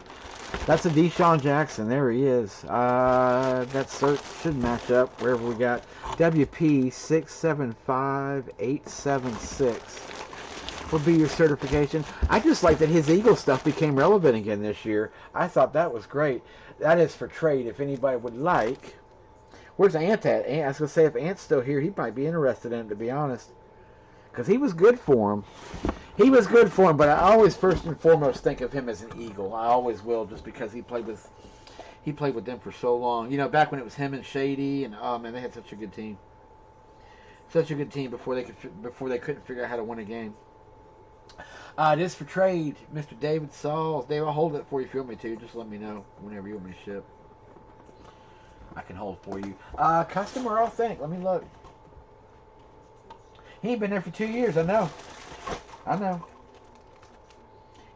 S1: That's a Deshaun Jackson. There he is. That search should match up wherever we got. WP675876 will be your certification. I just like that his Eagle stuff became relevant again this year. I thought that was great. That is for trade if anybody would like. Where's Ant at? I was going to say, if Ant's still here, he might be interested in him, to be honest. Because he was good for him. He was good for him, but I always first and foremost think of him as an Eagle. I always will, just because he played with them for so long. You know, back when it was him and Shady, and oh man, they had such a good team. Such a good team before they couldn't figure out how to win a game. It is for trade, Mr. David Sauls. Dave, I'll hold it for you if you want me to. Just let me know whenever you want me to ship. I can hold for you. Custom or authentic? Let me look. He ain't been there for 2 years. I know.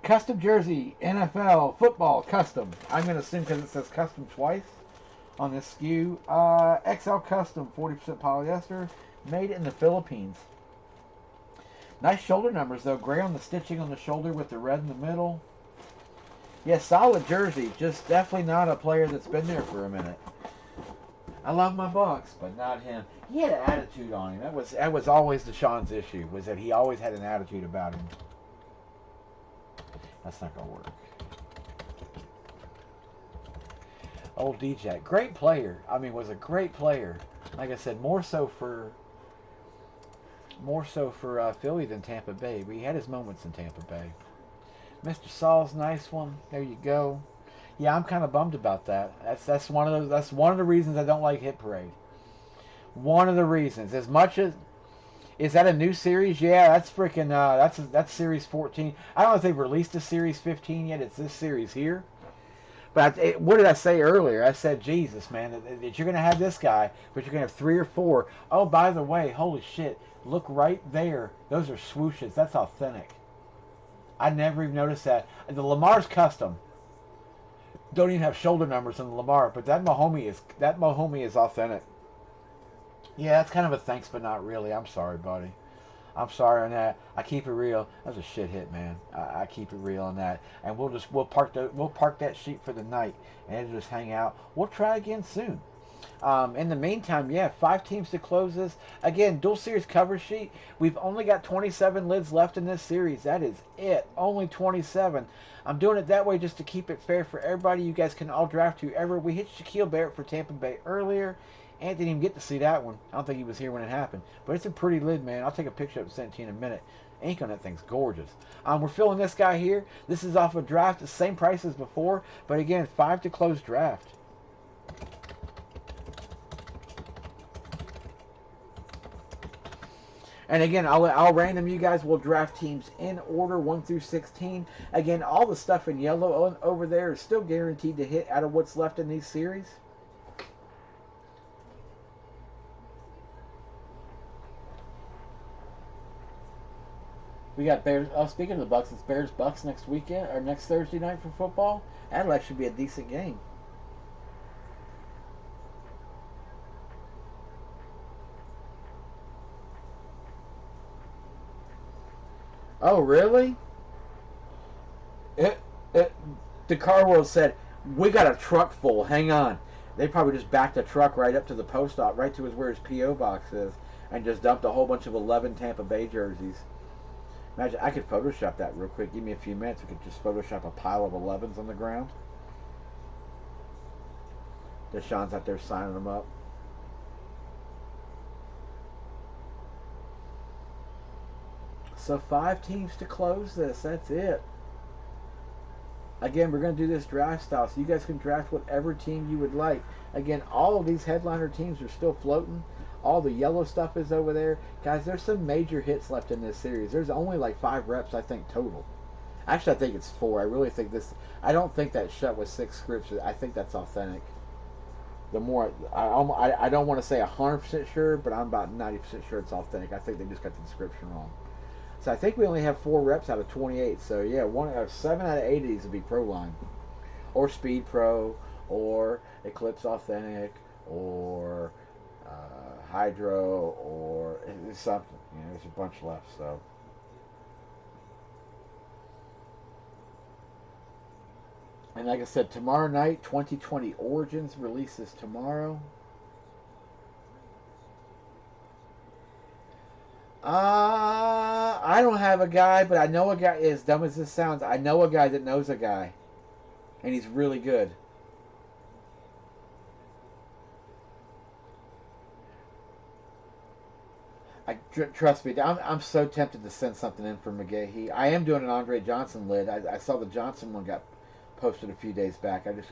S1: Custom jersey, NFL, football, custom. I'm going to assume because it says custom twice on this SKU. XL custom, 40% polyester. Made in the Philippines. Nice shoulder numbers, though. Gray on the stitching on the shoulder with the red in the middle. Yeah, solid jersey. Just definitely not a player that's been there for a minute. I love my Bucks, but not him. He had an attitude on him. That was always Deshaun's issue, was that he always had an attitude about him. That's not going to work. Old DJ. Great player. I mean, was a great player. Like I said, more so for Philly than Tampa Bay. But he had his moments in Tampa Bay. Mr. Saul's nice one. There you go. Yeah, I'm kind of bummed about that. That's one of the reasons I don't like Hit Parade. One of the reasons. As much as is that a new series? Yeah, that's freaking that's series 14. I don't know if they've released a series 15 yet. It's this series here. But what did I say earlier? I said, Jesus, man, that you're going to have this guy, but you're going to have 3 or 4. Oh, by the way, holy shit, look right there. Those are swooshes. That's authentic. I never even noticed that. The Lamar's custom. Don't even have shoulder numbers on the Lamar, but that Mahomey is authentic. Yeah, that's kind of a thanks, but not really. I'm sorry, buddy. I'm sorry on that. I keep it real. That was a shit hit, man. I keep it real on that, and we'll park that sheet for the night, and it'll just hang out. We'll try again soon. In the meantime, yeah, 5 teams to close this. Again, dual series cover sheet. We've only got 27 lids left in this series. That is it. Only 27. I'm doing it that way just to keep it fair for everybody. You guys can all draft whoever. We hit Shaquille Barrett for Tampa Bay earlier. Ant didn't even get to see that one. I don't think he was here when it happened. But it's a pretty lid, man. I'll take a picture of it and send it to you in a minute. Ink on that thing's gorgeous. We're filling this guy here. This is off a draft. The same price as before. But again, 5 to close draft. And again, I'll random you guys. We'll draft teams in order 1 through 16. Again, all the stuff in yellow over there is still guaranteed to hit out of what's left in these series. We got Bears. Oh, speaking of the Bucks, it's Bears Bucks next weekend or next Thursday night for football. That'll actually be a decent game. Oh, really? It, the car world said, we got a truck full. Hang on. They probably just backed a truck right up to the post op, right to where his P.O. box is, and just dumped a whole bunch of 11 Tampa Bay jerseys. Imagine, I could Photoshop that real quick. Give me a few minutes. We could just Photoshop a pile of 11s on the ground. Deshaun's out there signing them up. So 5 teams to close this. That's it. Again, we're going to do this draft style, so you guys can draft whatever team you would like. Again, all of these headliner teams are still floating. All the yellow stuff is over there. Guys, there's some major hits left in this series. There's only like 5 reps, I think, total. Actually, I think it's 4. I really think this... I don't think that shut with 6 scripts. I think that's authentic. The more... I don't want to say 100% sure, but I'm about 90% sure it's authentic. I think they just got the description wrong. So I think we only have 4 reps out of 28. So yeah, 7 out of 8 of these would be Pro Line, or Speed Pro, or Eclipse Authentic, or Hydro, or something. You know, there's a bunch left. So. And like I said, tomorrow night, 2020 Origins releases tomorrow. I don't have a guy, but I know a guy. As dumb as this sounds, I know a guy that knows a guy, and he's really good. Trust me, I'm so tempted to send something in for McGahee. I am doing an Andre Johnson lid. I saw the Johnson one got posted a few days back. I just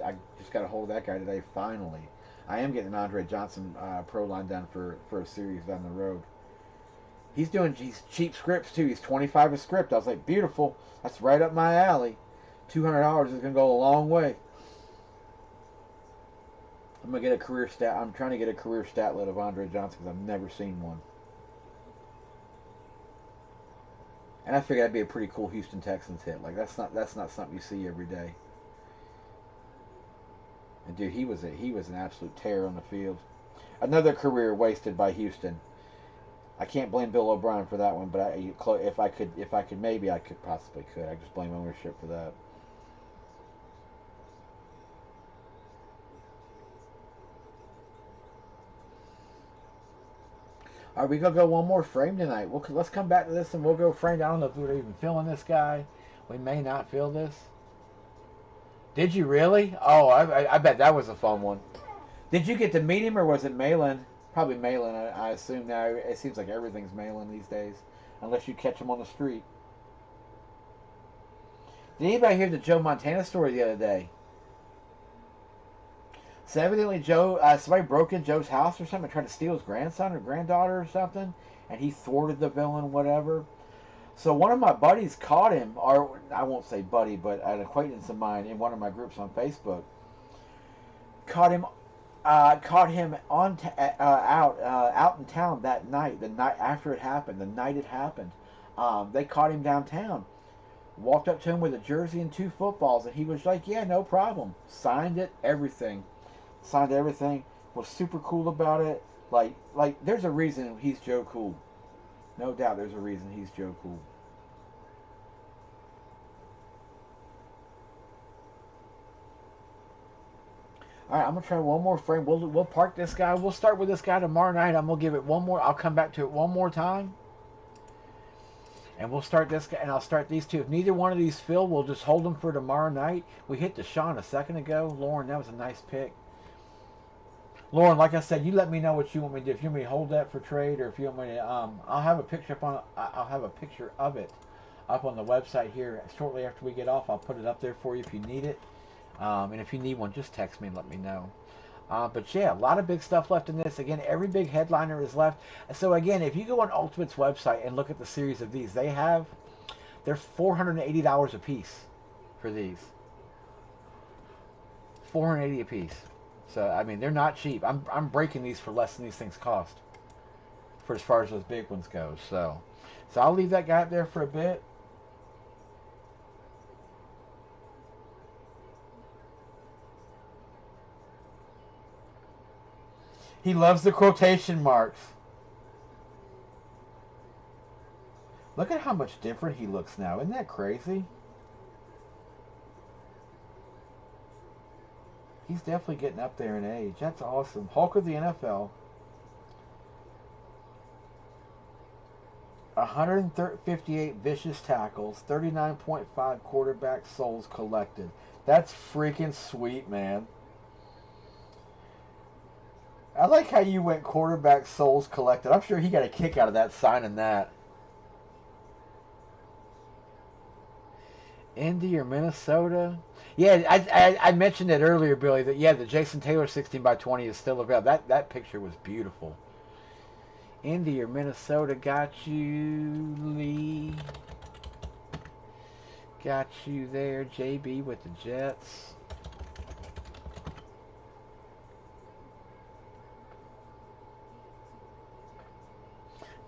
S1: got a hold of that guy today. Finally, I am getting an Andre Johnson pro line done for a series down the road. He's cheap scripts too. He's 25 a script. I was like, beautiful. That's right up my alley. $200 is gonna go a long way. I'm gonna get a career stat. I'm trying to get a career stat lid of Andre Johnson because I've never seen one. And I figured that'd be a pretty cool Houston Texans hit. Like that's not something you see every day. And dude, he was an absolute terror on the field. Another career wasted by Houston. I can't blame Bill O'Brien for that one, but if I could, maybe I could possibly could. I just blame ownership for that. All right, we gonna go one more frame tonight. Let's come back to this and we'll go frame. I don't know if we're even feeling this guy. We may not feel this. Did you really? Oh, I bet that was a fun one. Did you get to meet him or was it Malin? Probably Malin. I assume now. It seems like everything's Malin these days, unless you catch him on the street. Did anybody hear the Joe Montana story the other day? So evidently somebody broke in Joe's house or something and tried to steal his grandson or granddaughter or something, and he thwarted the villain, whatever. So one of my buddies caught him, or I won't say buddy, but an acquaintance of mine in one of my groups on Facebook, caught him out in town that night, the night after it happened, the night it happened. They caught him downtown. Walked up to him with a jersey and two footballs, and he was like, "Yeah, no problem." Signed it, everything. Signed everything. Was super cool about it. Like, there's a reason he's Joe Cool. No doubt, there's a reason he's Joe Cool. All right, I'm gonna try one more frame. We'll park this guy. We'll start with this guy tomorrow night. I'm gonna give it one more. I'll come back to it one more time, and we'll start this guy. And I'll start these two. If neither one of these fill, we'll just hold them for tomorrow night. We hit Deshaun a second ago. Lauren, that was a nice pick. Lauren, like I said, you let me know what you want me to do. If you want me to hold that for trade, or if you want me to, I'll have a picture I'll have a picture of it up on the website here shortly after we get off. I'll put it up there for you if you need it. And if you need one, just text me and let me know. But yeah, a lot of big stuff left in this. Again, every big headliner is left. So again, if you go on Ultimate's website and look at the series of these, they're $480 a piece for these. $480 a piece. So I mean, they're not cheap. I'm breaking these for less than these things cost, for as far as those big ones go. So I'll leave that guy up there for a bit. He loves the quotation marks. Look at how much different he looks now. Isn't that crazy? He's definitely getting up there in age. That's awesome. Hulk of the NFL. 158 vicious tackles, 39.5 quarterback souls collected. That's freaking sweet, man. I like how you went quarterback souls collected. I'm sure he got a kick out of that, signing that. Indy or Minnesota? Yeah, I mentioned it earlier, Billy, that yeah, the Jason Taylor 16 by 20 is still available. That picture was beautiful. Indy or Minnesota, got you, Lee. Got you there, JB with the Jets.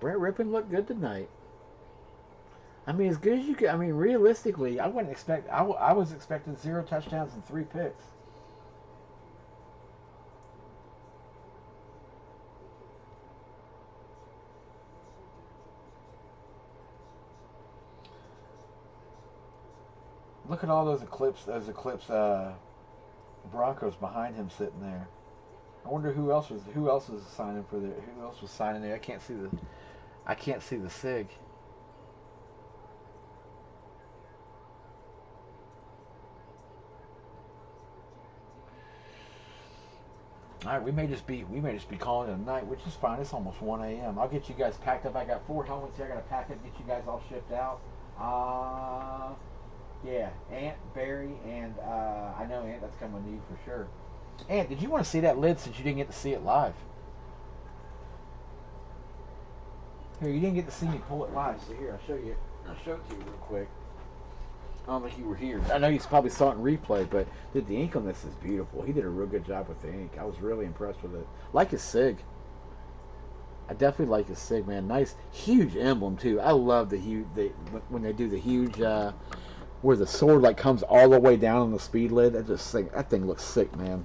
S1: Brett Rippon looked good tonight. I mean, as good as you could. I mean, realistically, I wouldn't expect. I was expecting 0 touchdowns and 3 picks. Look at all those eclipse. Broncos behind him sitting there. I wonder who else was signing for there. Who else was signing there? I can't see the sig. All right, we may just be calling it a night, which is fine. It's almost 1 a.m. I'll get you guys packed up. I got 4 helmets here. I got to pack it, get you guys all shipped out. Yeah, Ant, Barry, and I know Ant. That's coming to you for sure. Ant, did you want to see that lid since you didn't get to see it live? Here, you didn't get to see me pull it live, so here, I'll show you. I'll show it to you real quick. I don't think you were here. I know you probably saw it in replay, but dude, the ink on this is beautiful. He did a real good job with the ink. I was really impressed with it. Like his sig. I definitely like his sig, man. Nice, huge emblem too. I love when they do the huge, where the sword like comes all the way down on the speed lid. That thing looks sick, man.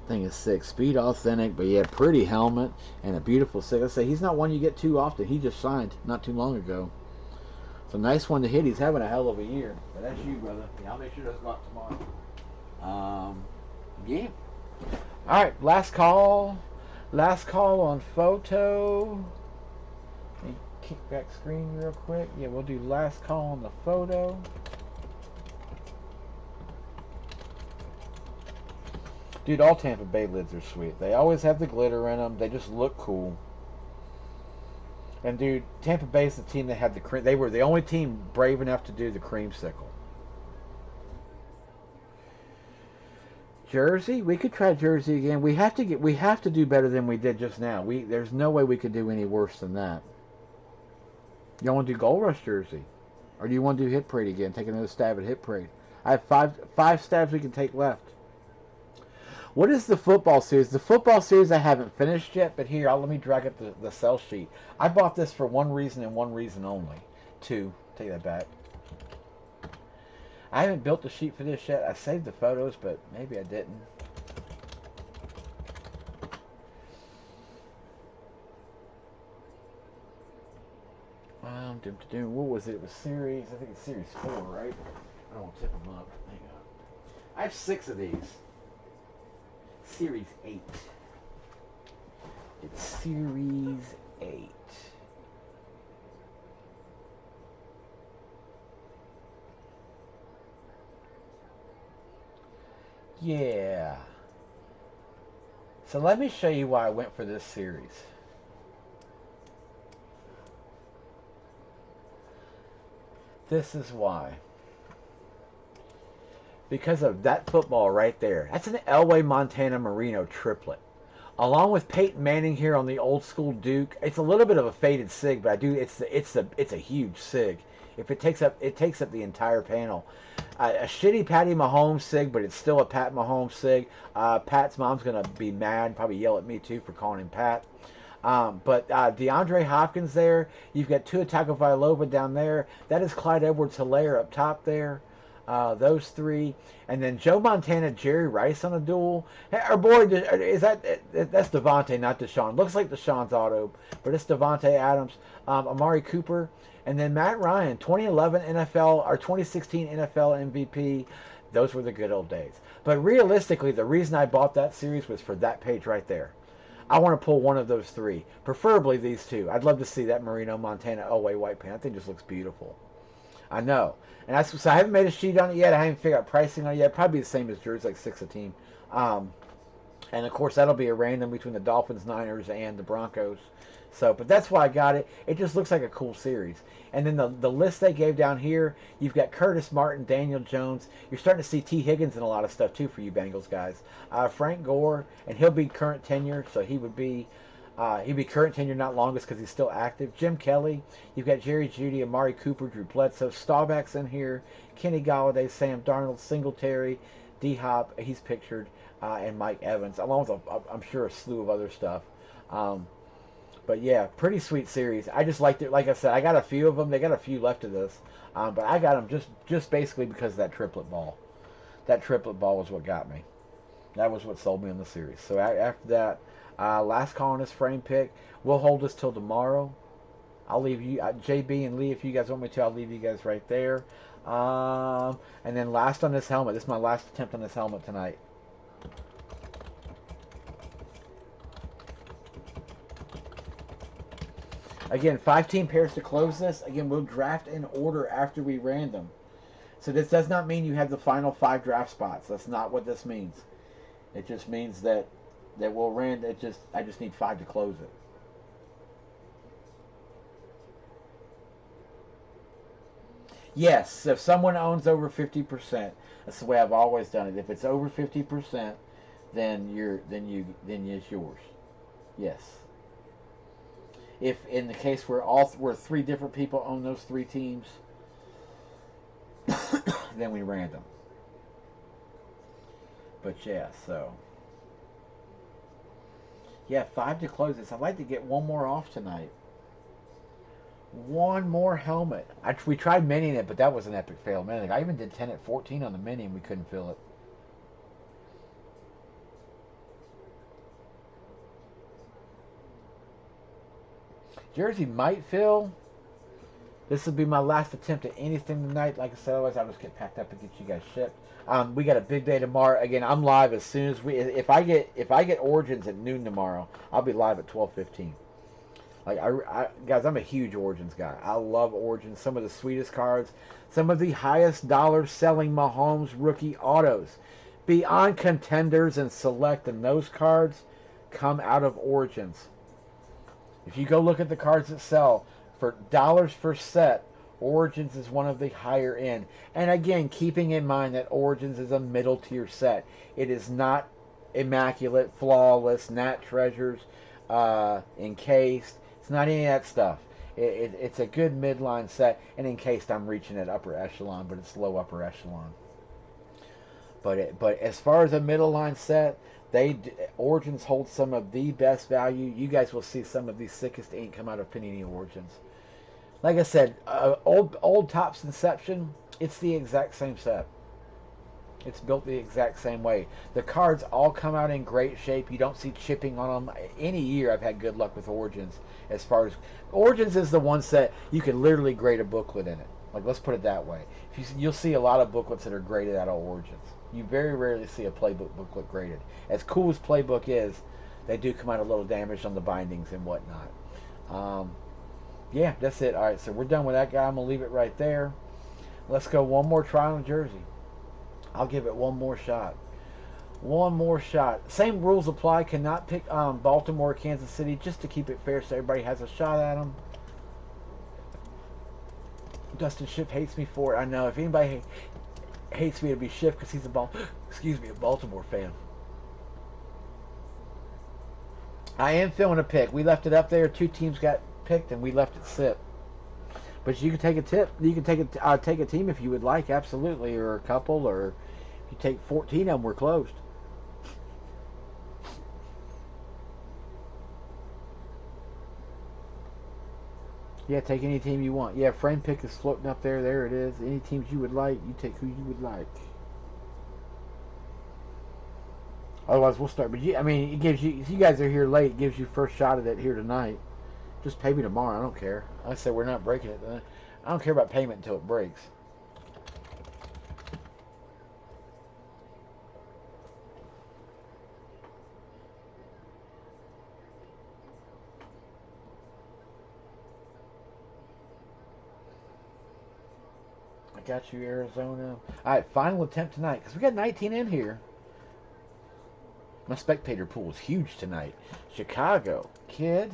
S1: Thing is sick. Speed authentic, but yeah, pretty helmet and a beautiful SIG. I say he's not one you get too often. He just signed not too long ago. It's a nice one to hit. He's having a hell of a year. But that's you, brother. Yeah, I'll make sure those go out tomorrow. Yeah. All right, last call. Last call on photo. Let me kick back screen real quick. Yeah, we'll do last call on the photo. Dude, all Tampa Bay lids are sweet. They always have the glitter in them. They just look cool. And dude, Tampa Bay's the team that had the cream. They were the only team brave enough to do the creamsicle. Jersey, we could try Jersey again. We have to do better than we did just now. There's no way we could do any worse than that. You want to do Gold Rush Jersey, or do you want to do Hit Parade again? Take another stab at Hit Parade. I have five stabs we can take left. What is the football series? The football series I haven't finished yet, but here, let me drag up the sell sheet. I bought this for one reason and one reason only. Two. Take that back. I haven't built the sheet for this yet. I saved the photos, but maybe I didn't. What was it? It was series, I think it's series 4, right? I don't want to tip them up. Hang on. I have 6 of these. Series 8. It's Series 8. Yeah. So let me show you why I went for this series. This is why. Because of that football right there. That's an Elway Montana Marino triplet. Along with Peyton Manning here on the old school Duke. It's a little bit of a faded SIG, but it's a huge SIG. If it takes up the entire panel. A shitty Patty Mahomes SIG, but it's still a Pat Mahomes SIG. Pat's mom's gonna be mad, probably yell at me too for calling him Pat. But DeAndre Hopkins there. You've got Tua Tagovailoa down there. That is Clyde Edwards-Helaire up top there. Those 3, and then Joe Montana, Jerry Rice on a duel. Hey, our boy, that's Devontae, not Deshaun. Looks like Deshaun's auto, but it's Devontae Adams, Amari Cooper, and then Matt Ryan, 2011 NFL or 2016 NFL MVP. Those were the good old days. But realistically, the reason I bought that series was for that page right there. I want to pull one of those 3, preferably these 2. I'd love to see that Marino Montana Elway white paint. I think it just looks beautiful. I know. And so I haven't made a sheet on it yet. I haven't figured out pricing on it yet. Probably the same as Jersey, like 6 a team. And of course, that'll be a random between the Dolphins, Niners, and the Broncos. So, but that's why I got it. It just looks like a cool series. And then the list they gave down here, you've got Curtis Martin, Daniel Jones. You're starting to see T. Higgins in a lot of stuff too for you Bengals guys. Frank Gore, and he'll be current tenure, so he would be. He'd be current tenure, not longest, because he's still active. Jim Kelly. You've got Jerry Jeudy, Amari Cooper, Drew Bledsoe. Staubach's in here. Kenny Galladay, Sam Darnold, Singletary, D-Hop. He's pictured. And Mike Evans, along with, I'm sure, a slew of other stuff. But yeah, pretty sweet series. I just liked it. Like I said, I got a few of them. They got a few left of this. But I got them just basically because of that triplet ball. That triplet ball was what got me. That was what sold me on the series. So after that, last call on this frame pick. We'll hold this till tomorrow. I'll leave you, JB and Lee, if you guys want me to, I'll leave you guys right there. And then last on this helmet. This is my last attempt on this helmet tonight. Again, 5-team pairs to close this. Again, we'll draft in order after we random. So this does not mean you have the final 5 draft spots. That's not what this means. It just means that we'll random. I just need 5 to close it. Yes, if someone owns over 50%, that's the way I've always done it. If it's over 50%, then it's yours. Yes. If in the case where 3 different people own those 3 teams, then we random. But yeah, so yeah, 5 to close this. I'd like to get one more off tonight. One more helmet. We tried mining it, but that was an epic fail. Man, I even did 10 at 14 on the mini, and we couldn't fill it. Jersey might fill. This will be my last attempt at anything tonight. Like I said, otherwise I'll just get packed up and get you guys shipped. We got a big day tomorrow. Again, I'm live as soon as we. If I get Origins at noon tomorrow, I'll be live at 12:15. Like guys, I'm a huge Origins guy. I love Origins. Some of the sweetest cards, some of the highest dollar selling Mahomes rookie autos, beyond contenders and select, and those cards come out of Origins. If you go look at the cards that sell for dollars per set, Origins is one of the higher end. And again, keeping in mind that Origins is a middle tier set. It is not immaculate, flawless, Nat Treasures, encased. It's not any of that stuff. It's a good midline set, and encased I'm reaching at upper echelon, but it's low upper echelon. But as far as a middle line set, Origins holds some of the best value. You guys will see some of the sickest ink come out of Panini Origins. Like I said, old Topps Inception, it's the exact same set. It's built the exact same way. The cards all come out in great shape. You don't see chipping on them. Any year I've had good luck with Origins. As far as Origins is the one set you can literally grade a booklet in it. Like, let's put it that way. You'll see a lot of booklets that are graded out of Origins. You very rarely see a playbook booklet graded. As cool as playbook is, they do come out a little damaged on the bindings and whatnot. Yeah, that's it. All right, so we're done with that guy. I'm going to leave it right there. Let's go one more try on Jersey. I'll give it one more shot. One more shot. Same rules apply. Cannot pick Baltimore or Kansas City, just to keep it fair so everybody has a shot at them. Dustin Schiff hates me for it. I know. If anybody hates me, it'd be Schiff because he's a Baltimore fan. I am filling a pick. We left it up there. 2 teams got picked, and we left it sit. But you can take a tip. You can take a team if you would like, absolutely, or a couple, or if you take 14 of them, we're closed. Yeah, take any team you want. Yeah, frame pick is floating up there. There it is. Any teams you would like, you take who you would like. Otherwise, we'll start. But I mean, it gives you. If you guys are here late, it gives you first shot at it here tonight. Just pay me tomorrow. I don't care. Like I said, we're not breaking it. I don't care about payment until it breaks. I got you, Arizona. All right, final attempt tonight because we got 19 in here. My spectator pool is huge tonight. Chicago, kid.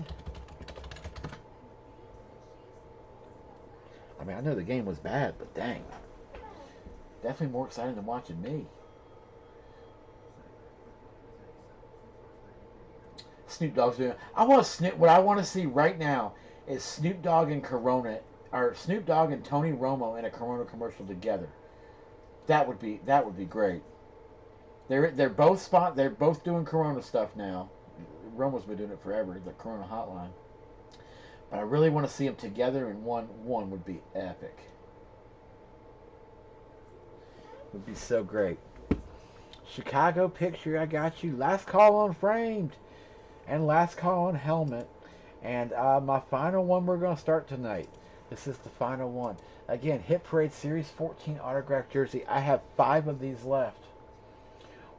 S1: I mean, I know the game was bad, but dang. Definitely more exciting than watching me. Snoop Dogg's doing. What I want to see right now is Snoop Dogg and Corona, or Snoop Dogg and Tony Romo in a Corona commercial together. That would be great. They're both doing Corona stuff now. Romo's been doing it forever, the Corona hotline. But I really want to see them together, and one would be epic. Would be so great. Chicago picture, I got you. Last call on framed, and last call on helmet. And my final one we're going to start tonight. This is the final one. Again, Hit Parade Series 14 autograph jersey. I have 5 of these left.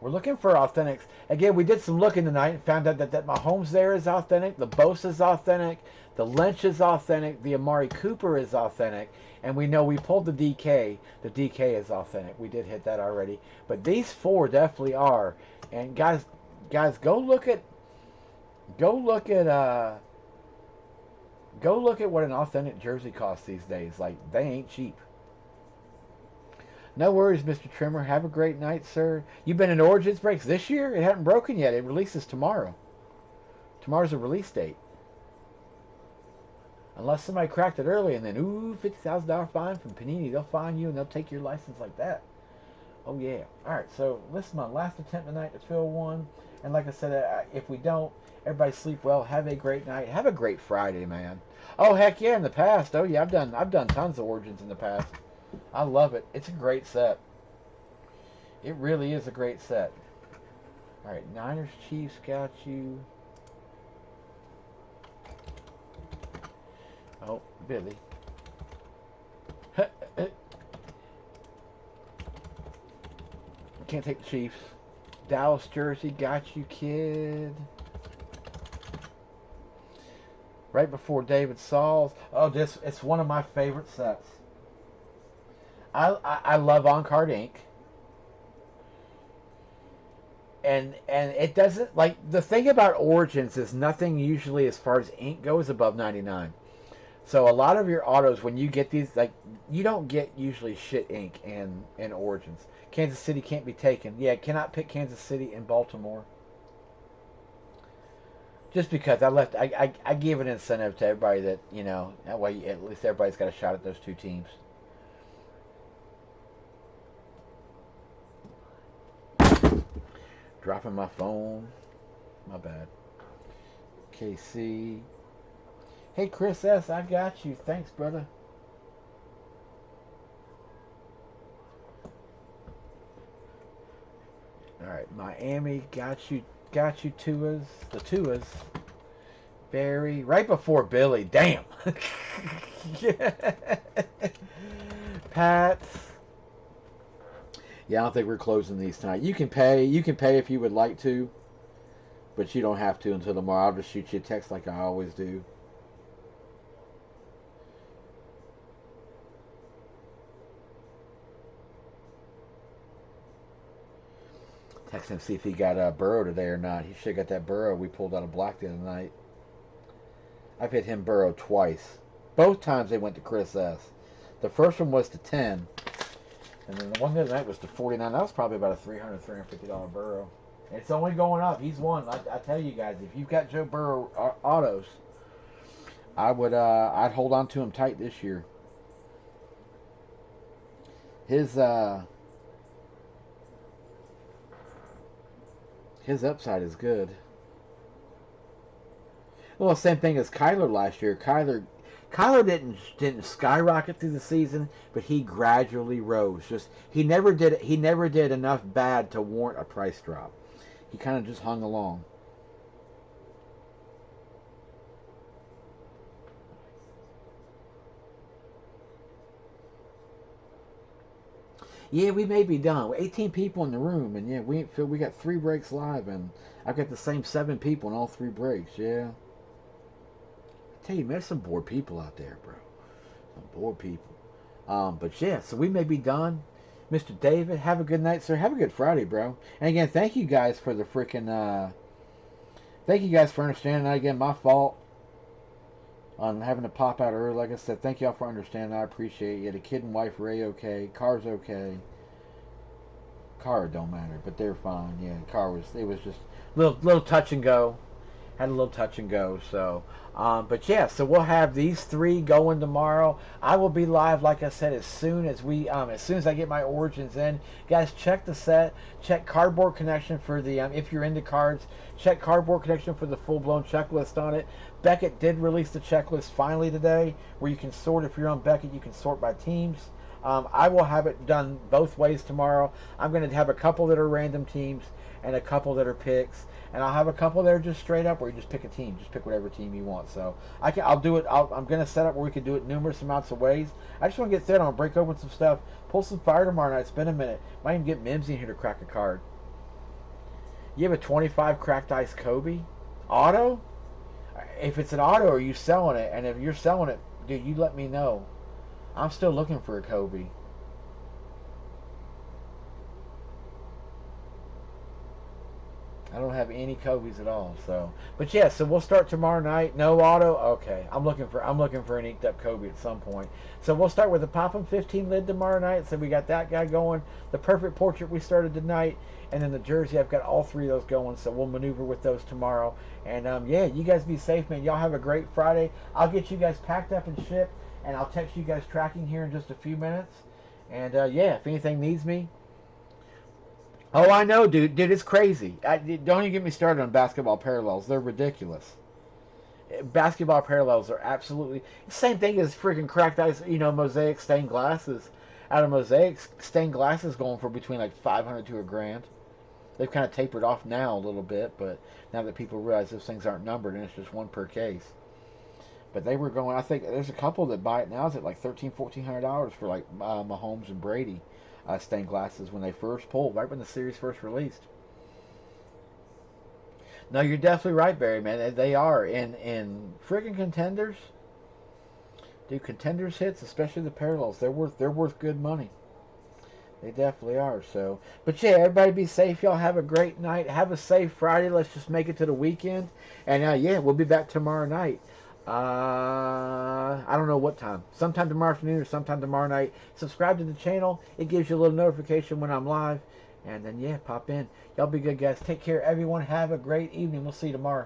S1: We're looking for authentics. Again, we did some looking tonight and found out that Mahomes there is authentic. The Bosa is authentic. The Lynch is authentic. The Amari Cooper is authentic. And we know we pulled the DK. The DK is authentic. We did hit that already. But these 4 definitely are. And guys, go look at what an authentic jersey costs these days. Like, they ain't cheap. No worries, Mr. Trimmer. Have a great night, sir. You've been in Origins breaks this year? It hadn't broken yet. It releases tomorrow. Tomorrow's the release date. Unless somebody cracked it early and then, ooh, $50,000 fine from Panini. They'll fine you and they'll take your license like that. Oh, yeah. All right, so this is my last attempt tonight to fill one. And like I said, if we don't, everybody sleep well. Have a great night. Have a great Friday, man. Oh, heck yeah, in the past. Oh, yeah, I've done tons of Origins in the past. I love it. It's a great set. It really is a great set. All right, Niners, Chiefs, got you. Oh, Billy. Can't take the Chiefs. Dallas jersey, got you, kid. Right before David Sauls. Oh, this it's one of my favorite sets. I love on card ink, and it doesn't like the thing about Origins is nothing usually as far as ink goes above 99. So a lot of your autos when you get these like you don't get usually shit ink in Origins. Kansas City can't be taken. Yeah, cannot pick Kansas City and Baltimore. Just because I give an incentive to everybody that that way at least everybody's got a shot at those two teams. Dropping my phone, my bad. KC, hey Chris S, I got you. Thanks, brother. All right, Miami, got you. Tuas, the Tuas. Barry, right before Billy. Damn. Pats. Yeah, I don't think we're closing these tonight. You can pay. You can pay if you would like to, but you don't have to until tomorrow. I'll just shoot you a text like I always do. Text him see if he got a Burrow today or not. He should have got that Burrow we pulled out of black the other night. I've hit him Burrow twice. Both times they went to Chris S. The first one was to 10, and then the one the other night was to 49. That was probably about a $350 Burrow. It's only going up. He's won. I tell you guys, if you've got Joe Burrow autos, I'd hold on to him tight this year. His his upside is good. Well, same thing as Kyler last year. Kyler didn't skyrocket through the season, but he gradually rose. Just he never did enough bad to warrant a price drop. He kind of just hung along. Yeah, we may be done. We're 18 people in the room, and yeah, we got 3 breaks live, and I've got the same 7 people in all 3 breaks. Yeah, I tell you, man, there's some bored people out there, bro. Some bored people. But yeah, so we may be done. Mr. David, have a good night, sir. Have a good Friday, bro. And again, thank you guys for the freaking. Thank you guys for understanding. Again, my fault on having to pop out early. Like I said, thank y'all for understanding. I appreciate it. The kid and wife are okay. Car's okay. Car don't matter, but they're fine. Yeah, it was just little touch and go. Had a little touch and go. So, but yeah, so we'll have these 3 going tomorrow. I will be live, like I said, as soon as I get my Origins in. Guys, check the set. Check Cardboard Connection for the if you're into cards. Check Cardboard Connection for the full blown checklist on it. Beckett did release the checklist finally today, where you can sort. If you're on Beckett, you can sort by teams. I will have it done both ways tomorrow. I'm going to have a couple that are random teams and a couple that are picks, and I'll have a couple that are just straight up where you just pick a team, just pick whatever team you want. So I'll do it. I'm going to set up where we can do it numerous amounts of ways. I just want to get set on, break open some stuff, pull some fire tomorrow night. Spend a minute. Might even get Mimsy in here to crack a card. You have a 25 cracked ice Kobe auto. If it's an auto, are you selling it? And if you're selling it, dude, you let me know. I'm still looking for a Kobe. I don't have any Kobe's at all. So, but yeah, so we'll start tomorrow night. No auto. Okay, I'm looking for an inked up Kobe at some point. So we'll start with the Popham 15 lid tomorrow night. So we got that guy going. The perfect portrait we started tonight, and then the jersey. I've got all 3 of those going. So we'll maneuver with those tomorrow. And yeah, you guys be safe, man. Y'all have a great Friday. I'll get you guys packed up and shipped, and I'll text you guys tracking here in just a few minutes. And yeah, if anything needs me. Oh, I know, dude. Dude, it's crazy. Don't even get me started on basketball parallels. They're ridiculous. Basketball parallels are absolutely same thing as freaking cracked ice. Mosaic stained glasses. Out of mosaic stained glasses going for between like 500 to a grand. They've kind of tapered off now a little bit, but now that people realize those things aren't numbered and it's just one per case. But they were going. I think there's a couple that buy it now. It's at like $1,300-$1,400 for like Mahomes and Brady stained glasses when they first pulled, right when the series first released. No, you're definitely right, Barry, man. They are in friggin' contenders. Do contenders hits, especially the parallels? They're worth good money. They definitely are. So, but yeah, everybody be safe. Y'all have a great night. Have a safe Friday. Let's just make it to the weekend. And yeah, we'll be back tomorrow night. I don't know what time. Sometime tomorrow afternoon or sometime tomorrow night. Subscribe to the channel. It gives you a little notification when I'm live. And then yeah, pop in. Y'all be good, guys. Take care, everyone. Have a great evening. We'll see you tomorrow.